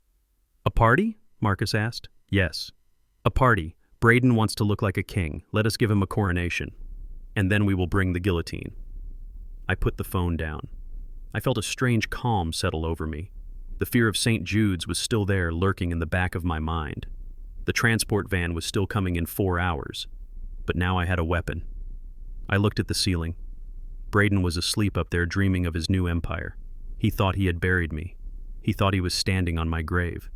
"A party?" Marcus asked. "Yes. A party. Braden wants to look like a king. Let us give him a coronation. And then we will bring the guillotine." I put the phone down. I felt a strange calm settle over me. The fear of St. Jude's was still there, lurking in the back of my mind. The transport van was still coming in 4 hours. But now I had a weapon. I looked at the ceiling. Braden was asleep up there, dreaming of his new empire. He thought he had buried me. He thought he was standing on my grave.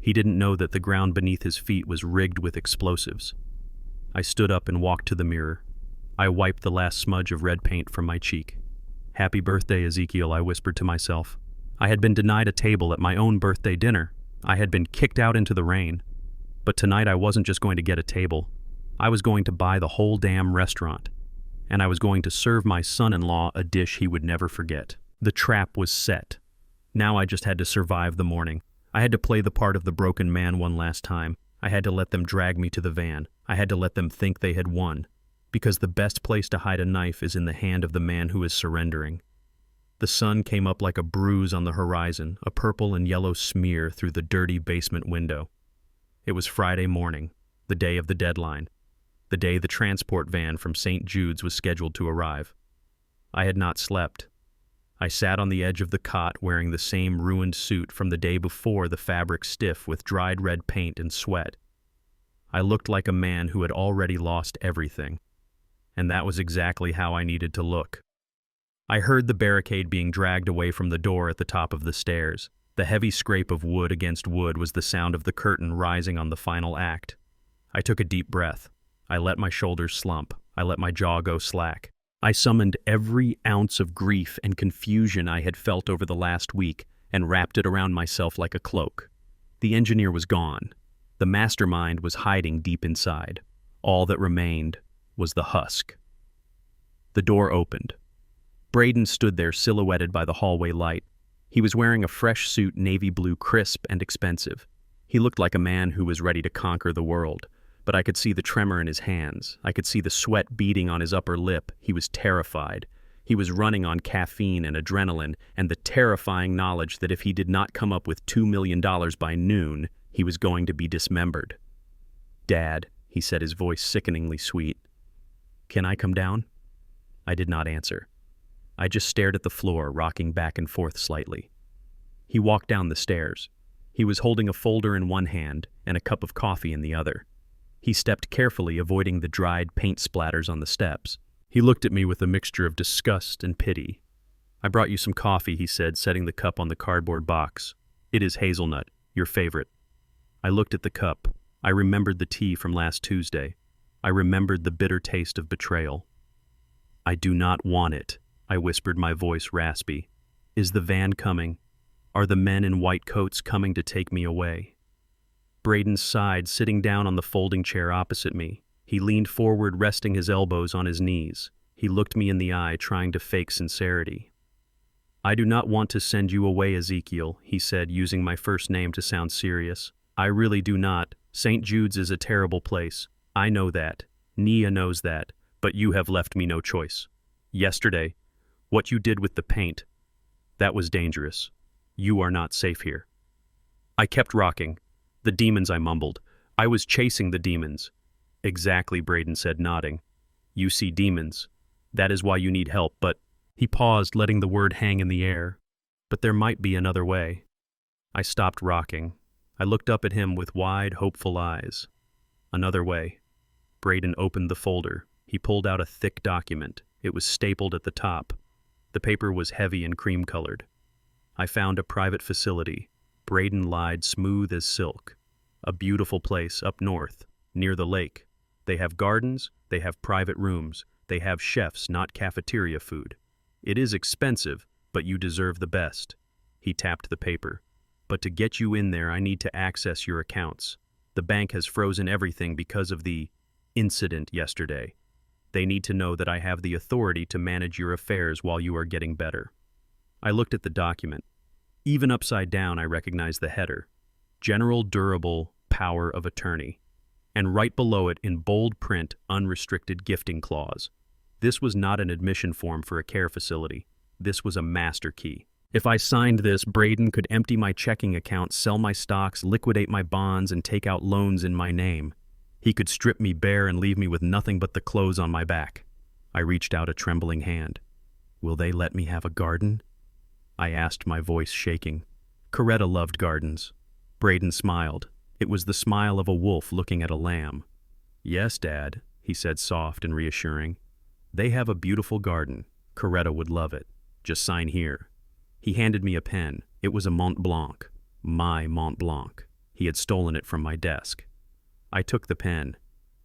He didn't know that the ground beneath his feet was rigged with explosives. I stood up and walked to the mirror. I wiped the last smudge of red paint from my cheek. "Happy birthday, Ezekiel," I whispered to myself. I had been denied a table at my own birthday dinner. I had been kicked out into the rain. But tonight I wasn't just going to get a table. I was going to buy the whole damn restaurant. And I was going to serve my son-in-law a dish he would never forget. The trap was set. Now I just had to survive the morning. I had to play the part of the broken man one last time. I had to let them drag me to the van. I had to let them think they had won. Because the best place to hide a knife is in the hand of the man who is surrendering. The sun came up like a bruise on the horizon, a purple and yellow smear through the dirty basement window. It was Friday morning, the day of the deadline, the day the transport van from St. Jude's was scheduled to arrive. I had not slept. I sat on the edge of the cot wearing the same ruined suit from the day before, the fabric stiff with dried red paint and sweat. I looked like a man who had already lost everything, and that was exactly how I needed to look. I heard the barricade being dragged away from the door at the top of the stairs. The heavy scrape of wood against wood was the sound of the curtain rising on the final act. I took a deep breath. I let my shoulders slump. I let my jaw go slack. I summoned every ounce of grief and confusion I had felt over the last week and wrapped it around myself like a cloak. The engineer was gone. The mastermind was hiding deep inside. All that remained was the husk. The door opened. Braden stood there silhouetted by the hallway light. He was wearing a fresh suit, navy blue, crisp and expensive. He looked like a man who was ready to conquer the world. But I could see the tremor in his hands. I could see the sweat beading on his upper lip. He was terrified. He was running on caffeine and adrenaline, and the terrifying knowledge that if he did not come up with $2 million by noon, he was going to be dismembered. "Dad," he said, his voice sickeningly sweet. "Can I come down?" I did not answer. I just stared at the floor, rocking back and forth slightly. He walked down the stairs. He was holding a folder in one hand and a cup of coffee in the other. He stepped carefully, avoiding the dried paint splatters on the steps. He looked at me with a mixture of disgust and pity. "I brought you some coffee," he said, setting the cup on the cardboard box. "It is hazelnut, your favorite." I looked at the cup. I remembered the tea from last Tuesday. I remembered the bitter taste of betrayal. "I do not want it," I whispered, my voice raspy. "Is the van coming? Are the men in white coats coming to take me away?" Braden sighed, sitting down on the folding chair opposite me. He leaned forward, resting his elbows on his knees. He looked me in the eye, trying to fake sincerity. "I do not want to send you away, Ezekiel," he said, using my first name to sound serious. "I really do not. St. Jude's is a terrible place. I know that. Nia knows that. But you have left me no choice. Yesterday, what you did with the paint, that was dangerous. You are not safe here." I kept rocking. "The demons," I mumbled. "I was chasing the demons." "Exactly," Braden said, nodding. "You see demons. That is why you need help, but—" He paused, letting the word hang in the air. "But there might be another way." I stopped rocking. I looked up at him with wide, hopeful eyes. "Another way." Braden opened the folder. He pulled out a thick document. It was stapled at the top. The paper was heavy and cream-colored. "I found a private facility." Braden lied, smooth as silk. "A beautiful place up north, near the lake. They have gardens, they have private rooms, they have chefs, not cafeteria food. It is expensive, but you deserve the best." He tapped the paper. "But to get you in there, I need to access your accounts. The bank has frozen everything because of the incident yesterday. They need to know that I have the authority to manage your affairs while you are getting better." I looked at the document. Even upside down, I recognized the header, General Durable Power of Attorney, and right below it, in bold print, Unrestricted Gifting Clause. This was not an admission form for a care facility. This was a master key. If I signed this, Braden could empty my checking account, sell my stocks, liquidate my bonds, and take out loans in my name. He could strip me bare and leave me with nothing but the clothes on my back. I reached out a trembling hand. "Will they let me have a garden?" I asked, my voice shaking. Coretta loved gardens. Braden smiled. It was the smile of a wolf looking at a lamb. "Yes, Dad," he said, soft and reassuring. "They have a beautiful garden. Coretta would love it. Just sign here." He handed me a pen. It was a Mont Blanc. My Mont Blanc. He had stolen it from my desk. I took the pen.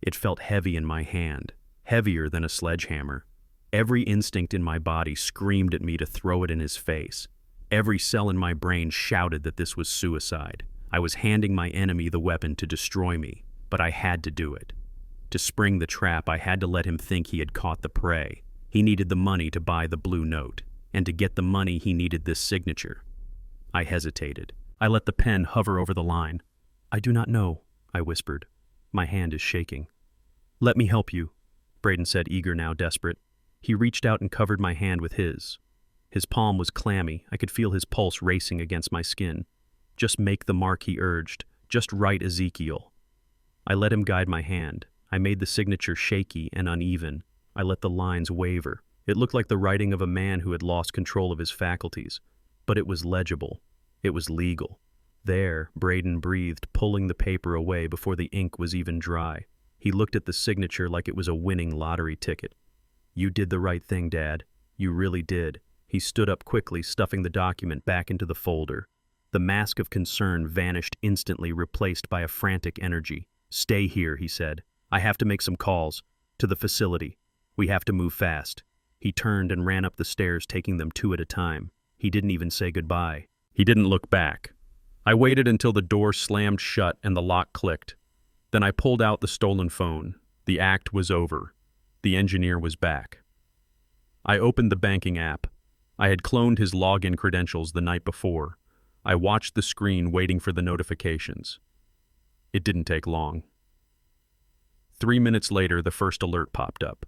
It felt heavy in my hand, heavier than a sledgehammer. Every instinct in my body screamed at me to throw it in his face. Every cell in my brain shouted that this was suicide. I was handing my enemy the weapon to destroy me, but I had to do it. To spring the trap, I had to let him think he had caught the prey. He needed the money to buy the blue note, and to get the money he needed this signature. I hesitated. I let the pen hover over the line. "I do not know," I whispered. My hand is shaking. "Let me help you." Braden said, eager now, desperate. He reached out and covered my hand with his. His palm was clammy. I could feel his pulse racing against my skin. Just make the mark, he urged. Just write Ezekiel. I let him guide my hand. I made the signature shaky and uneven. I let the lines waver. It looked like the writing of a man who had lost control of his faculties. But it was legible. It was legal. There, Braden breathed, pulling the paper away before the ink was even dry. He looked at the signature like it was a winning lottery ticket. You did the right thing, Dad. You really did. He stood up quickly, stuffing the document back into the folder. The mask of concern vanished instantly, replaced by a frantic energy. Stay here, he said. I have to make some calls. To the facility. We have to move fast. He turned and ran up the stairs, taking them two at a time. He didn't even say goodbye. He didn't look back. I waited until the door slammed shut and the lock clicked. Then I pulled out the stolen phone. The act was over. The engineer was back. I opened the banking app. I had cloned his login credentials the night before. I watched the screen, waiting for the notifications. It didn't take long. 3 minutes later, the first alert popped up.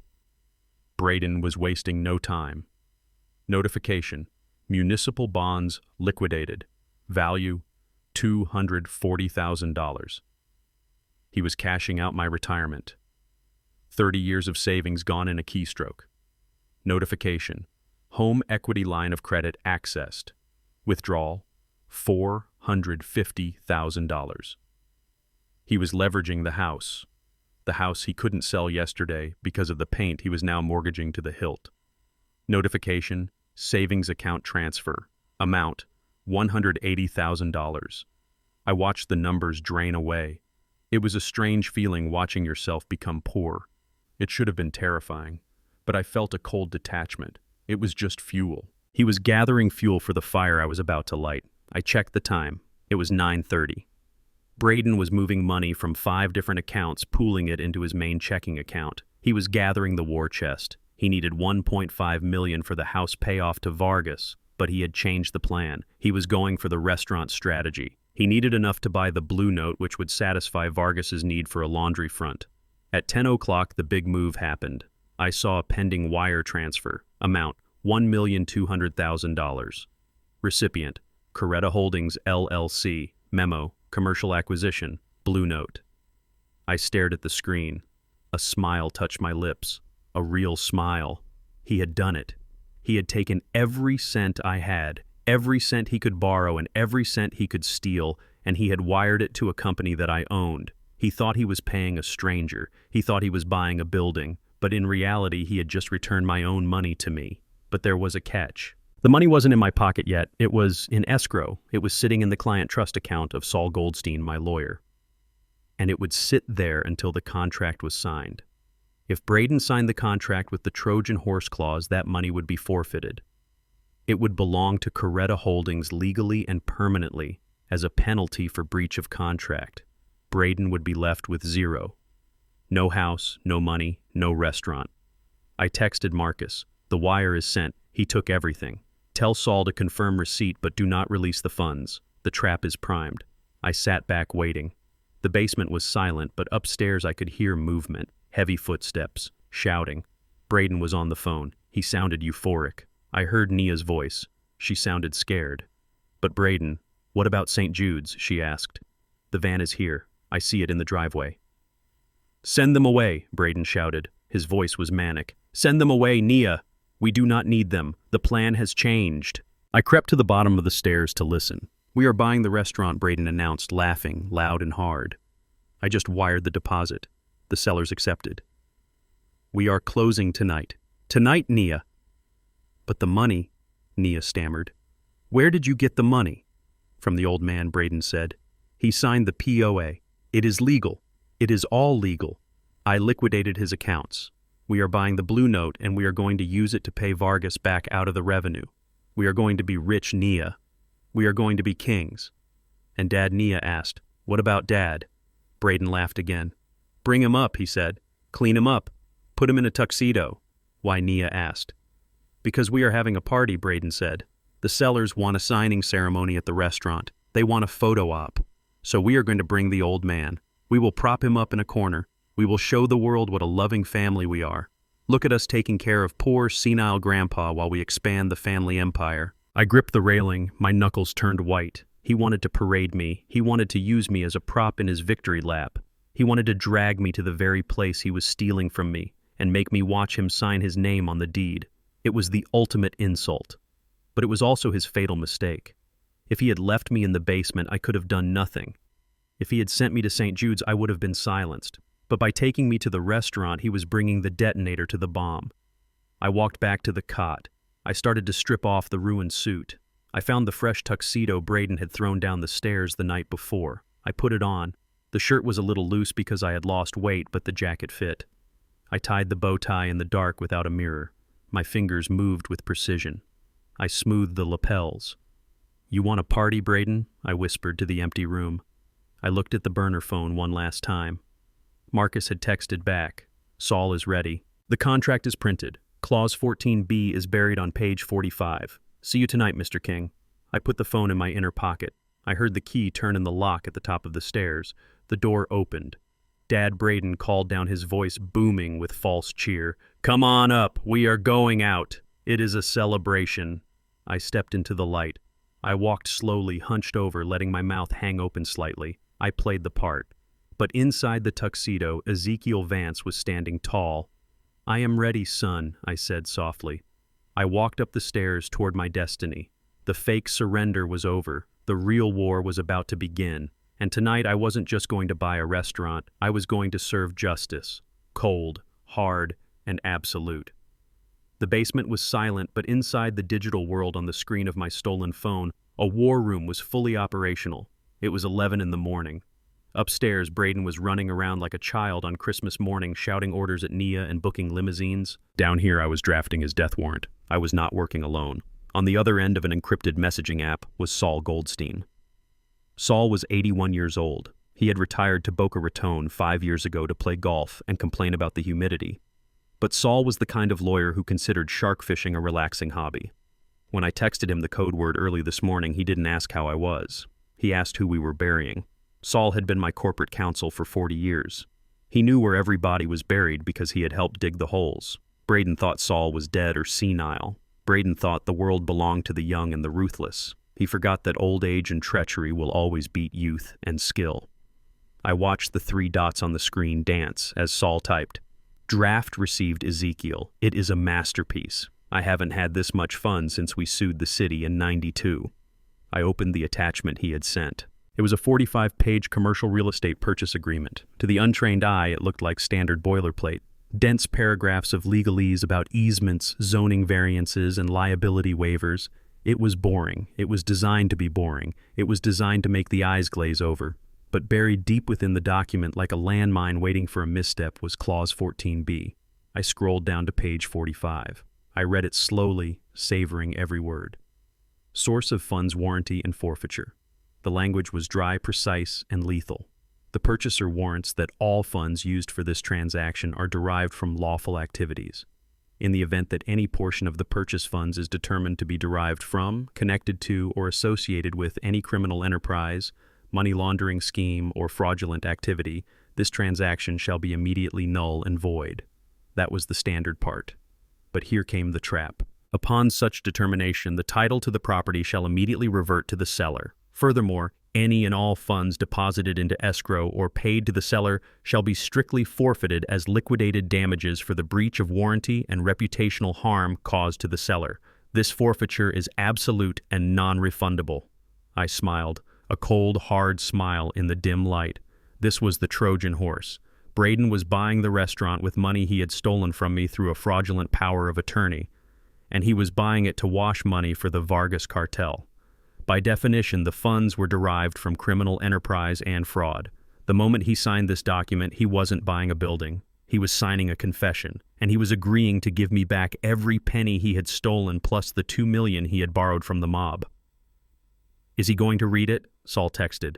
Braden was wasting no time. Notification: municipal bonds liquidated. Value $240,000. He was cashing out my retirement. 30 years of savings gone in a keystroke. Notification: home equity line of credit accessed. Withdrawal: $450,000. He was leveraging the house he couldn't sell yesterday because of the paint he was now mortgaging to the hilt. Notification: savings account transfer. Amount: $180,000. I watched the numbers drain away. It was a strange feeling watching yourself become poor. It should have been terrifying, but I felt a cold detachment. It was just fuel. He was gathering fuel for the fire I was about to light. I checked the time. It was 9:30. Braden was moving money from 5 different accounts, pooling it into his main checking account. He was gathering the war chest. He needed $1.5 million for the house payoff to Vargas, but he had changed the plan. He was going for the restaurant strategy. He needed enough to buy the blue note, which would satisfy Vargas's need for a laundry front. At 10 o'clock, the big move happened. I saw a pending wire transfer. Amount: $1,200,000. Recipient: Coretta Holdings, LLC. Memo: commercial acquisition. Blue note. I stared at the screen. A smile touched my lips. A real smile. He had done it. He had taken every cent I had, every cent he could borrow and every cent he could steal, and he had wired it to a company that I owned. He thought he was paying a stranger. He thought he was buying a building. But in reality, he had just returned my own money to me. But there was a catch. The money wasn't in my pocket yet. It was in escrow. It was sitting in the client trust account of Saul Goldstein, my lawyer. And it would sit there until the contract was signed. If Braden signed the contract with the Trojan horse clause, that money would be forfeited. It would belong to Coretta Holdings legally and permanently as a penalty for breach of contract. Braden would be left with zero. No house, no money, no restaurant. I texted Marcus. The wire is sent. He took everything. Tell Saul to confirm receipt, but do not release the funds. The trap is primed. I sat back waiting. The basement was silent, but upstairs I could hear movement, heavy footsteps, shouting. Braden was on the phone. He sounded euphoric. I heard Nia's voice. She sounded scared. But Braden, what about St. Jude's? She asked. The van is here. I see it in the driveway. Send them away, Braden shouted. His voice was manic. Send them away, Nia. We do not need them. The plan has changed. I crept to the bottom of the stairs to listen. We are buying the restaurant, Braden announced, laughing, loud and hard. I just wired the deposit. The sellers accepted. We are closing tonight. Tonight, Nia. But the money, Nia stammered. Where did you get the money? From the old man, Braden said. He signed the POA. It is legal. It is all legal. I liquidated his accounts. We are buying the blue note, and we are going to use it to pay Vargas back out of the revenue. We are going to be rich, Nia. We are going to be kings. And Dad, Nia asked, what about Dad? Braden laughed again. Bring him up, he said. Clean him up. Put him in a tuxedo. Why, Nia asked. Because we are having a party, Braden said. The sellers want a signing ceremony at the restaurant. They want a photo op. So we are going to bring the old man. We will prop him up in a corner. We will show the world what a loving family we are. Look at us taking care of poor, senile grandpa while we expand the family empire. I gripped the railing, my knuckles turned white. He wanted to parade me. He wanted to use me as a prop in his victory lap. He wanted to drag me to the very place he was stealing from me and make me watch him sign his name on the deed. It was the ultimate insult. But it was also his fatal mistake. If he had left me in the basement, I could have done nothing. If he had sent me to St. Jude's, I would have been silenced. But by taking me to the restaurant, he was bringing the detonator to the bomb. I walked back to the cot. I started to strip off the ruined suit. I found the fresh tuxedo Braden had thrown down the stairs the night before. I put it on. The shirt was a little loose because I had lost weight, but the jacket fit. I tied the bow tie in the dark without a mirror. My fingers moved with precision. I smoothed the lapels. "You want a party, Braden?" I whispered to the empty room. I looked at the burner phone one last time. Marcus had texted back. "Saul is ready. The contract is printed. Clause 14B is buried on page 45. See you tonight, Mr. King." I put the phone in my inner pocket. I heard the key turn in the lock at the top of the stairs. The door opened. Dad Braden called down, his voice booming with false cheer. "Come on up. We are going out. It is a celebration." I stepped into the light. I walked slowly, hunched over, letting my mouth hang open slightly. I played the part. But inside the tuxedo, Ezekiel Vance was standing tall. "I am ready, son," I said softly. I walked up the stairs toward my destiny. The fake surrender was over. The real war was about to begin. And tonight I wasn't just going to buy a restaurant. I was going to serve justice. Cold, hard, and absolute. The basement was silent, but inside the digital world on the screen of my stolen phone, a war room was fully operational. It was 11 in the morning. Upstairs, Braden was running around like a child on Christmas morning, shouting orders at Nia and booking limousines. Down here, I was drafting his death warrant. I was not working alone. On the other end of an encrypted messaging app was Saul Goldstein. Saul was 81 years old. He had retired to Boca Raton 5 years ago to play golf and complain about the humidity. But Saul was the kind of lawyer who considered shark fishing a relaxing hobby. When I texted him the code word early this morning, he didn't ask how I was. He asked who we were burying. Saul had been my corporate counsel for 40 years. He knew where every body was buried because he had helped dig the holes. Braden thought Saul was dead or senile. Braden thought the world belonged to the young and the ruthless. He forgot that old age and treachery will always beat youth and skill. I watched the 3 dots on the screen dance as Saul typed, "Draft received, Ezekiel. It is a masterpiece. I haven't had this much fun since we sued the city in '92. I opened the attachment he had sent. It was a 45-page commercial real estate purchase agreement. To the untrained eye, it looked like standard boilerplate. Dense paragraphs of legalese about easements, zoning variances, and liability waivers. It was boring. It was designed to be boring. It was designed to make the eyes glaze over. But buried deep within the document like a landmine waiting for a misstep was Clause 14B. I scrolled down to page 45. I read it slowly, savoring every word. Source of funds warranty and forfeiture. The language was dry, precise, and lethal. The purchaser warrants that all funds used for this transaction are derived from lawful activities. In the event that any portion of the purchase funds is determined to be derived from, connected to, or associated with any criminal enterprise, money laundering scheme, or fraudulent activity, this transaction shall be immediately null and void. That was the standard part. But here came the trap. Upon such determination, the title to the property shall immediately revert to the seller. Furthermore, any and all funds deposited into escrow or paid to the seller shall be strictly forfeited as liquidated damages for the breach of warranty and reputational harm caused to the seller. This forfeiture is absolute and non-refundable. I smiled, a cold, hard smile in the dim light. This was the Trojan horse. Braden was buying the restaurant with money he had stolen from me through a fraudulent power of attorney, and he was buying it to wash money for the Vargas cartel. By definition, the funds were derived from criminal enterprise and fraud. The moment he signed this document, he wasn't buying a building. He was signing a confession, and he was agreeing to give me back every penny he had stolen plus the $2 million he had borrowed from the mob. "Is he going to read it?" Saul texted.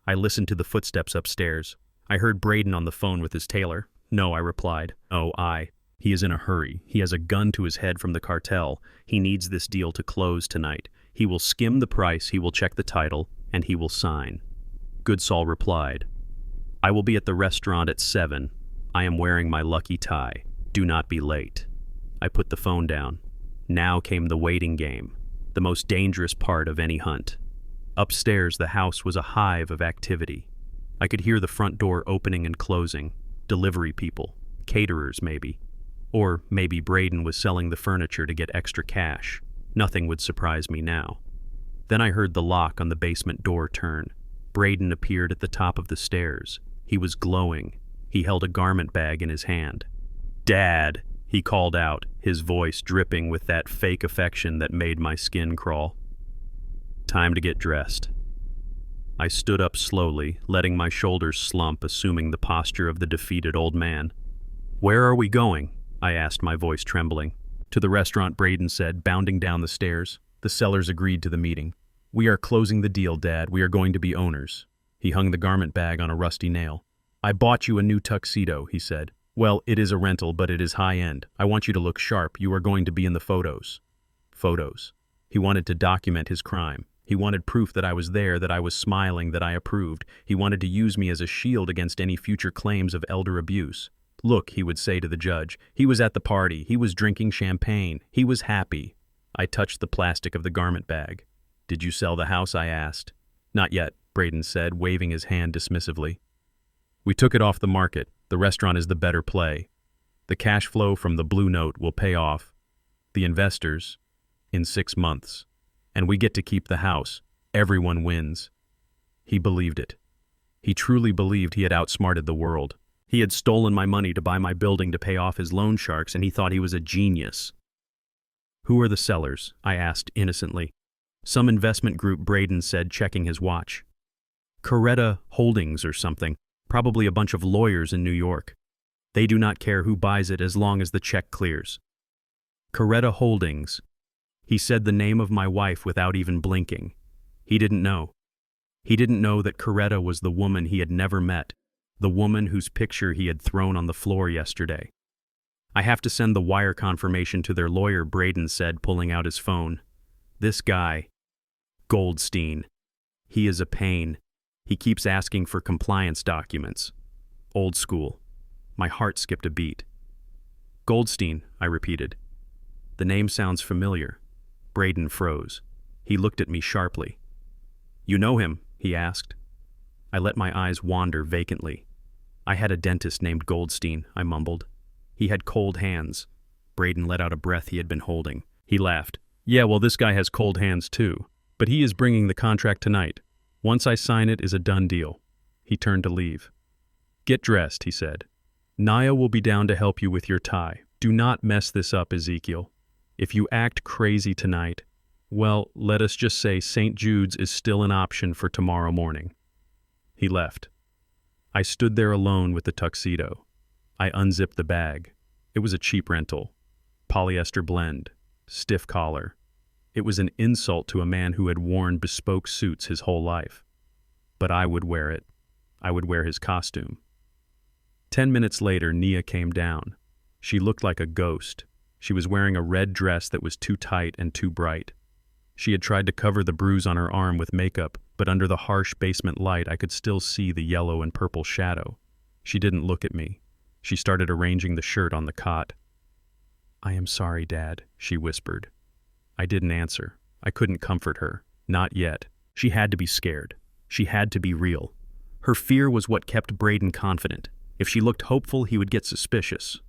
I listened to the footsteps upstairs. I heard Braden on the phone with his tailor. "No," I replied. He is in a hurry. He has a gun to his head from the cartel. He needs this deal to close tonight. He will skim the price, he will check the title, and he will sign." Good Saul replied, "I will be at the restaurant at 7. I am wearing my lucky tie. Do not be late. I put the phone down. Now came the waiting game, the most dangerous part of any hunt. Upstairs, the house was a hive of activity. I could hear the front door opening and closing, delivery people, caterers maybe. Or maybe Braden was selling the furniture to get extra cash. Nothing would surprise me now. Then I heard the lock on the basement door turn. Braden appeared at the top of the stairs. He was glowing. He held a garment bag in his hand. "Dad," he called out, his voice dripping with that fake affection that made my skin crawl. Time to get dressed. I stood up slowly, letting my shoulders slump, assuming the posture of the defeated old man. "Where are we going?" I asked, my voice trembling. "To the restaurant," Braden said, bounding down the stairs. The sellers agreed to the meeting. "We are closing the deal, Dad. We are going to be owners." He hung the garment bag on a rusty nail. "I bought you a new tuxedo," he said. "Well, it is a rental, but it is high-end. I want you to look sharp. You are going to be in the photos." Photos. He wanted to document his crime. He wanted proof that I was there, that I was smiling, that I approved. He wanted to use me as a shield against any future claims of elder abuse. "Look," he would say to the judge, "he was at the party. He was drinking champagne. He was happy." I touched the plastic of the garment bag. "Did you sell the house?" I asked. "Not yet," Braden said, waving his hand dismissively. "We took it off the market. The restaurant is the better play. The cash flow from the Blue Note will pay off the investors in 6 months. And we get to keep the house. Everyone wins." He believed it. He truly believed he had outsmarted the world. He had stolen my money to buy my building to pay off his loan sharks, and he thought he was a genius. "Who are the sellers?" I asked innocently. "Some investment group," Braden said, checking his watch. "Coretta Holdings or something. Probably a bunch of lawyers in New York. They do not care who buys it as long as the check clears." Coretta Holdings. He said the name of my wife without even blinking. He didn't know. He didn't know that Coretta was the woman he had never met, the woman whose picture he had thrown on the floor yesterday. "I have to send the wire confirmation to their lawyer," Braden said, pulling out his phone. "This guy, Goldstein, he is a pain. He keeps asking for compliance documents. Old school." My heart skipped a beat. "Goldstein," I repeated. "The name sounds familiar." Braden froze. He looked at me sharply. "You know him?" he asked. I let my eyes wander vacantly. "I had a dentist named Goldstein," I mumbled. "He had cold hands." Braden let out a breath he had been holding. He laughed. "Yeah, well, this guy has cold hands too. But he is bringing the contract tonight. Once I sign it, is a done deal." He turned to leave. "Get dressed," he said. "Naya will be down to help you with your tie. Do not mess this up, Ezekiel. If you act crazy tonight, well, let us just say St. Jude's is still an option for tomorrow morning." He left. I stood there alone with the tuxedo. I unzipped the bag. It was a cheap rental. Polyester blend. Stiff collar. It was an insult to a man who had worn bespoke suits his whole life. But I would wear it. I would wear his costume. 10 minutes later, Nia came down. She looked like a ghost. She was wearing a red dress that was too tight and too bright. She had tried to cover the bruise on her arm with makeup, but under the harsh basement light I could still see the yellow and purple shadow. She didn't look at me. She started arranging the shirt on the cot. "I am sorry, Dad," she whispered. I didn't answer. I couldn't comfort her. Not yet. She had to be scared. She had to be real. Her fear was what kept Braden confident. If she looked hopeful, he would get suspicious.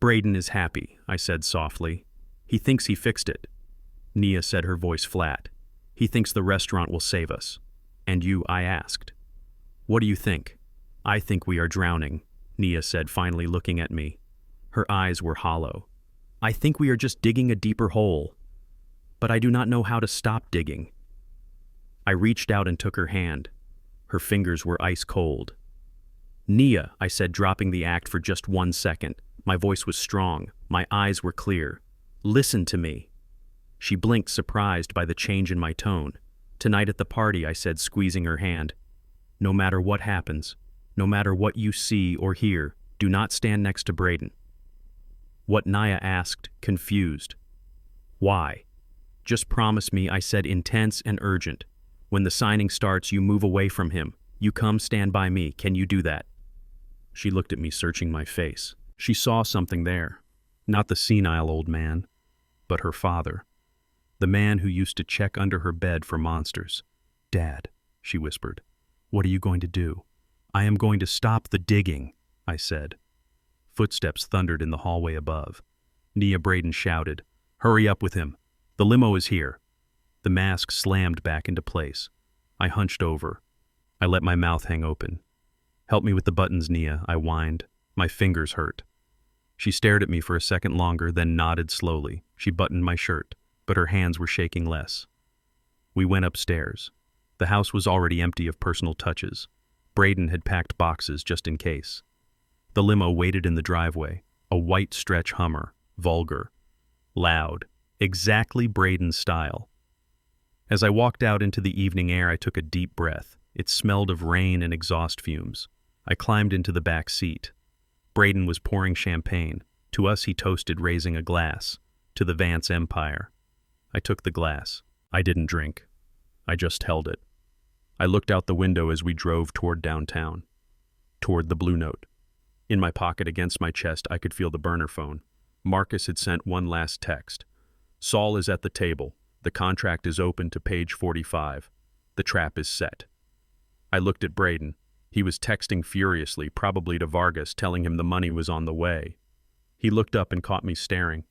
"Braden is happy," I said softly. "He thinks he fixed it." Nia said, her voice flat. "He thinks the restaurant will save us." "And you?" I asked. "What do you think?" "I think we are drowning," Nia said, finally looking at me. Her eyes were hollow. "I think we are just digging a deeper hole. But I do not know how to stop digging." I reached out and took her hand. Her fingers were ice cold. "Nia," I said, dropping the act for just 1 second. My voice was strong. My eyes were clear. "Listen to me." She blinked, surprised by the change in my tone. "Tonight at the party," I said, squeezing her hand. "No matter what happens, no matter what you see or hear, do not stand next to Braden." What, Nia asked, confused. "Why?" "Just promise me," I said, intense and urgent. "When the signing starts, you move away from him. You come stand by me. Can you do that?" She looked at me, searching my face. She saw something there. Not the senile old man, but her father. The man who used to check under her bed for monsters. "Dad," she whispered, "what are you going to do?" "I am going to stop the digging," I said. Footsteps thundered in the hallway above. Nia Braden shouted, "Hurry up with him. The limo is here." The mask slammed back into place. I hunched over. I let my mouth hang open. "Help me with the buttons, Nia," I whined. My fingers hurt. She stared at me for a second longer, then nodded slowly. She buttoned my shirt, but her hands were shaking less. We went upstairs. The house was already empty of personal touches. Braden had packed boxes just in case. The limo waited in the driveway, a white stretch Hummer, vulgar, loud, exactly Braden's style. As I walked out into the evening air, I took a deep breath. It smelled of rain and exhaust fumes. I climbed into the back seat. Braden was pouring champagne. To us he toasted, raising a glass. To the Vance Empire. I took the glass. I didn't drink. I just held it. I looked out the window as we drove toward downtown. Toward the Blue Note. In my pocket against my chest, I could feel the burner phone. Marcus had sent one last text. "Saul is at the table. The contract is open to page 45. The trap is set." I looked at Braden. He was texting furiously, probably to Vargas, telling him the money was on the way. He looked up and caught me staring.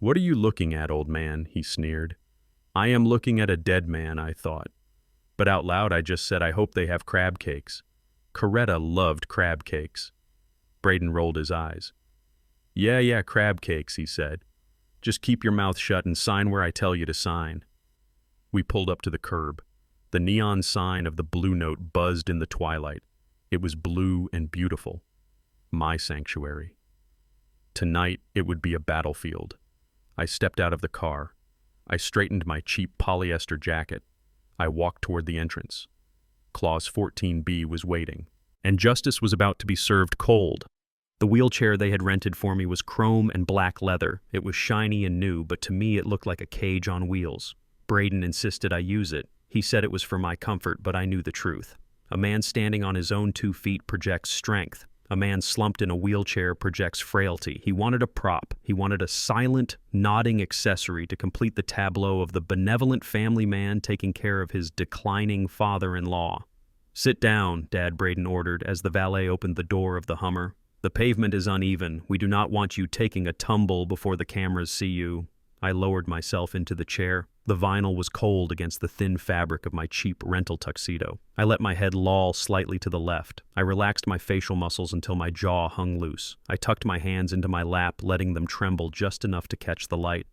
"What are you looking at, old man?" he sneered. "I am looking at a dead man," I thought. But out loud I just said, "I hope they have crab cakes." Coretta loved crab cakes. Braden rolled his eyes. Yeah, crab cakes," he said. "Just keep your mouth shut and sign where I tell you to sign." We pulled up to the curb. The neon sign of the Blue Note buzzed in the twilight. It was blue and beautiful. My sanctuary. Tonight it would be a battlefield. I stepped out of the car. I straightened my cheap polyester jacket. I walked toward the entrance. Clause 14B was waiting, and justice was about to be served cold. The wheelchair they had rented for me was chrome and black leather. It was shiny and new, but to me it looked like a cage on wheels. Braden insisted I use it. He said it was for my comfort, but I knew the truth. A man standing on his own 2 feet projects strength. A man slumped in a wheelchair projects frailty. He wanted a prop. He wanted a silent, nodding accessory to complete the tableau of the benevolent family man taking care of his declining father-in-law. "Sit down," Dad Braden ordered as the valet opened the door of the Hummer. "The pavement is uneven. We do not want you taking a tumble before the cameras see you." I lowered myself into the chair. The vinyl was cold against the thin fabric of my cheap rental tuxedo. I let my head loll slightly to the left. I relaxed my facial muscles until my jaw hung loose. I tucked my hands into my lap, letting them tremble just enough to catch the light.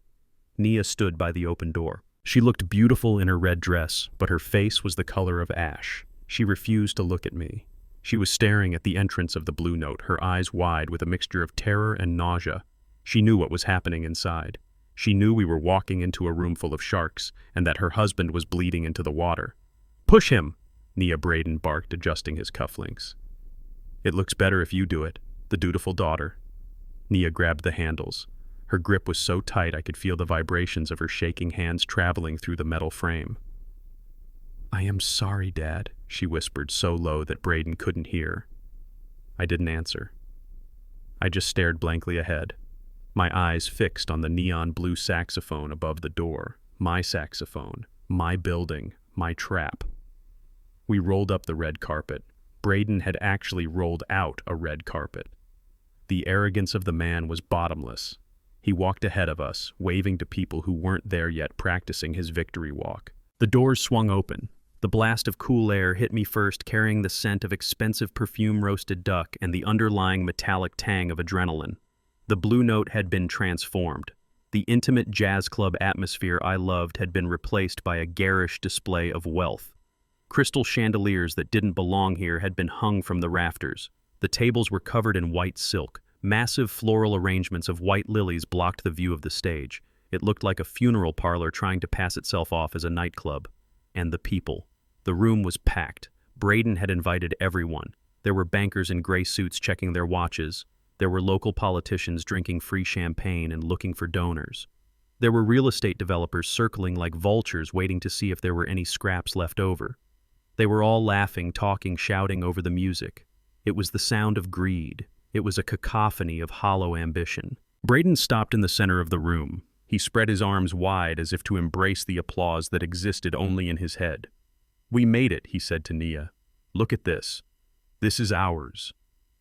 Nia stood by the open door. She looked beautiful in her red dress, but her face was the color of ash. She refused to look at me. She was staring at the entrance of the Blue Note, her eyes wide with a mixture of terror and nausea. She knew what was happening inside. She knew we were walking into a room full of sharks, and that her husband was bleeding into the water. "Push him!" Nia Braden barked, adjusting his cufflinks. "It looks better if you do it, the dutiful daughter." Nia grabbed the handles. Her grip was so tight I could feel the vibrations of her shaking hands traveling through the metal frame. "I am sorry, Dad," she whispered so low that Braden couldn't hear. I didn't answer. I just stared blankly ahead, my eyes fixed on the neon blue saxophone above the door. My saxophone, my building, my trap. We rolled up the red carpet. Braden had actually rolled out a red carpet. The arrogance of the man was bottomless. He walked ahead of us, waving to people who weren't there yet, practicing his victory walk. The doors swung open. The blast of cool air hit me first, carrying the scent of expensive perfume roasted duck and the underlying metallic tang of adrenaline. The Blue Note had been transformed. The intimate jazz club atmosphere I loved had been replaced by a garish display of wealth. Crystal chandeliers that didn't belong here had been hung from the rafters. The tables were covered in white silk. Massive floral arrangements of white lilies blocked the view of the stage. It looked like a funeral parlor trying to pass itself off as a nightclub. And the people. The room was packed. Braden had invited everyone. There were bankers in gray suits checking their watches. There were local politicians drinking free champagne and looking for donors. There were real estate developers circling like vultures waiting to see if there were any scraps left over. They were all laughing, talking, shouting over the music. It was the sound of greed. It was a cacophony of hollow ambition. Braden stopped in the center of the room. He spread his arms wide as if to embrace the applause that existed only in his head. "We made it," he said to Nia. "Look at this. This is ours."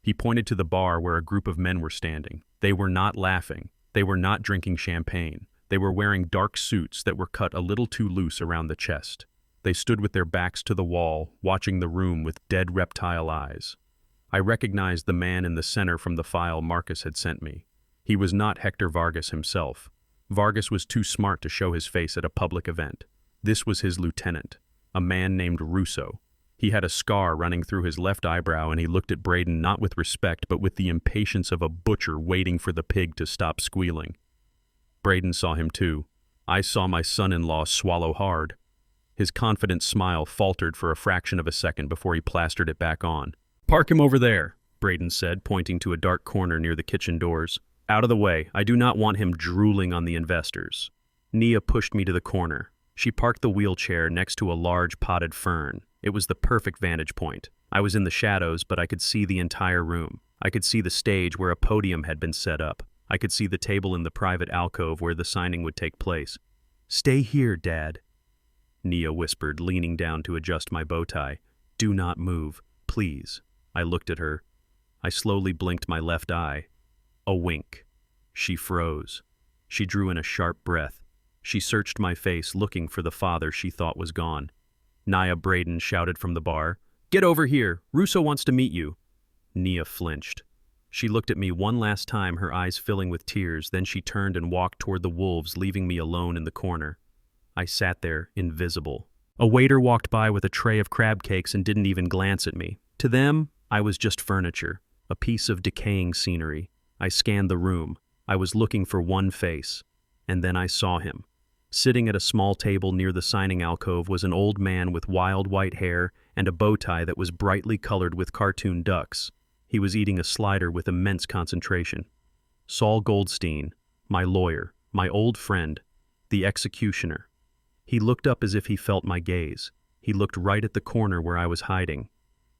He pointed to the bar where a group of men were standing. They were not laughing. They were not drinking champagne. They were wearing dark suits that were cut a little too loose around the chest. They stood with their backs to the wall, watching the room with dead reptile eyes. I recognized the man in the center from the file Marcus had sent me. He was not Hector Vargas himself. Vargas was too smart to show his face at a public event. This was his lieutenant, a man named Russo. He had a scar running through his left eyebrow, and he looked at Braden not with respect but with the impatience of a butcher waiting for the pig to stop squealing. Braden saw him too. I saw my son-in-law swallow hard. His confident smile faltered for a fraction of a second before he plastered it back on. "Park him over there," Braden said, pointing to a dark corner near the kitchen doors. "Out of the way. I do not want him drooling on the investors." Nia pushed me to the corner. She parked the wheelchair next to a large potted fern. It was the perfect vantage point. I was in the shadows, but I could see the entire room. I could see the stage where a podium had been set up. I could see the table in the private alcove where the signing would take place. "Stay here, Dad," Nia whispered, leaning down to adjust my bow tie. "Do not move, please." I looked at her. I slowly blinked my left eye. A wink. She froze. She drew in a sharp breath. She searched my face, looking for the father she thought was gone. Nia Braden shouted from the bar, "Get over here! Russo wants to meet you!" Nia flinched. She looked at me one last time, her eyes filling with tears, then she turned and walked toward the wolves, leaving me alone in the corner. I sat there, invisible. A waiter walked by with a tray of crab cakes and didn't even glance at me. To them, I was just furniture, a piece of decaying scenery. I scanned the room. I was looking for one face, and then I saw him. Sitting at a small table near the signing alcove was an old man with wild white hair and a bow tie that was brightly colored with cartoon ducks. He was eating a slider with immense concentration. Saul Goldstein, my lawyer, my old friend, the executioner. He looked up as if he felt my gaze. He looked right at the corner where I was hiding.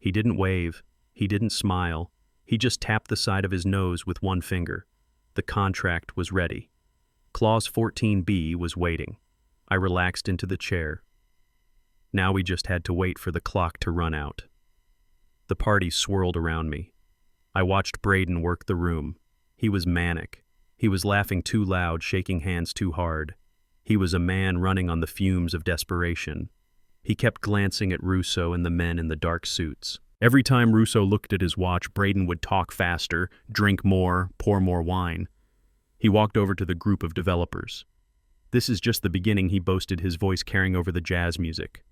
He didn't wave. He didn't smile. He just tapped the side of his nose with one finger. The contract was ready. Clause 14B was waiting. I relaxed into the chair. Now we just had to wait for the clock to run out. The party swirled around me. I watched Braden work the room. He was manic. He was laughing too loud, shaking hands too hard. He was a man running on the fumes of desperation. He kept glancing at Russo and the men in the dark suits. Every time Russo looked at his watch, Braden would talk faster, drink more, pour more wine. He walked over to the group of developers. "This is just the beginning," he boasted, his voice carrying over the jazz music.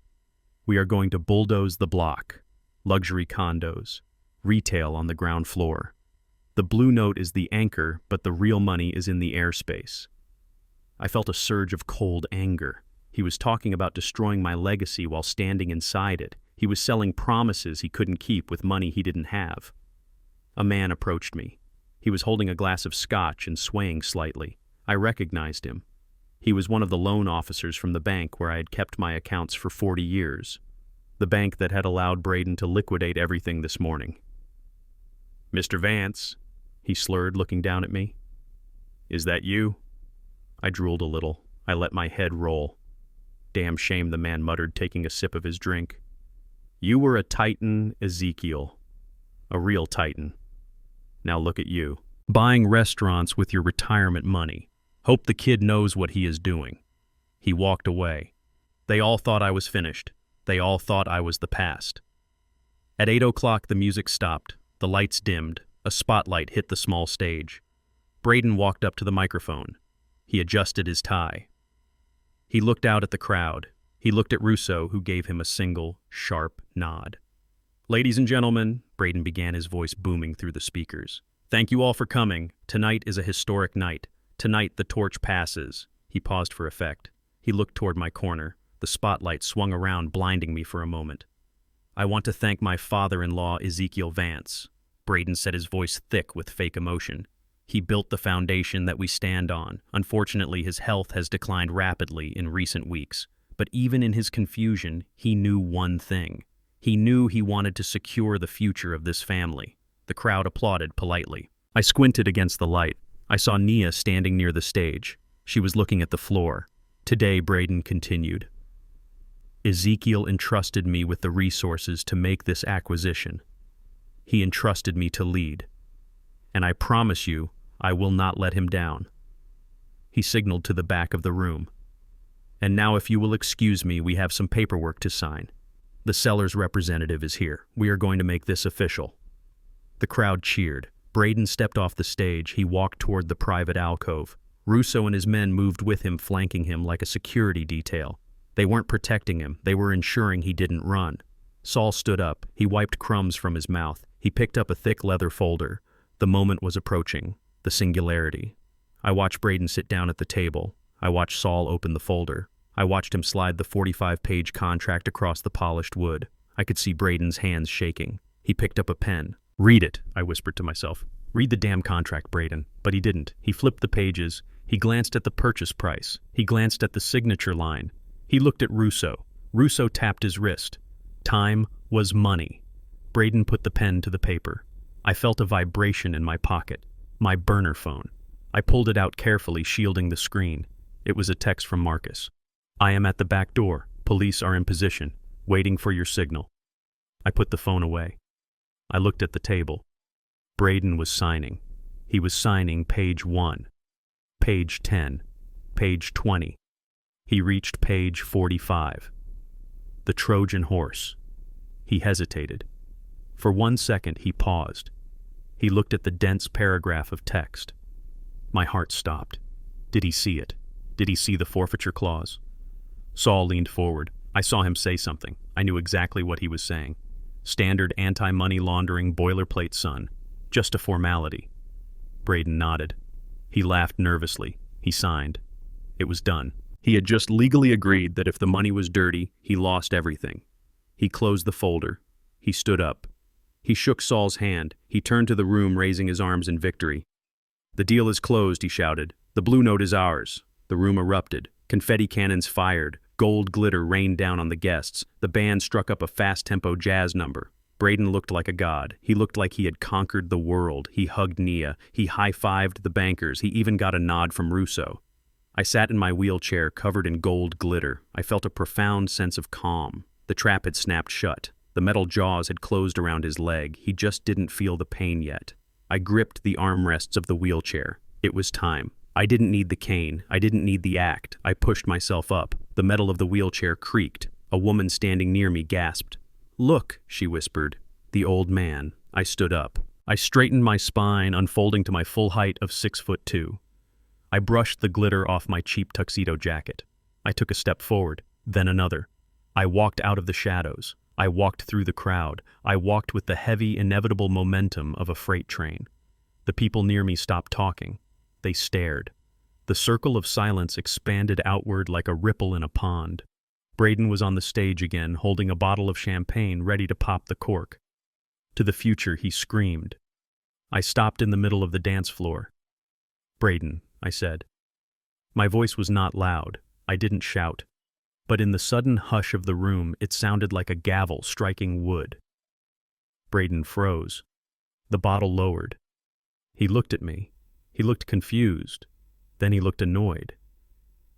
"We are going to bulldoze the block. Luxury condos. Retail on the ground floor. The Blue Note is the anchor, but the real money is in the airspace." I felt a surge of cold anger. He was talking about destroying my legacy while standing inside it. He was selling promises he couldn't keep with money he didn't have. A man approached me. He was holding a glass of scotch and swaying slightly. I recognized him. He was one of the loan officers from the bank where I had kept my accounts for 40 years. The bank that had allowed Braden to liquidate everything this morning. "Mr. Vance," he slurred, looking down at me. "Is that you?" I drooled a little. I let my head roll. "Damn shame," the man muttered, taking a sip of his drink. "You were a titan, Ezekiel. A real titan. Now look at you. Buying restaurants with your retirement money. Hope the kid knows what he is doing." He walked away. They all thought I was finished. They all thought I was the past. At 8 o'clock, the music stopped. The lights dimmed. A spotlight hit the small stage. Braden walked up to the microphone. He adjusted his tie. He looked out at the crowd. He looked at Russo, who gave him a single, sharp nod. "Ladies and gentlemen," Braden began, his voice booming through the speakers. "Thank you all for coming. Tonight is a historic night. Tonight the torch passes." He paused for effect. He looked toward my corner. The spotlight swung around, blinding me for a moment. "I want to thank my father-in-law, Ezekiel Vance." Braden said, his voice thick with fake emotion. "He built the foundation that we stand on. Unfortunately, his health has declined rapidly in recent weeks. But even in his confusion, he knew one thing. He knew he wanted to secure the future of this family. The crowd applauded politely. I squinted against the light. I saw Nia standing near the stage. She was looking at the floor. Today, Braden continued, Ezekiel entrusted me with the resources to make this acquisition. He entrusted me to lead. And I promise you, I will not let him down. He signaled to the back of the room. And now if you will excuse me, we have some paperwork to sign. The seller's representative is here. We are going to make this official. The crowd cheered. Braden stepped off the stage. He walked toward the private alcove. Russo and his men moved with him, flanking him like a security detail. They weren't protecting him. They were ensuring he didn't run. Saul stood up. He wiped crumbs from his mouth. He picked up a thick leather folder. The moment was approaching. The singularity. I watched Braden sit down at the table. I watched Saul open the folder. I watched him slide the 45-page contract across the polished wood. I could see Braden's hands shaking. He picked up a pen. Read it, I whispered to myself. Read the damn contract, Braden. But he didn't. He flipped the pages. He glanced at the purchase price. He glanced at the signature line. He looked at Russo. Russo tapped his wrist. Time was money. Braden put the pen to the paper. I felt a vibration in my pocket. My burner phone. I pulled it out carefully, shielding the screen. It was a text from Marcus. I am at the back door. Police are in position, waiting for your signal. I put the phone away. I looked at the table. Braden was signing. He was signing page 1, page 10, page 20. He reached page 45. The Trojan horse. He hesitated. For 1 second, he paused. He looked at the dense paragraph of text. My heart stopped. Did he see it? Did he see the forfeiture clause? Saul leaned forward. I saw him say something. I knew exactly what he was saying. Standard anti-money laundering boilerplate, son. Just a formality. Braden nodded. He laughed nervously. He signed. It was done. He had just legally agreed that if the money was dirty, he lost everything. He closed the folder. He stood up. He shook Saul's hand. He turned to the room, raising his arms in victory. The deal is closed, he shouted. The blue note is ours. The room erupted. Confetti cannons fired. Gold glitter rained down on the guests. The band struck up a fast-tempo jazz number. Braden looked like a god. He looked like he had conquered the world. He hugged Nia. He high-fived the bankers. He even got a nod from Russo. I sat in my wheelchair, covered in gold glitter. I felt a profound sense of calm. The trap had snapped shut. The metal jaws had closed around his leg. He just didn't feel the pain yet. I gripped the armrests of the wheelchair. It was time. I didn't need the cane. I didn't need the act. I pushed myself up. The metal of the wheelchair creaked. A woman standing near me gasped. Look, she whispered. The old man. I stood up. I straightened my spine, unfolding to my full height of 6'2". I brushed the glitter off my cheap tuxedo jacket. I took a step forward, then another. I walked out of the shadows. I walked through the crowd. I walked with the heavy, inevitable momentum of a freight train. The people near me stopped talking. They stared. The circle of silence expanded outward like a ripple in a pond. Braden was on the stage again, holding a bottle of champagne, ready to pop the cork. To the future, he screamed. I stopped in the middle of the dance floor. Braden, I said. My voice was not loud. I didn't shout. But in the sudden hush of the room, it sounded like a gavel striking wood. Braden froze. The bottle lowered. He looked at me. He looked confused. Then he looked annoyed.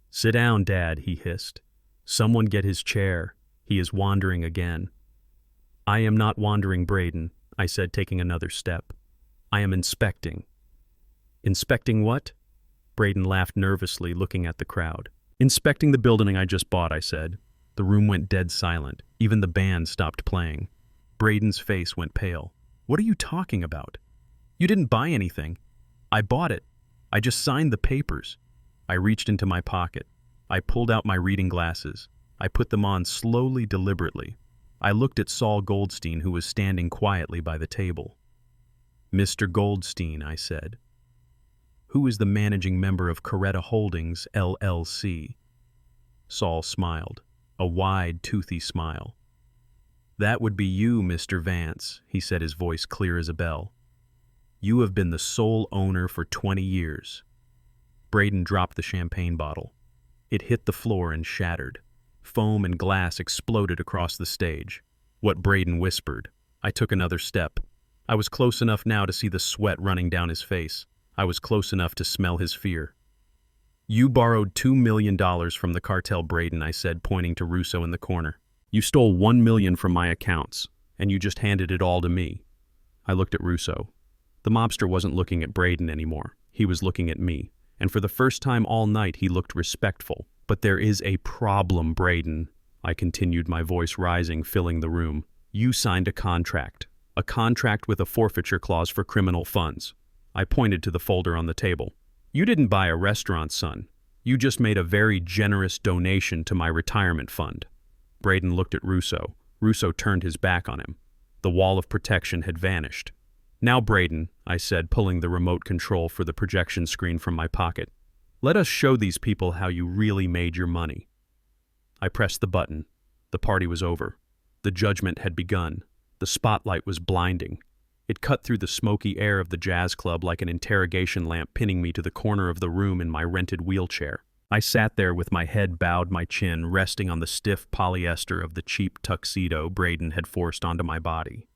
Sit down, Dad, he hissed. Someone get his chair. He is wandering again. I am not wandering, Braden, I said, taking another step. I am inspecting. Inspecting what? Braden laughed nervously, looking at the crowd. Inspecting the building I just bought, I said. The room went dead silent. Even the band stopped playing. Braden's face went pale. What are you talking about? You didn't buy anything. I bought it. I just signed the papers. I reached into my pocket. I pulled out my reading glasses. I put them on slowly, deliberately. I looked at Saul Goldstein, who was standing quietly by the table. Mr. Goldstein, I said. Who is the managing member of Coretta Holdings, LLC? Saul smiled, a wide, toothy smile. That would be you, Mr. Vance, he said, his voice clear as a bell. You have been the sole owner for 20 years. Braden dropped the champagne bottle. It hit the floor and shattered. Foam and glass exploded across the stage. what Braden whispered. I took another step. I was close enough now to see the sweat running down his face. I was close enough to smell his fear. "You borrowed $2 million from the cartel, Braden," I said, pointing to Russo in the corner. "You stole $1 million from my accounts, and you just handed it all to me." I looked at Russo. The mobster wasn't looking at Braden anymore. He was looking at me, and for the first time all night he looked respectful. "But there is a problem, Braden," I continued, my voice rising, filling the room. "You signed a contract with a forfeiture clause for criminal funds." I pointed to the folder on the table. "You didn't buy a restaurant, son. You just made a very generous donation to my retirement fund." Braden looked at Russo. Russo turned his back on him. The wall of protection had vanished. "Now, Braden," I said, pulling the remote control for the projection screen from my pocket, "let us show these people how you really made your money." I pressed the button. The party was over. The judgment had begun. The spotlight was blinding. It cut through the smoky air of the jazz club like an interrogation lamp, pinning me to the corner of the room in my rented wheelchair. I sat there with my head bowed, my chin resting on the stiff polyester of the cheap tuxedo Braden had forced onto my body.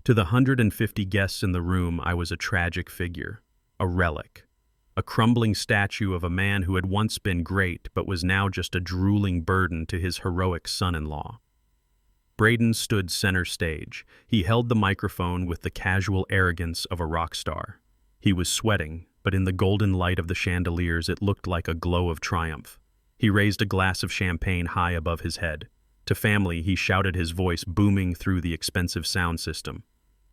To the 150 guests in the room, I was a tragic figure, a relic, a crumbling statue of a man who had once been great but was now just a drooling burden to his heroic son-in-law. Braden stood center stage. He held the microphone with the casual arrogance of a rock star. He was sweating, but in the golden light of the chandeliers it looked like a glow of triumph. He raised a glass of champagne high above his head. To family, he shouted, his voice booming through the expensive sound system.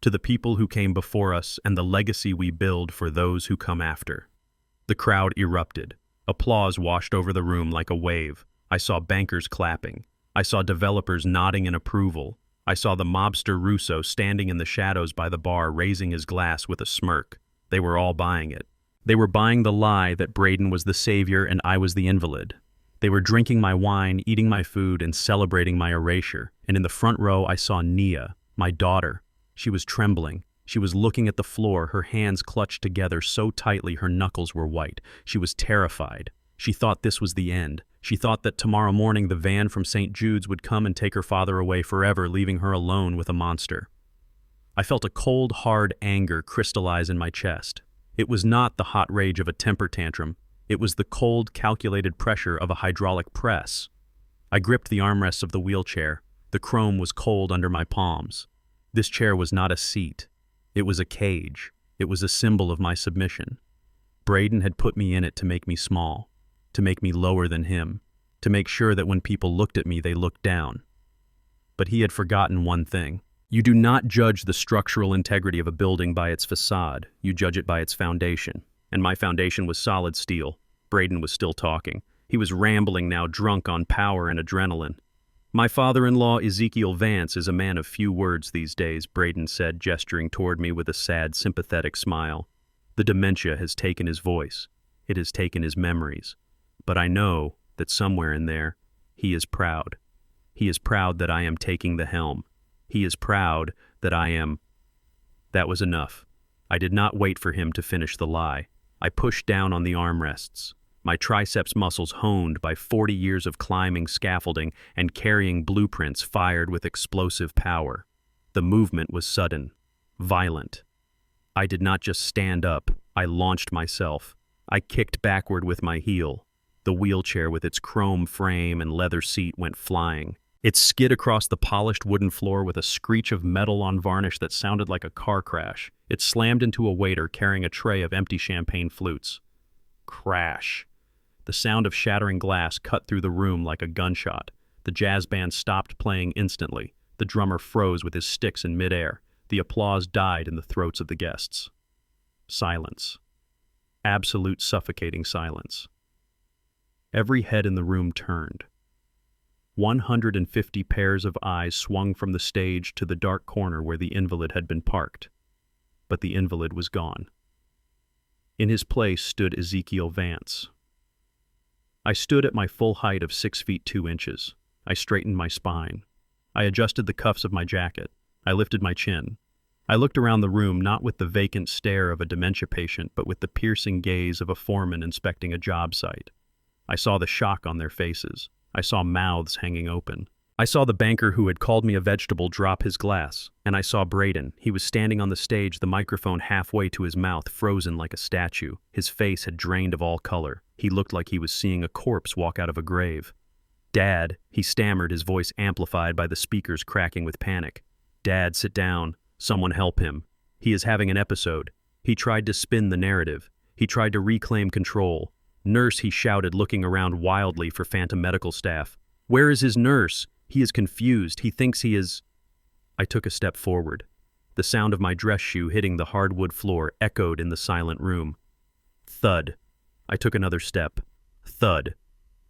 "To the people who came before us and the legacy we build for those who come after." The crowd erupted. Applause washed over the room like a wave. I saw bankers clapping. I saw developers nodding in approval. I saw the mobster Russo standing in the shadows by the bar, raising his glass with a smirk. They were all buying it. They were buying the lie that Braden was the savior and I was the invalid. They were drinking my wine, eating my food, and celebrating my erasure. And in the front row I saw Nia, my daughter. She was trembling. She was looking at the floor, her hands clutched together so tightly her knuckles were white. She was terrified. She thought this was the end. She thought that tomorrow morning the van from St. Jude's would come and take her father away forever, leaving her alone with a monster. I felt a cold, hard anger crystallize in my chest. It was not the hot rage of a temper tantrum. It was the cold, calculated pressure of a hydraulic press. I gripped the armrests of the wheelchair. The chrome was cold under my palms. This chair was not a seat. It was a cage. It was a symbol of my submission. Braden had put me in it to make me small, to make me lower than him, to make sure that when people looked at me, they looked down. But he had forgotten one thing. You do not judge the structural integrity of a building by its facade. You judge it by its foundation. And my foundation was solid steel. Braden was still talking. He was rambling now, drunk on power and adrenaline. "My father-in-law, Ezekiel Vance, is a man of few words these days," Braden said, gesturing toward me with a sad, sympathetic smile. "The dementia has taken his voice. It has taken his memories. But I know that somewhere in there, he is proud. He is proud that I am taking the helm. He is proud that I am—" That was enough. I did not wait for him to finish the lie. I pushed down on the armrests. My triceps muscles honed by 40 years of climbing scaffolding and carrying blueprints fired with explosive power. The movement was sudden, violent. I did not just stand up, I launched myself. I kicked backward with my heel. The wheelchair with its chrome frame and leather seat went flying. It skid across the polished wooden floor with a screech of metal on varnish that sounded like a car crash. It slammed into a waiter carrying a tray of empty champagne flutes. Crash. The sound of shattering glass cut through the room like a gunshot. The jazz band stopped playing instantly. The drummer froze with his sticks in midair. The applause died in the throats of the guests. Silence. Absolute suffocating silence. Every head in the room turned. 150 pairs of eyes swung from the stage to the dark corner where the invalid had been parked. But the invalid was gone. In his place stood Ezekiel Vance. I stood at my full height of 6 feet 2 inches. I straightened my spine. I adjusted the cuffs of my jacket. I lifted my chin. I looked around the room not with the vacant stare of a dementia patient, but with the piercing gaze of a foreman inspecting a job site. I saw the shock on their faces. I saw mouths hanging open. I saw the banker who had called me a vegetable drop his glass, and I saw Braden. He was standing on the stage, the microphone halfway to his mouth, frozen like a statue. His face had drained of all color. He looked like he was seeing a corpse walk out of a grave. "Dad," he stammered, his voice amplified by the speakers cracking with panic. "Dad, sit down. Someone help him. He is having an episode." He tried to spin the narrative. He tried to reclaim control. "Nurse," he shouted, looking around wildly for phantom medical staff. "Where is his nurse? He is confused. He thinks he is—" I took a step forward. The sound of my dress shoe hitting the hardwood floor echoed in the silent room. Thud. I took another step. Thud.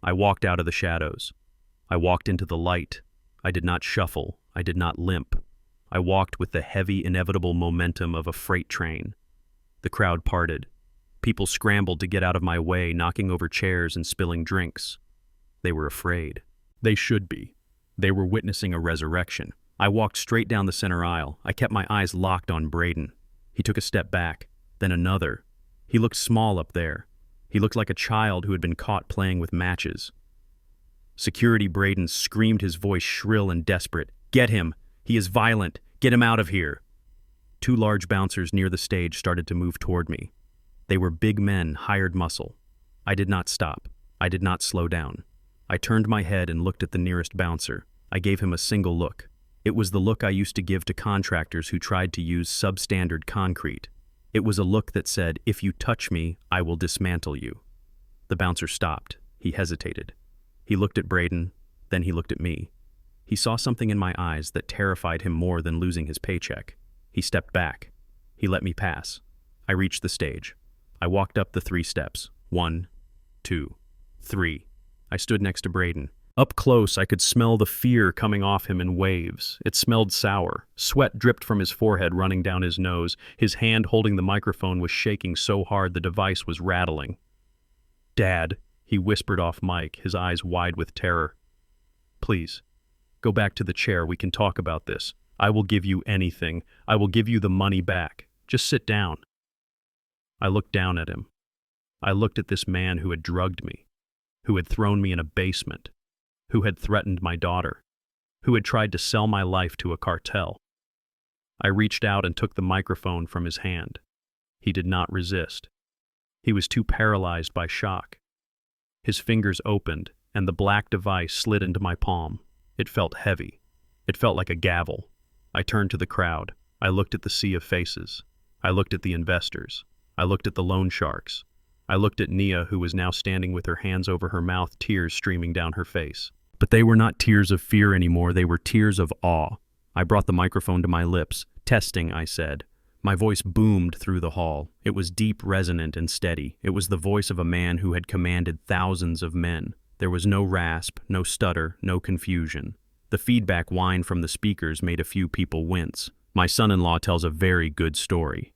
I walked out of the shadows. I walked into the light. I did not shuffle. I did not limp. I walked with the heavy, inevitable momentum of a freight train. The crowd parted. People scrambled to get out of my way, knocking over chairs and spilling drinks. They were afraid. They should be. They were witnessing a resurrection. I walked straight down the center aisle. I kept my eyes locked on Braden. He took a step back, then another. He looked small up there. He looked like a child who had been caught playing with matches. Security Braden screamed, his voice shrill and desperate. "Get him! He is violent! Get him out of here!" Two large bouncers near the stage started to move toward me. They were big men, hired muscle. I did not stop. I did not slow down. I turned my head and looked at the nearest bouncer. I gave him a single look. It was the look I used to give to contractors who tried to use substandard concrete. It was a look that said, "If you touch me, I will dismantle you." The bouncer stopped. He hesitated. He looked at Braden, then he looked at me. He saw something in my eyes that terrified him more than losing his paycheck. He stepped back. He let me pass. I reached the stage. I walked up the 3 steps. 1, 2, 3. I stood next to Braden. Up close, I could smell the fear coming off him in waves. It smelled sour. Sweat dripped from his forehead, running down his nose. His hand holding the microphone was shaking so hard the device was rattling. "Dad," he whispered off mic, his eyes wide with terror. "Please, go back to the chair. We can talk about this. I will give you anything. I will give you the money back. Just sit down." I looked down at him. I looked at this man who had drugged me, who had thrown me in a basement, who had threatened my daughter, who had tried to sell my life to a cartel. I reached out and took the microphone from his hand. He did not resist. He was too paralyzed by shock. His fingers opened, and the black device slid into my palm. It felt heavy. It felt like a gavel. I turned to the crowd. I looked at the sea of faces. I looked at the investors. I looked at the loan sharks. I looked at Nia, who was now standing with her hands over her mouth, tears streaming down her face. But they were not tears of fear anymore. They were tears of awe. I brought the microphone to my lips. "Testing," I said. My voice boomed through the hall. It was deep, resonant, and steady. It was the voice of a man who had commanded thousands of men. There was no rasp, no stutter, no confusion. The feedback whine from the speakers made a few people wince. My son-in-law tells a very good story.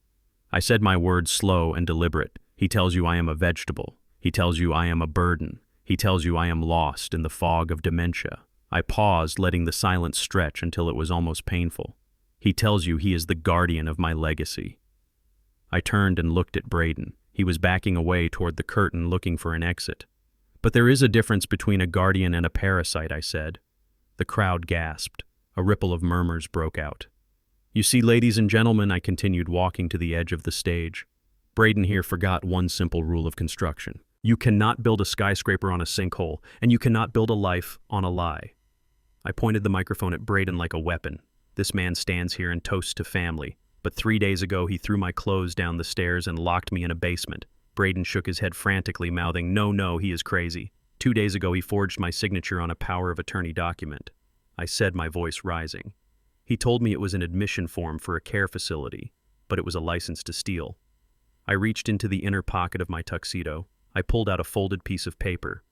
I said my words slow and deliberate. He tells you I am a vegetable. He tells you I am a burden. He tells you I am lost in the fog of dementia. I paused, letting the silence stretch until it was almost painful. He tells you he is the guardian of my legacy. I turned and looked at Braden. He was backing away toward the curtain, looking for an exit. "But there is a difference between a guardian and a parasite," I said. The crowd gasped. A ripple of murmurs broke out. "You see, ladies and gentlemen," I continued, walking to the edge of the stage. Braden here forgot one simple rule of construction. You cannot build a skyscraper on a sinkhole, and you cannot build a life on a lie. I pointed the microphone at Braden like a weapon. This man stands here and toasts to family, but 3 days ago he threw my clothes down the stairs and locked me in a basement. Braden shook his head frantically, mouthing, "No, no, he is crazy." 2 days ago he forged my signature on a power of attorney document. I said, my voice rising. He told me it was an admission form for a care facility, but it was a license to steal. I reached into the inner pocket of my tuxedo. I pulled out a folded piece of paper.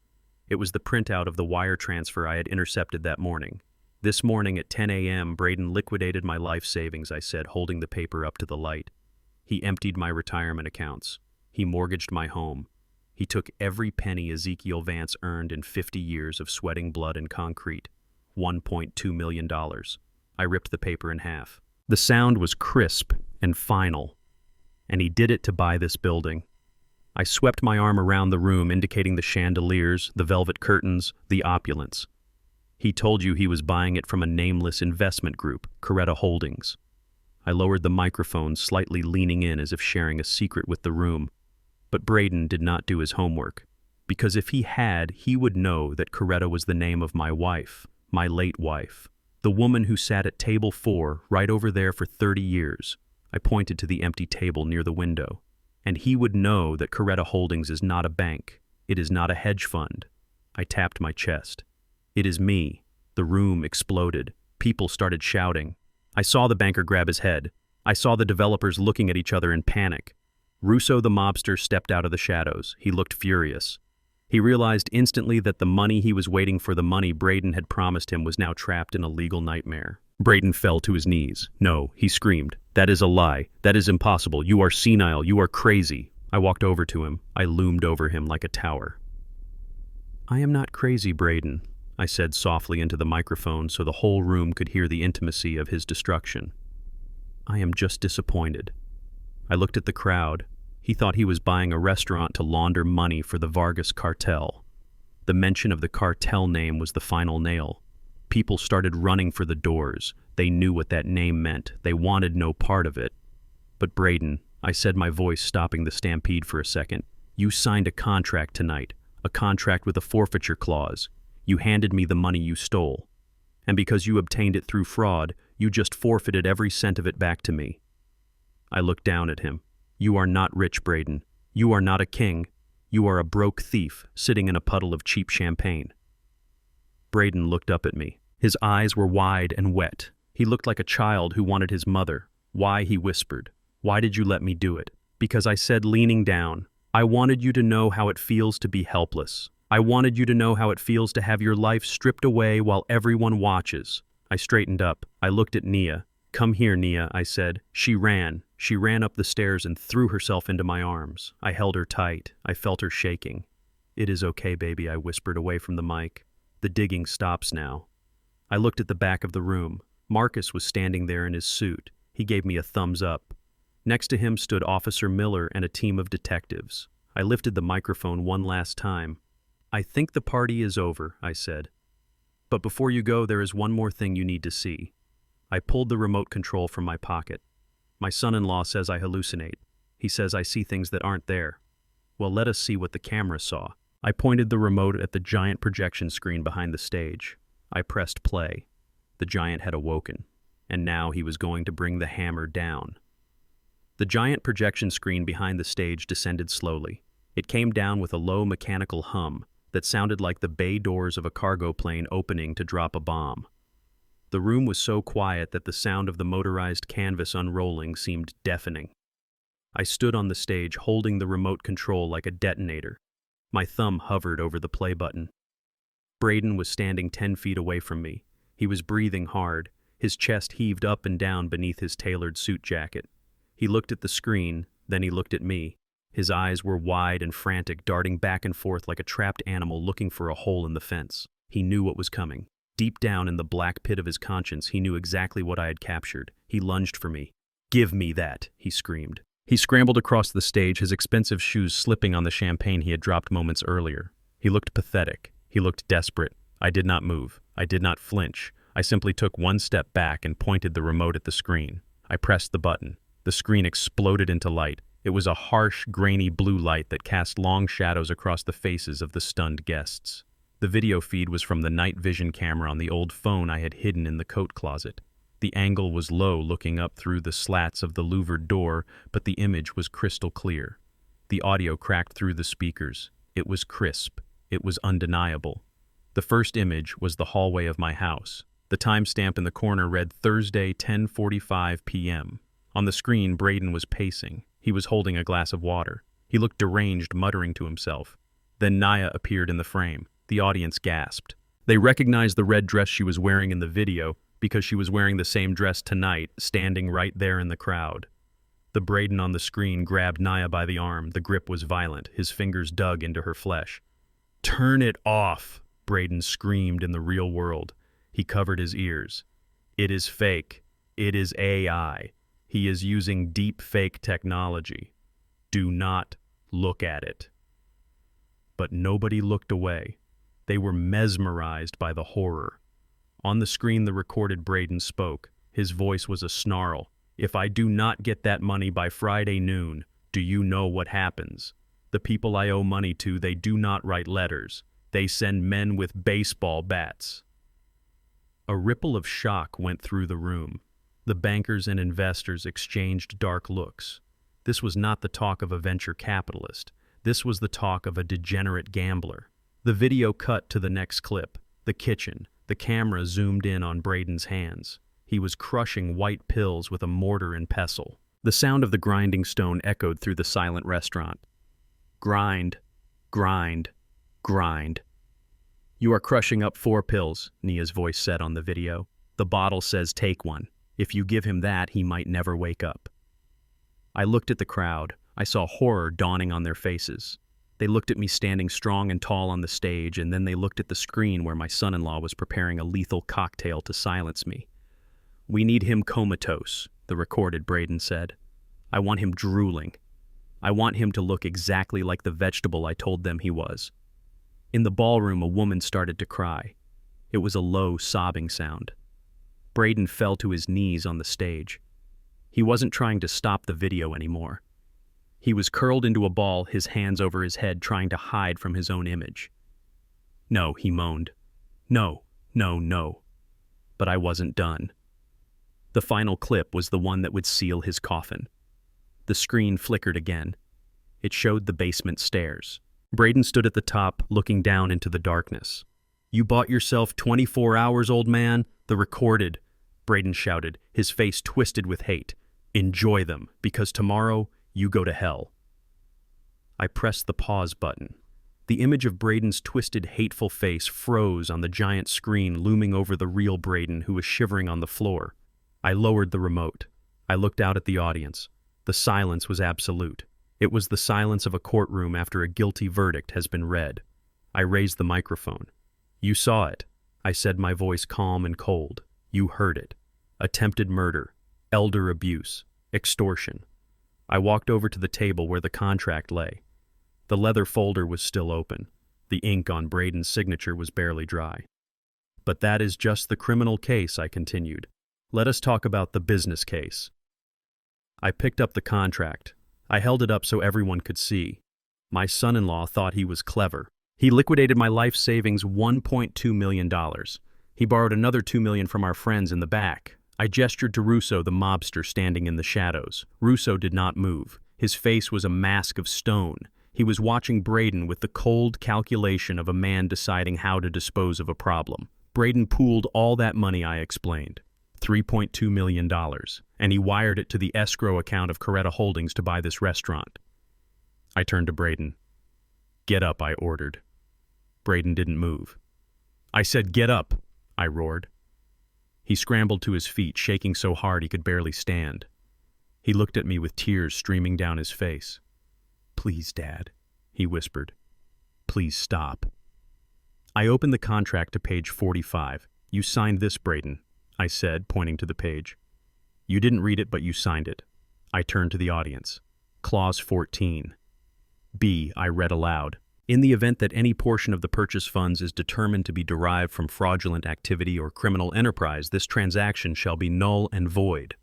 It was the printout of the wire transfer I had intercepted that morning. "This morning at 10 a.m., Braden liquidated my life savings," I said, holding the paper up to the light. "He emptied my retirement accounts. He mortgaged my home. He took every penny Ezekiel Vance earned in 50 years of sweating blood and concrete. $1.2 million. I ripped the paper in half. The sound was crisp and final. And he did it to buy this building. I swept my arm around the room, indicating the chandeliers, the velvet curtains, the opulence. He told you he was buying it from a nameless investment group, Coretta Holdings. I lowered the microphone, slightly leaning in as if sharing a secret with the room. But Braden did not do his homework. Because if he had, he would know that Coretta was the name of my wife, my late wife. The woman who sat at table 4, right over there for 30 years. I pointed to the empty table near the window. And he would know that Coretta Holdings is not a bank. It is not a hedge fund. I tapped my chest. It is me. The room exploded. People started shouting. I saw the banker grab his head. I saw the developers looking at each other in panic. Russo the mobster stepped out of the shadows. He looked furious. He realized instantly that the money he was waiting for, the money Braden had promised him, was now trapped in a legal nightmare. Braden fell to his knees. No, he screamed. That is a lie. That is impossible. You are senile. You are crazy. I walked over to him. I loomed over him like a tower. I am not crazy, Braden, I said softly into the microphone so the whole room could hear the intimacy of his destruction. I am just disappointed. I looked at the crowd. He thought he was buying a restaurant to launder money for the Vargas cartel. The mention of the cartel name was the final nail. People started running for the doors. They knew what that name meant. They wanted no part of it. But Braden, I said, my voice stopping the stampede for a second, you signed a contract tonight, a contract with a forfeiture clause. You handed me the money you stole. And because you obtained it through fraud, you just forfeited every cent of it back to me. I looked down at him. You are not rich, Braden. You are not a king. You are a broke thief sitting in a puddle of cheap champagne. Braden looked up at me. His eyes were wide and wet. He looked like a child who wanted his mother. Why, he whispered. Why did you let me do it? Because I said, leaning down, I wanted you to know how it feels to be helpless. I wanted you to know how it feels to have your life stripped away while everyone watches. I straightened up. I looked at Nia. Come here, Nia, I said. She ran. She ran up the stairs and threw herself into my arms. I held her tight. I felt her shaking. It is okay, baby, I whispered away from the mic. The digging stops now. I looked at the back of the room. Marcus was standing there in his suit. He gave me a thumbs up. Next to him stood Officer Miller and a team of detectives. I lifted the microphone one last time. I think the party is over, I said. But before you go, there is one more thing you need to see. I pulled the remote control from my pocket. My son-in-law says I hallucinate. He says I see things that aren't there. Well, let us see what the camera saw. I pointed the remote at the giant projection screen behind the stage. I pressed play. The giant had awoken, and now he was going to bring the hammer down. The giant projection screen behind the stage descended slowly. It came down with a low mechanical hum that sounded like the bay doors of a cargo plane opening to drop a bomb. The room was so quiet that the sound of the motorized canvas unrolling seemed deafening. I stood on the stage holding the remote control like a detonator. My thumb hovered over the play button. Braden was standing 10 feet away from me. He was breathing hard. His chest heaved up and down beneath his tailored suit jacket. He looked at the screen, then he looked at me. His eyes were wide and frantic, darting back and forth like a trapped animal looking for a hole in the fence. He knew what was coming. Deep down in the black pit of his conscience, he knew exactly what I had captured. He lunged for me. "Give me that," he screamed. He scrambled across the stage, his expensive shoes slipping on the champagne he had dropped moments earlier. He looked pathetic. He looked desperate. I did not move. I did not flinch. I simply took one step back and pointed the remote at the screen. I pressed the button. The screen exploded into light. It was a harsh, grainy blue light that cast long shadows across the faces of the stunned guests. The video feed was from the night vision camera on the old phone I had hidden in the coat closet. The angle was low, looking up through the slats of the louvered door, but the image was crystal clear. The audio cracked through the speakers. It was crisp. It was undeniable. The first image was the hallway of my house. The timestamp in the corner read Thursday, 10:45 p.m. On the screen, Braden was pacing. He was holding a glass of water. He looked deranged, muttering to himself. Then Naya appeared in the frame. The audience gasped. They recognized the red dress she was wearing in the video because she was wearing the same dress tonight, standing right there in the crowd. The Braden on the screen grabbed Naya by the arm. The grip was violent. His fingers dug into her flesh. "Turn it off," Braden screamed in the real world. He covered his ears. "It is fake. It is AI. He is using deep fake technology. Do not look at it." But nobody looked away. They were mesmerized by the horror. On the screen, the recorded Braden spoke. His voice was a snarl. "If I do not get that money by Friday noon, do you know what happens? The people I owe money to, they do not write letters. They send men with baseball bats." A ripple of shock went through the room. The bankers and investors exchanged dark looks. This was not the talk of a venture capitalist. This was the talk of a degenerate gambler. The video cut to the next clip. The kitchen. The camera zoomed in on Braden's hands. He was crushing white pills with a mortar and pestle. The sound of the grinding stone echoed through the silent restaurant. "Grind, grind, grind." "You are crushing up 4 pills, Nia's voice said on the video. "The bottle says take one. If you give him that, he might never wake up." I looked at the crowd. I saw horror dawning on their faces. They looked at me standing strong and tall on the stage, and then they looked at the screen where my son-in-law was preparing a lethal cocktail to silence me. "We need him comatose," the recorded Braden said. "I want him drooling. I want him to look exactly like the vegetable I told them he was." In the ballroom, a woman started to cry. It was a low, sobbing sound. Braden fell to his knees on the stage. He wasn't trying to stop the video anymore. He was curled into a ball, his hands over his head, trying to hide from his own image. "No," he moaned. "No, no, no." But I wasn't done. The final clip was the one that would seal his coffin. The screen flickered again. It showed the basement stairs. Braden stood at the top, looking down into the darkness. "You bought yourself 24 hours, old man?" The recorded, Braden shouted, his face twisted with hate. "Enjoy them, because tomorrow you go to hell." I pressed the pause button. The image of Braden's twisted, hateful face froze on the giant screen looming over the real Braden, who was shivering on the floor. I lowered the remote. I looked out at the audience. The silence was absolute. It was the silence of a courtroom after a guilty verdict has been read. I raised the microphone. "You saw it," I said, my voice calm and cold. "You heard it. Attempted murder, elder abuse, extortion." I walked over to the table where the contract lay. The leather folder was still open. The ink on Braden's signature was barely dry. "But that is just the criminal case," I continued. "Let us talk about the business case." I picked up the contract. I held it up so everyone could see. My son-in-law thought he was clever. He liquidated my life savings, $1.2 million. He borrowed another $2 million from our friends in the back. I gestured to Russo, the mobster standing in the shadows. Russo did not move. His face was a mask of stone. He was watching Braden with the cold calculation of a man deciding how to dispose of a problem. Braden pooled all that money, I explained. $3.2 million, and he wired it to the escrow account of Coretta Holdings to buy this restaurant. I turned to Braden. "Get up," I ordered. Braden didn't move. "I said get up," I roared. He scrambled to his feet, shaking so hard he could barely stand. He looked at me with tears streaming down his face. "Please, Dad," he whispered. "Please stop." I opened the contract to page 45. "You signed this, Braden," I said, pointing to the page. "You didn't read it, but you signed it." I turned to the audience. "Clause 14. B," I read aloud. "In the event that any portion of the purchase funds is determined to be derived from fraudulent activity or criminal enterprise, this transaction shall be null and void."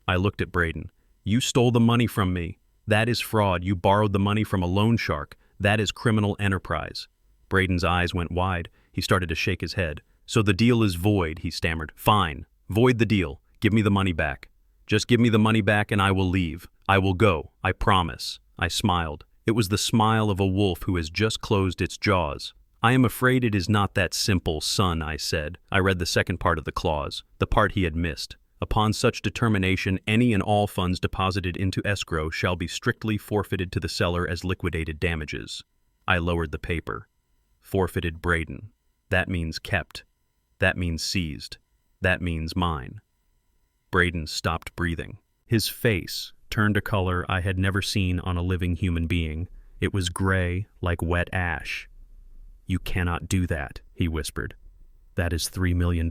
I looked at Braden. "You stole the money from me. That is fraud. You borrowed the money from a loan shark. That is criminal enterprise." Braden's eyes went wide. He started to shake his head. "So the deal is void," he stammered. "Fine. Void the deal. Give me the money back. Just give me the money back and I will leave. I will go. I promise." I smiled. It was the smile of a wolf who has just closed its jaws. "I am afraid it is not that simple, son," I said. I read the second part of the clause, the part he had missed. "Upon such determination, any and all funds deposited into escrow shall be strictly forfeited to the seller as liquidated damages." I lowered the paper. Forfeited Braden. That means kept. That means seized. That means mine. Braden stopped breathing. His face turned a color I had never seen on a living human being. It was gray, like wet ash. "You cannot do that," he whispered. "That is $3 million.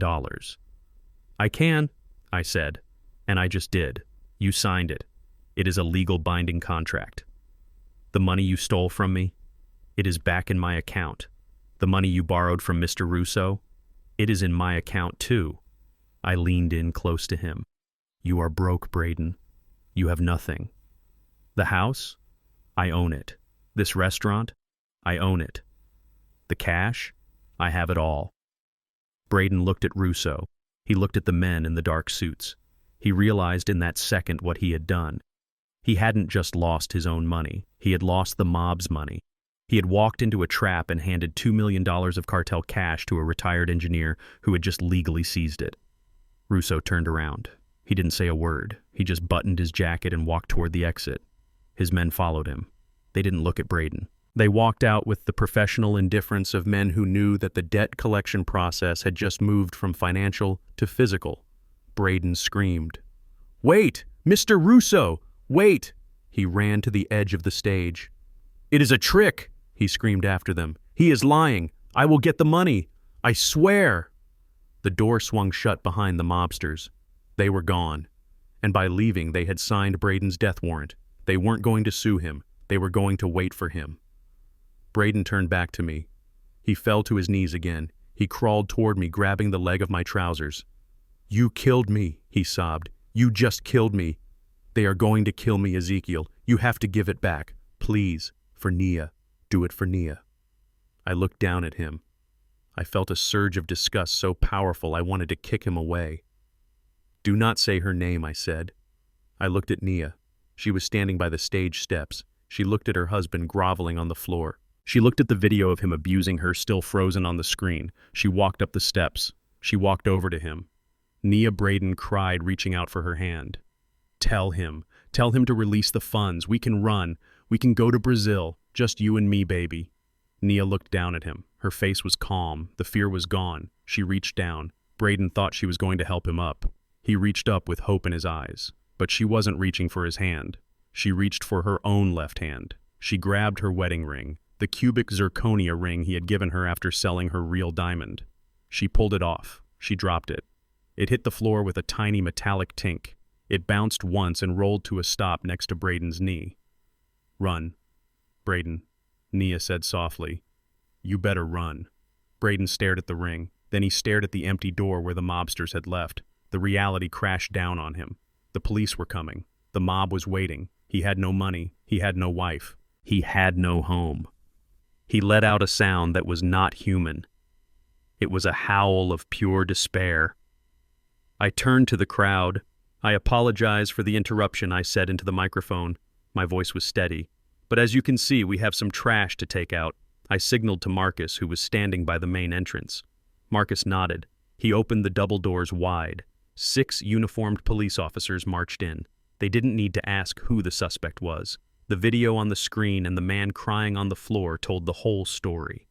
"I can," I said, "and I just did. You signed it. It is a legal binding contract. The money you stole from me, it is back in my account. The money you borrowed from Mr. Russo, It is in my account too. I leaned in close to him. You are broke, Braden. You have nothing. The house? I own it. This restaurant? I own it. The cash? I have it all. Braden looked at Russo. He looked at the men in the dark suits. He realized in that second what he had done. He hadn't just lost his own money. He had lost the mob's money. He had walked into a trap and handed $2 million of cartel cash to a retired engineer who had just legally seized it. Russo turned around. He didn't say a word. He just buttoned his jacket and walked toward the exit. His men followed him. They didn't look at Braden. They walked out with the professional indifference of men who knew that the debt collection process had just moved from financial to physical. Braden screamed. "Wait! Mr. Russo! Wait!" He ran to the edge of the stage. "It is a trick!" he screamed after them. "He is lying! I will get the money! I swear!" The door swung shut behind the mobsters. They were gone. And by leaving, they had signed Braden's death warrant. They weren't going to sue him. They were going to wait for him. Braden turned back to me. He fell to his knees again. He crawled toward me, grabbing the leg of my trousers. "You killed me," he sobbed. "You just killed me. They are going to kill me, Ezekiel. You have to give it back. Please, for Nia. Do it for Nia." I looked down at him. I felt a surge of disgust so powerful I wanted to kick him away. "Do not say her name," I said. I looked at Nia. She was standing by the stage steps. She looked at her husband groveling on the floor. She looked at the video of him abusing her still frozen on the screen. She walked up the steps. She walked over to him. Nia Braden cried, reaching out for her hand. Tell him to release the funds. We can run. We can go to Brazil. Just you and me, baby." Nia looked down at him. Her face was calm. The fear was gone. She reached down. Braden thought she was going to help him up. He reached up with hope in his eyes. But she wasn't reaching for his hand. She reached for her own left hand. She grabbed her wedding ring, the cubic zirconia ring he had given her after selling her real diamond. She pulled it off. She dropped it. It hit the floor with a tiny metallic tink. It bounced once and rolled to a stop next to Braden's knee. "Run, Braden," Nia said softly. "You better run." Braden stared at the ring. Then he stared at the empty door where the mobsters had left. The reality crashed down on him. The police were coming. The mob was waiting. He had no money. He had no wife. He had no home. He let out a sound that was not human. It was a howl of pure despair. I turned to the crowd. "I apologize for the interruption," I said into the microphone. My voice was steady. "But as you can see, we have some trash to take out." I signaled to Marcus, who was standing by the main entrance. Marcus nodded. He opened the double doors wide. 6 uniformed police officers marched in. They didn't need to ask who the suspect was. The video on the screen and the man crying on the floor told the whole story.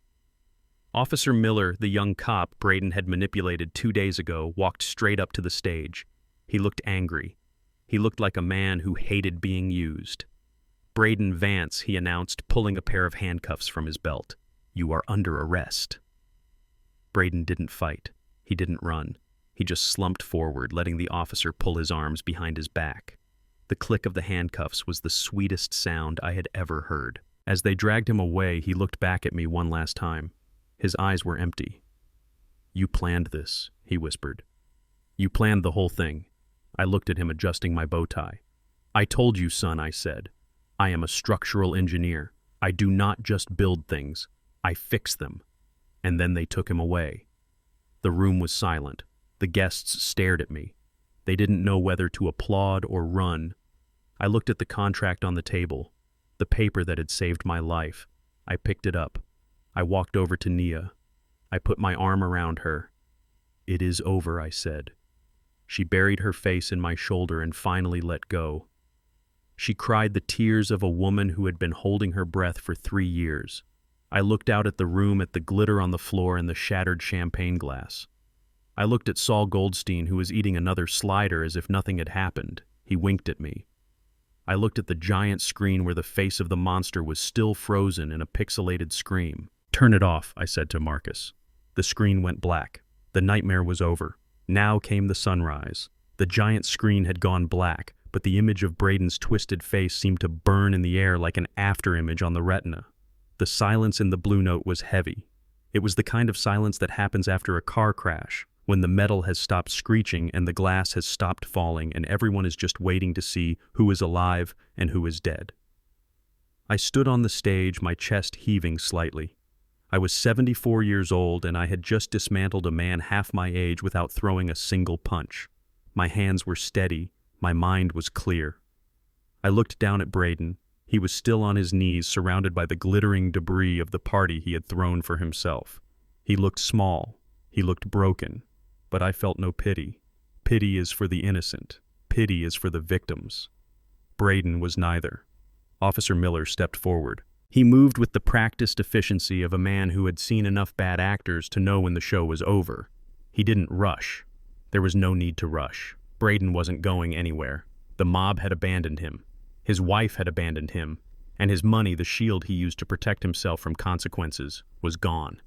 Officer Miller, the young cop Braden had manipulated 2 days ago, walked straight up to the stage. He looked angry. He looked like a man who hated being used. "Braden Vance," he announced, pulling a pair of handcuffs from his belt. "You are under arrest." Braden didn't fight. He didn't run. He just slumped forward, letting the officer pull his arms behind his back. The click of the handcuffs was the sweetest sound I had ever heard. As they dragged him away, he looked back at me one last time. His eyes were empty. "You planned this," he whispered. "You planned the whole thing." I looked at him, adjusting my bow tie. "I told you, son," I said. "I am a structural engineer. I do not just build things. I fix them." And then they took him away. The room was silent. The guests stared at me. They didn't know whether to applaud or run. I looked at the contract on the table, the paper that had saved my life. I picked it up. I walked over to Nia. I put my arm around her. "It is over," I said. She buried her face in my shoulder and finally let go. She cried the tears of a woman who had been holding her breath for 3 years. I looked out at the room, at the glitter on the floor and the shattered champagne glass. I looked at Saul Goldstein, who was eating another slider as if nothing had happened. He winked at me. I looked at the giant screen where the face of the monster was still frozen in a pixelated scream. "Turn it off," I said to Marcus. The screen went black. The nightmare was over. Now came the sunrise. The giant screen had gone black, but the image of Braden's twisted face seemed to burn in the air like an afterimage on the retina. The silence in the Blue Note was heavy. It was the kind of silence that happens after a car crash, when the metal has stopped screeching and the glass has stopped falling and everyone is just waiting to see who is alive and who is dead. I stood on the stage, my chest heaving slightly. I was 74 years old and I had just dismantled a man half my age without throwing a single punch. My hands were steady, my mind was clear. I looked down at Braden. He was still on his knees, surrounded by the glittering debris of the party he had thrown for himself. He looked small. He looked broken. But I felt no pity. Pity is for the innocent. Pity is for the victims. Braden was neither. Officer Miller stepped forward. He moved with the practiced efficiency of a man who had seen enough bad actors to know when the show was over. He didn't rush. There was no need to rush. Braden wasn't going anywhere. The mob had abandoned him. His wife had abandoned him. And his money, the shield he used to protect himself from consequences, was gone.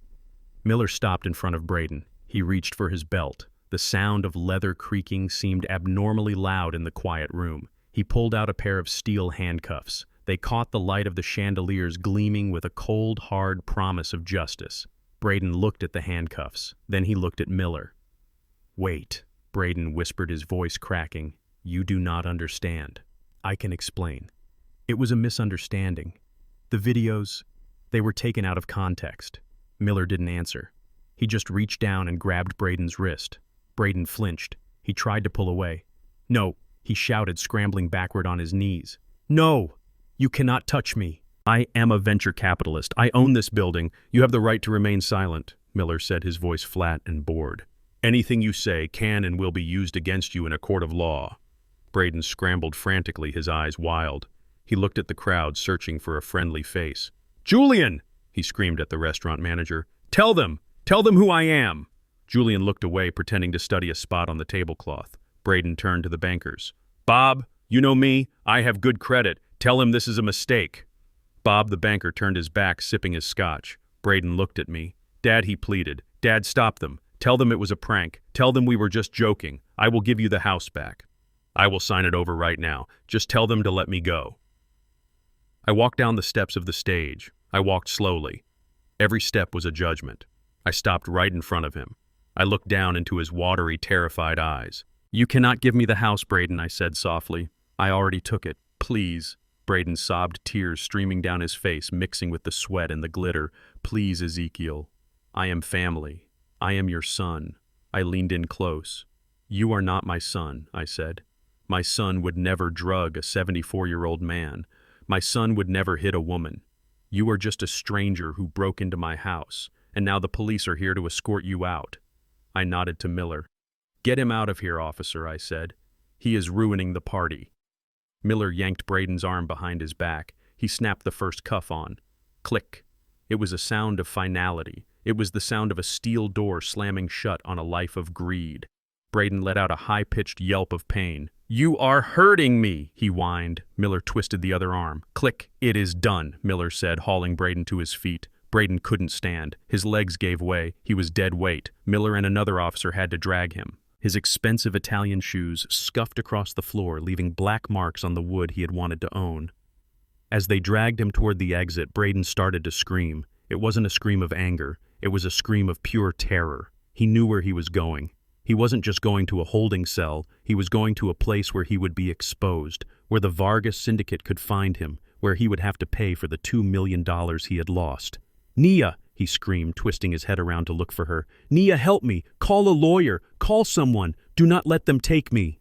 Miller stopped in front of Braden. He reached for his belt. The sound of leather creaking seemed abnormally loud in the quiet room. He pulled out a pair of steel handcuffs. They caught the light of the chandeliers gleaming with a cold, hard promise of justice. Braden looked at the handcuffs. Then he looked at Miller. "Wait," Braden whispered, his voice cracking. "You do not understand. I can explain. It was a misunderstanding. The videos, they were taken out of context." Miller didn't answer. He just reached down and grabbed Braden's wrist. Braden flinched. He tried to pull away. "No," he shouted, scrambling backward on his knees. "No! You cannot touch me. I am a venture capitalist. I own this building. You have the right to remain silent," Miller said, his voice flat and bored. "Anything you say can and will be used against you in a court of law." Braden scrambled frantically, his eyes wild. He looked at the crowd, searching for a friendly face. "Julian!" he screamed at the restaurant manager. Tell them who I am." Julian looked away, pretending to study a spot on the tablecloth. Braden turned to the bankers. "Bob, you know me. I have good credit. Tell him this is a mistake." Bob, the banker, turned his back, sipping his scotch. Braden looked at me. "Dad," he pleaded. "Dad, stop them. Tell them it was a prank. Tell them we were just joking. I will give you the house back. I will sign it over right now. Just tell them to let me go." I walked down the steps of the stage. I walked slowly. Every step was a judgment. I stopped right in front of him. I looked down into his watery, terrified eyes. "You cannot give me the house, Braden," I said softly. "I already took it. Please." Braden sobbed, tears streaming down his face, mixing with the sweat and the glitter. "Please, Ezekiel. I am family. I am your son." I leaned in close. "You are not my son," I said. "My son would never drug a 74-year-old man. My son would never hit a woman. You are just a stranger who broke into my house, and now the police are here to escort you out." I nodded to Miller. "Get him out of here, officer," I said. "He is ruining the party." Miller yanked Braden's arm behind his back. He snapped the first cuff on. Click. It was a sound of finality. It was the sound of a steel door slamming shut on a life of greed. Braden let out a high-pitched yelp of pain. "You are hurting me," he whined. Miller twisted the other arm. Click. "It is done," Miller said, hauling Braden to his feet. Braden couldn't stand. His legs gave way. He was dead weight. Miller and another officer had to drag him. His expensive Italian shoes scuffed across the floor, leaving black marks on the wood he had wanted to own. As they dragged him toward the exit, Braden started to scream. It wasn't a scream of anger. It was a scream of pure terror. He knew where he was going. He wasn't just going to a holding cell. He was going to a place where he would be exposed, where the Vargas syndicate could find him, where he would have to pay for the $2 million he had lost. "Nia!" he screamed, twisting his head around to look for her. "Nia, help me! Call a lawyer! Call someone! Do not let them take me!"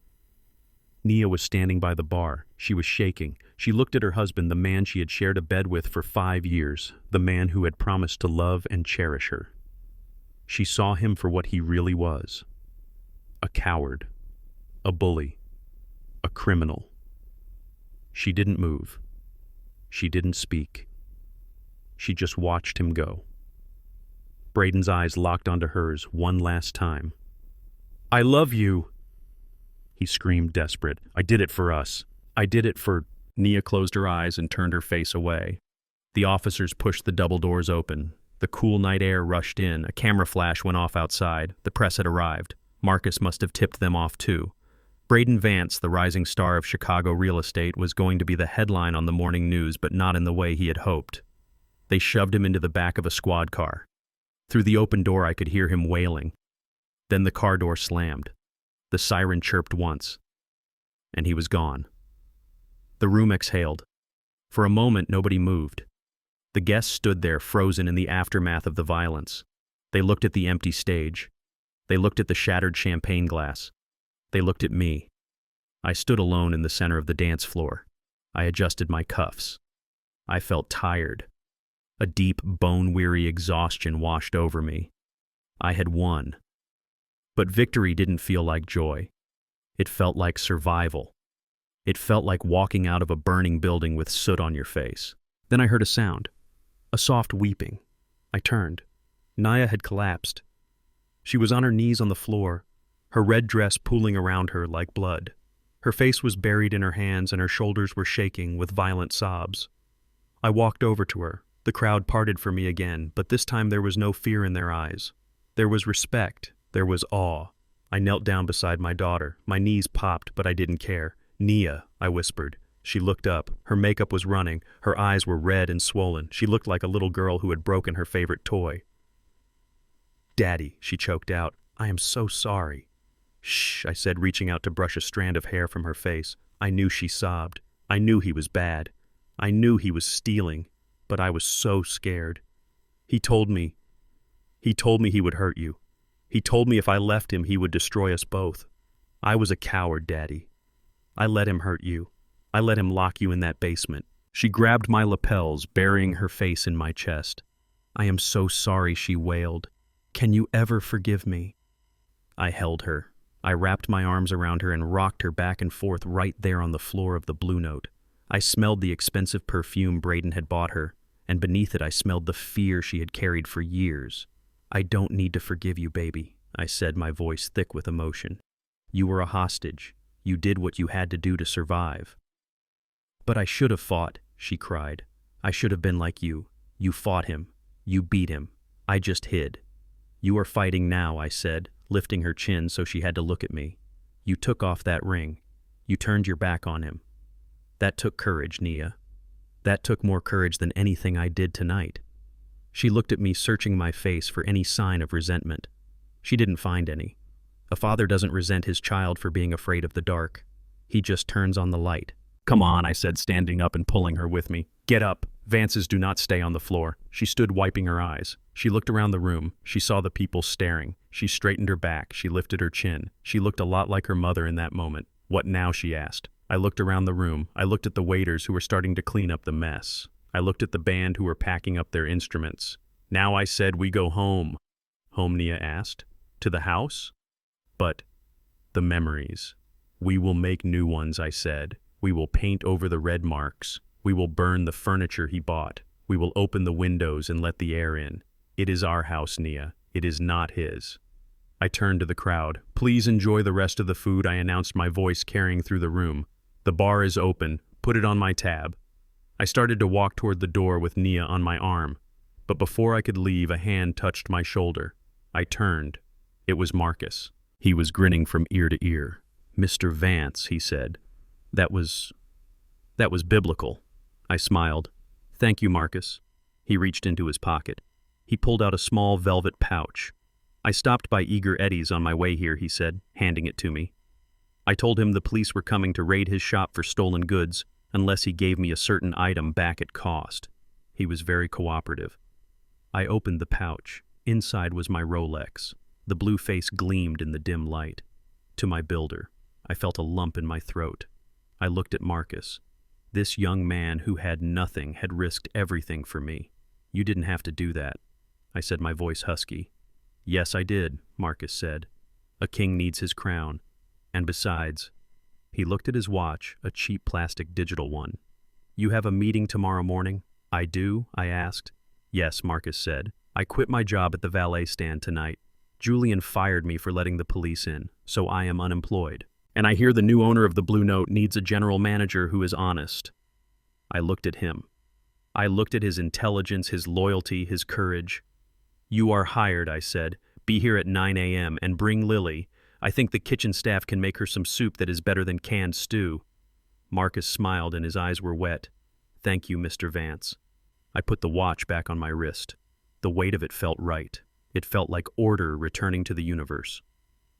Nia was standing by the bar. She was shaking. She looked at her husband, the man she had shared a bed with for 5 years, the man who had promised to love and cherish her. She saw him for what he really was. A coward. A bully. A criminal. She didn't move. She didn't speak. She just watched him go. Braden's eyes locked onto hers one last time. "I love you," he screamed, desperate. "I did it for us. I did it for—" Nia closed her eyes and turned her face away. The officers pushed the double doors open. The cool night air rushed in. A camera flash went off outside. The press had arrived. Marcus must have tipped them off too. Braden Vance, the rising star of Chicago real estate, was going to be the headline on the morning news, but not in the way he had hoped. They shoved him into the back of a squad car. Through the open door I could hear him wailing. Then the car door slammed. The siren chirped once, and he was gone. The room exhaled. For a moment nobody moved. The guests stood there frozen in the aftermath of the violence. They looked at the empty stage. They looked at the shattered champagne glass. They looked at me. I stood alone in the center of the dance floor. I adjusted my cuffs. I felt tired. A deep, bone-weary exhaustion washed over me. I had won. But victory didn't feel like joy. It felt like survival. It felt like walking out of a burning building with soot on your face. Then I heard a sound. A soft weeping. I turned. Naya had collapsed. She was on her knees on the floor, her red dress pooling around her like blood. Her face was buried in her hands and her shoulders were shaking with violent sobs. I walked over to her. The crowd parted for me again, but this time there was no fear in their eyes. There was respect. There was awe. I knelt down beside my daughter. My knees popped, but I didn't care. "Nia," I whispered. She looked up. Her makeup was running. Her eyes were red and swollen. She looked like a little girl who had broken her favorite toy. "Daddy," she choked out. "I am so sorry." "Shh," I said, reaching out to brush a strand of hair from her face. I knew she sobbed. I knew he was bad. I knew he was stealing, but I was so scared. He told me he would hurt you. He told me if I left him, he would destroy us both. I was a coward, Daddy. I let him hurt you. I let him lock you in that basement." She grabbed my lapels, burying her face in my chest. "I am so sorry," she wailed. "Can you ever forgive me?" I held her. I wrapped my arms around her and rocked her back and forth right there on the floor of the Blue Note. I smelled the expensive perfume Braden had bought her, and beneath it I smelled the fear she had carried for years. "I don't need to forgive you, baby," I said, my voice thick with emotion. "You were a hostage. You did what you had to do to survive." "But I should have fought," she cried. "I should have been like you. You fought him. You beat him. I just hid." "You are fighting now," I said, lifting her chin so she had to look at me. "You took off that ring. You turned your back on him. That took courage, Nia. That took more courage than anything I did tonight." She looked at me, searching my face for any sign of resentment. She didn't find any. A father doesn't resent his child for being afraid of the dark. He just turns on the light. "Come on," I said, standing up and pulling her with me. "Get up. Vances do not stay on the floor." She stood wiping her eyes. She looked around the room. She saw the people staring. She straightened her back. She lifted her chin. She looked a lot like her mother in that moment. "What now?" she asked. I looked around the room. I looked at the waiters who were starting to clean up the mess. I looked at the band who were packing up their instruments. "Now," I said, "we go home." "Home?" Nia asked. "To the house?" "But the memories. We will make new ones," I said. "We will paint over the red marks. We will burn the furniture he bought. We will open the windows and let the air in. It is our house, Nia. It is not his." I turned to the crowd. "Please enjoy the rest of the food," I announced, my voice carrying through the room. "The bar is open. Put it on my tab." I started to walk toward the door with Nia on my arm, but before I could leave, a hand touched my shoulder. I turned. It was Marcus. He was grinning from ear to ear. "Mr. Vance," he said. That was biblical." I smiled. "Thank you, Marcus." He reached into his pocket. He pulled out a small velvet pouch. "I stopped by Eager Eddie's on my way here," he said, handing it to me. I told him the police were coming to raid his shop for stolen goods unless he gave me a certain item back at cost. He was very cooperative. I opened the pouch. Inside was my Rolex. The blue face gleamed in the dim light. To my builder. I felt a lump in my throat. I looked at Marcus. This young man who had nothing had risked everything for me. "You didn't have to do that," I said, my voice husky. "Yes, I did," Marcus said. "A king needs his crown. And besides," he looked at his watch, a cheap plastic digital one. "You have a meeting tomorrow morning?" "I do?" I asked. "Yes," Marcus said. "I quit my job at the valet stand tonight. Julian fired me for letting the police in, so I am unemployed. And I hear the new owner of the Blue Note needs a general manager who is honest." I looked at him. I looked at his intelligence, his loyalty, his courage. "You are hired," I said. "Be here at 9 a.m. and bring Lily. I think the kitchen staff can make her some soup that is better than canned stew." Marcus smiled and his eyes were wet. "Thank you, Mr. Vance." I put the watch back on my wrist. The weight of it felt right. It felt like order returning to the universe.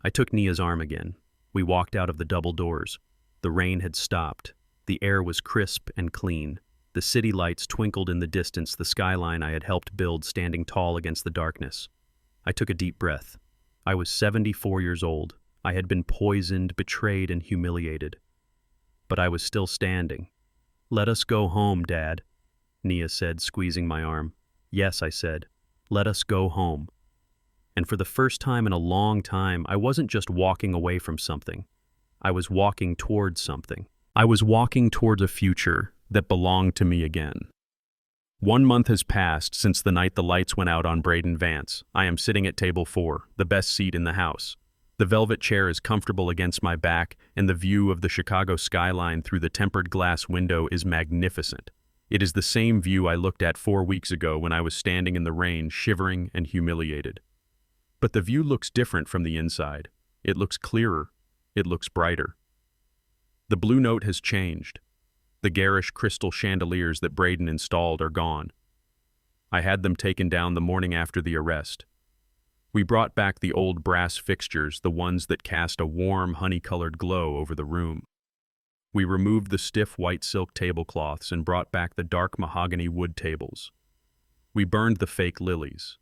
I took Nia's arm again. We walked out of the double doors. The rain had stopped. The air was crisp and clean. The city lights twinkled in the distance, the skyline I had helped build standing tall against the darkness. I took a deep breath. I was 74 years old. I had been poisoned, betrayed, and humiliated. But I was still standing. "Let us go home, Dad," Nia said, squeezing my arm. "Yes," I said. "Let us go home." And for the first time in a long time, I wasn't just walking away from something. I was walking towards something. I was walking towards a future that belonged to me again. 1 month has passed since the night the lights went out on Braden Vance. I am sitting at table 4, the best seat in the house. The velvet chair is comfortable against my back, and the view of the Chicago skyline through the tempered glass window is magnificent. It is the same view I looked at 4 weeks ago when I was standing in the rain, shivering and humiliated. But the view looks different from the inside. It looks clearer. It looks brighter. The Blue Note has changed. The garish crystal chandeliers that Braden installed are gone. I had them taken down the morning after the arrest. We brought back the old brass fixtures, the ones that cast a warm, honey-colored glow over the room. We removed the stiff white silk tablecloths and brought back the dark mahogany wood tables. We burned the fake lilies.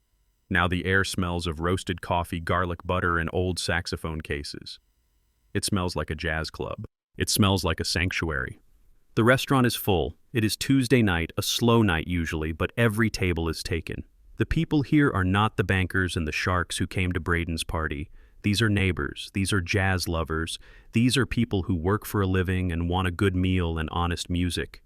Now the air smells of roasted coffee, garlic butter, and old saxophone cases. It smells like a jazz club. It smells like a sanctuary. The restaurant is full. It is Tuesday night, a slow night usually, but every table is taken. The people here are not the bankers and the sharks who came to Braden's party. These are neighbors. These are jazz lovers. These are people who work for a living and want a good meal and honest music.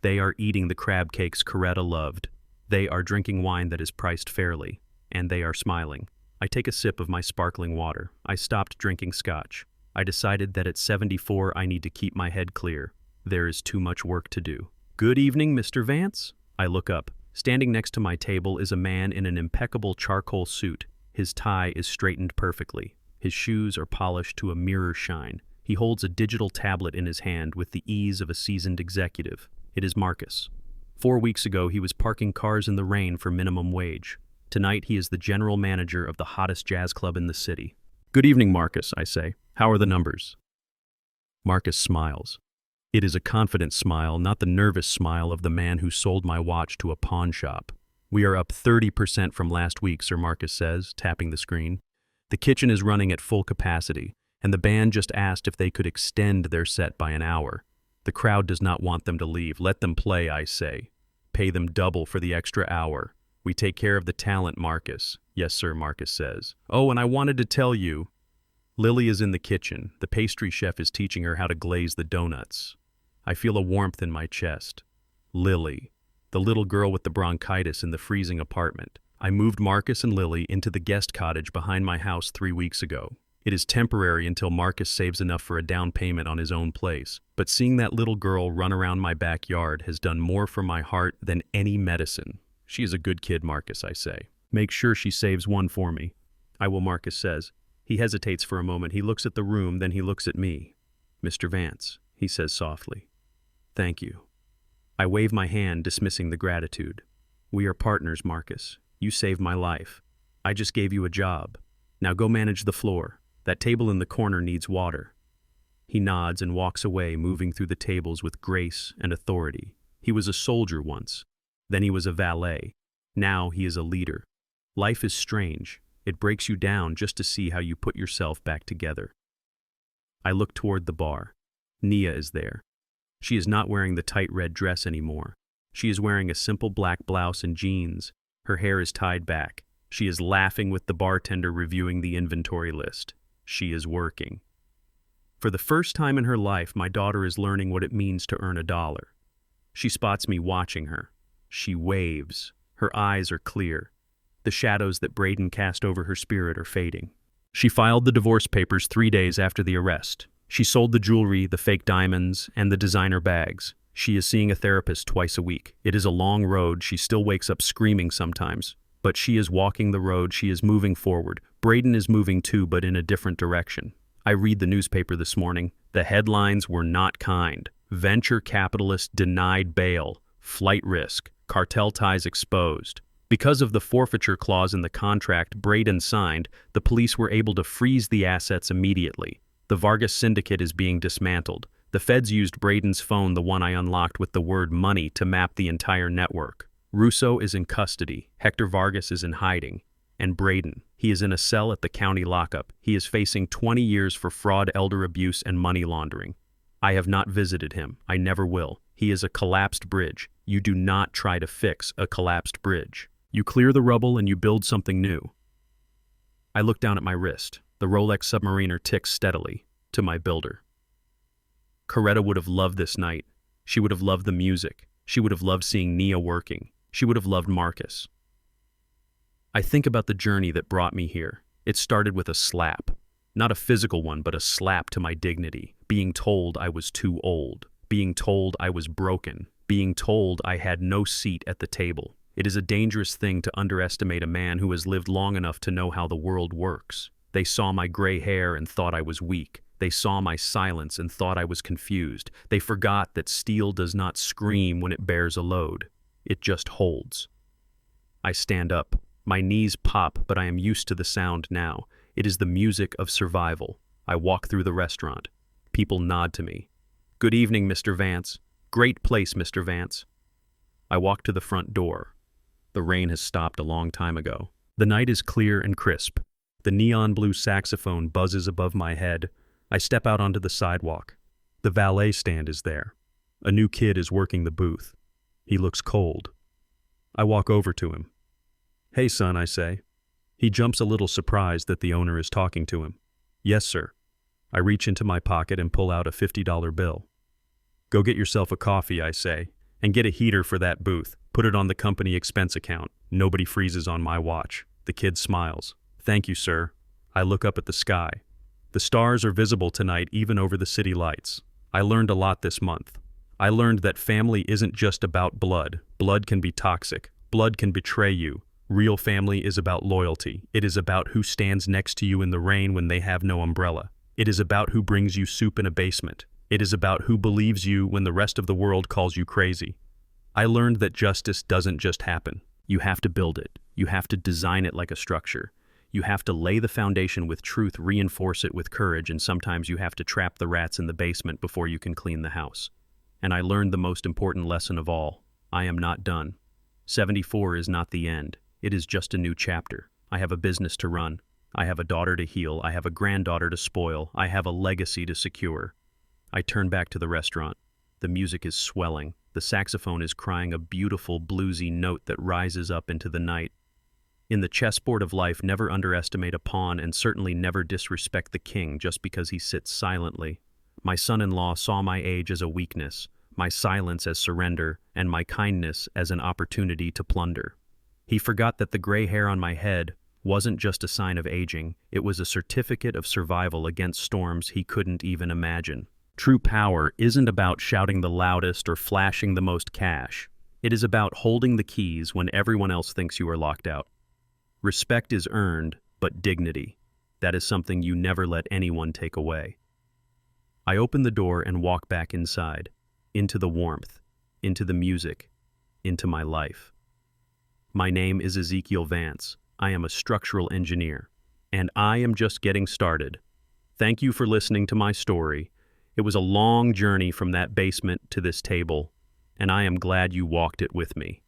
They are eating the crab cakes Coretta loved. They are drinking wine that is priced fairly. And they are smiling. I take a sip of my sparkling water. I stopped drinking scotch. I decided that at 74 I need to keep my head clear. There is too much work to do. "Good evening, Mr. Vance." I look up. Standing next to my table is a man in an impeccable charcoal suit. His tie is straightened perfectly. His shoes are polished to a mirror shine. He holds a digital tablet in his hand with the ease of a seasoned executive. It is Marcus. 4 weeks ago, he was parking cars in the rain for minimum wage. Tonight, he is the general manager of the hottest jazz club in the city. "Good evening, Marcus," I say. "How are the numbers?" Marcus smiles. It is a confident smile, not the nervous smile of the man who sold my watch to a pawn shop. "We are up 30% from last week," Sir Marcus says, tapping the screen. "The kitchen is running at full capacity, and the band just asked if they could extend their set by an hour. The crowd does not want them to leave. Let them play, I say. Pay them double for the extra hour. We take care of the talent, Marcus." "Yes, sir," Marcus says. "Oh, and I wanted to tell you." Lily is in the kitchen. The pastry chef is teaching her how to glaze the donuts. I feel a warmth in my chest. Lily, the little girl with the bronchitis in the freezing apartment. I moved Marcus and Lily into the guest cottage behind my house 3 weeks ago. It is temporary until Marcus saves enough for a down payment on his own place. But seeing that little girl run around my backyard has done more for my heart than any medicine. "She is a good kid, Marcus," I say. "Make sure she saves one for me." "I will," Marcus says. He hesitates for a moment. He looks at the room, then he looks at me. "Mr. Vance," he says softly. "Thank you." I wave my hand, dismissing the gratitude. "We are partners, Marcus. You saved my life. I just gave you a job. Now go manage the floor. That table in the corner needs water." He nods and walks away, moving through the tables with grace and authority. He was a soldier once. Then he was a valet. Now he is a leader. Life is strange. It breaks you down just to see how you put yourself back together. I look toward the bar. Nia is there. She is not wearing the tight red dress anymore. She is wearing a simple black blouse and jeans. Her hair is tied back. She is laughing with the bartender reviewing the inventory list. She is working. For the first time in her life, my daughter is learning what it means to earn $1. She spots me watching her. She waves. Her eyes are clear. The shadows that Braden cast over her spirit are fading. She filed the divorce papers 3 days after the arrest. She sold the jewelry, the fake diamonds, and the designer bags. She is seeing a therapist twice a week. It is a long road. She still wakes up screaming sometimes. But she is walking the road. She is moving forward. Braden is moving too, but in a different direction. I read the newspaper this morning. The headlines were not kind. Venture capitalist denied bail. Flight risk. Cartel ties exposed. Because of the forfeiture clause in the contract Braden signed, the police were able to freeze the assets immediately. The Vargas syndicate is being dismantled. The feds used Braden's phone, the one I unlocked with the word money, to map the entire network. Russo is in custody. Hector Vargas is in hiding. And Braden, he is in a cell at the county lockup. He is facing 20 years for fraud, elder abuse, and money laundering. I have not visited him. I never will. He is a collapsed bridge. You do not try to fix a collapsed bridge. You clear the rubble and you build something new. I look down at my wrist. The Rolex Submariner ticks steadily. To my builder. Coretta would have loved this night. She would have loved the music. She would have loved seeing Nia working. She would have loved Marcus. I think about the journey that brought me here. It started with a slap. Not a physical one, but a slap to my dignity. Being told I was too old. Being told I was broken. Being told I had no seat at the table. It is a dangerous thing to underestimate a man who has lived long enough to know how the world works. They saw my gray hair and thought I was weak. They saw my silence and thought I was confused. They forgot that steel does not scream when it bears a load. It just holds. I stand up. My knees pop, but I am used to the sound now. It is the music of survival. I walk through the restaurant. People nod to me. Good evening, Mr. Vance. Great place, Mr. Vance. I walk to the front door. The rain has stopped a long time ago. The night is clear and crisp. The neon blue saxophone buzzes above my head. I step out onto the sidewalk. The valet stand is there. A new kid is working the booth. He looks cold. I walk over to him. Hey, son, I say. He jumps a little surprised that the owner is talking to him. Yes, sir. I reach into my pocket and pull out a $50 bill. Go get yourself a coffee, I say, and get a heater for that booth. Put it on the company expense account. Nobody freezes on my watch. The kid smiles. Thank you, sir. I look up at the sky. The stars are visible tonight even over the city lights. I learned a lot this month. I learned that family isn't just about blood. Blood can be toxic. Blood can betray you. Real family is about loyalty. It is about who stands next to you in the rain when they have no umbrella. It is about who brings you soup in a basement. It is about who believes you when the rest of the world calls you crazy. I learned that justice doesn't just happen. You have to build it. You have to design it like a structure. You have to lay the foundation with truth, reinforce it with courage, and sometimes you have to trap the rats in the basement before you can clean the house. And I learned the most important lesson of all. I am not done. 74 is not the end. It is just a new chapter. I have a business to run. I have a daughter to heal. I have a granddaughter to spoil. I have a legacy to secure. I turn back to the restaurant. The music is swelling. The saxophone is crying a beautiful bluesy note that rises up into the night. In the chessboard of life, never underestimate a pawn and certainly never disrespect the king just because he sits silently. My son-in-law saw my age as a weakness, my silence as surrender, and my kindness as an opportunity to plunder. He forgot that the gray hair on my head wasn't just a sign of aging, it was a certificate of survival against storms he couldn't even imagine. True power isn't about shouting the loudest or flashing the most cash. It is about holding the keys when everyone else thinks you are locked out. Respect is earned, but dignity. That is something you never let anyone take away. I open the door and walk back inside, into the warmth, into the music, into my life. My name is Ezekiel Vance. I am a structural engineer, and I am just getting started. Thank you for listening to my story. It was a long journey from that basement to this table, and I am glad you walked it with me.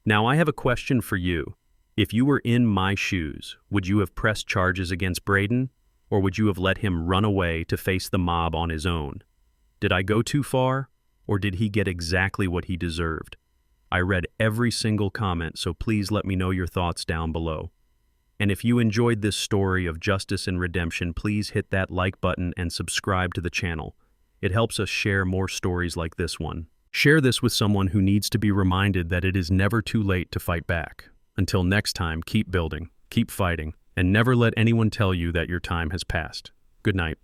Now I have a question for you. If you were in my shoes, would you have pressed charges against Braden, or would you have let him run away to face the mob on his own? Did I go too far, or did he get exactly what he deserved? I read every single comment, so please let me know your thoughts down below. And if you enjoyed this story of justice and redemption, please hit that like button and subscribe to the channel. It helps us share more stories like this one. Share this with someone who needs to be reminded that it is never too late to fight back. Until next time, keep building, keep fighting, and never let anyone tell you that your time has passed. Good night.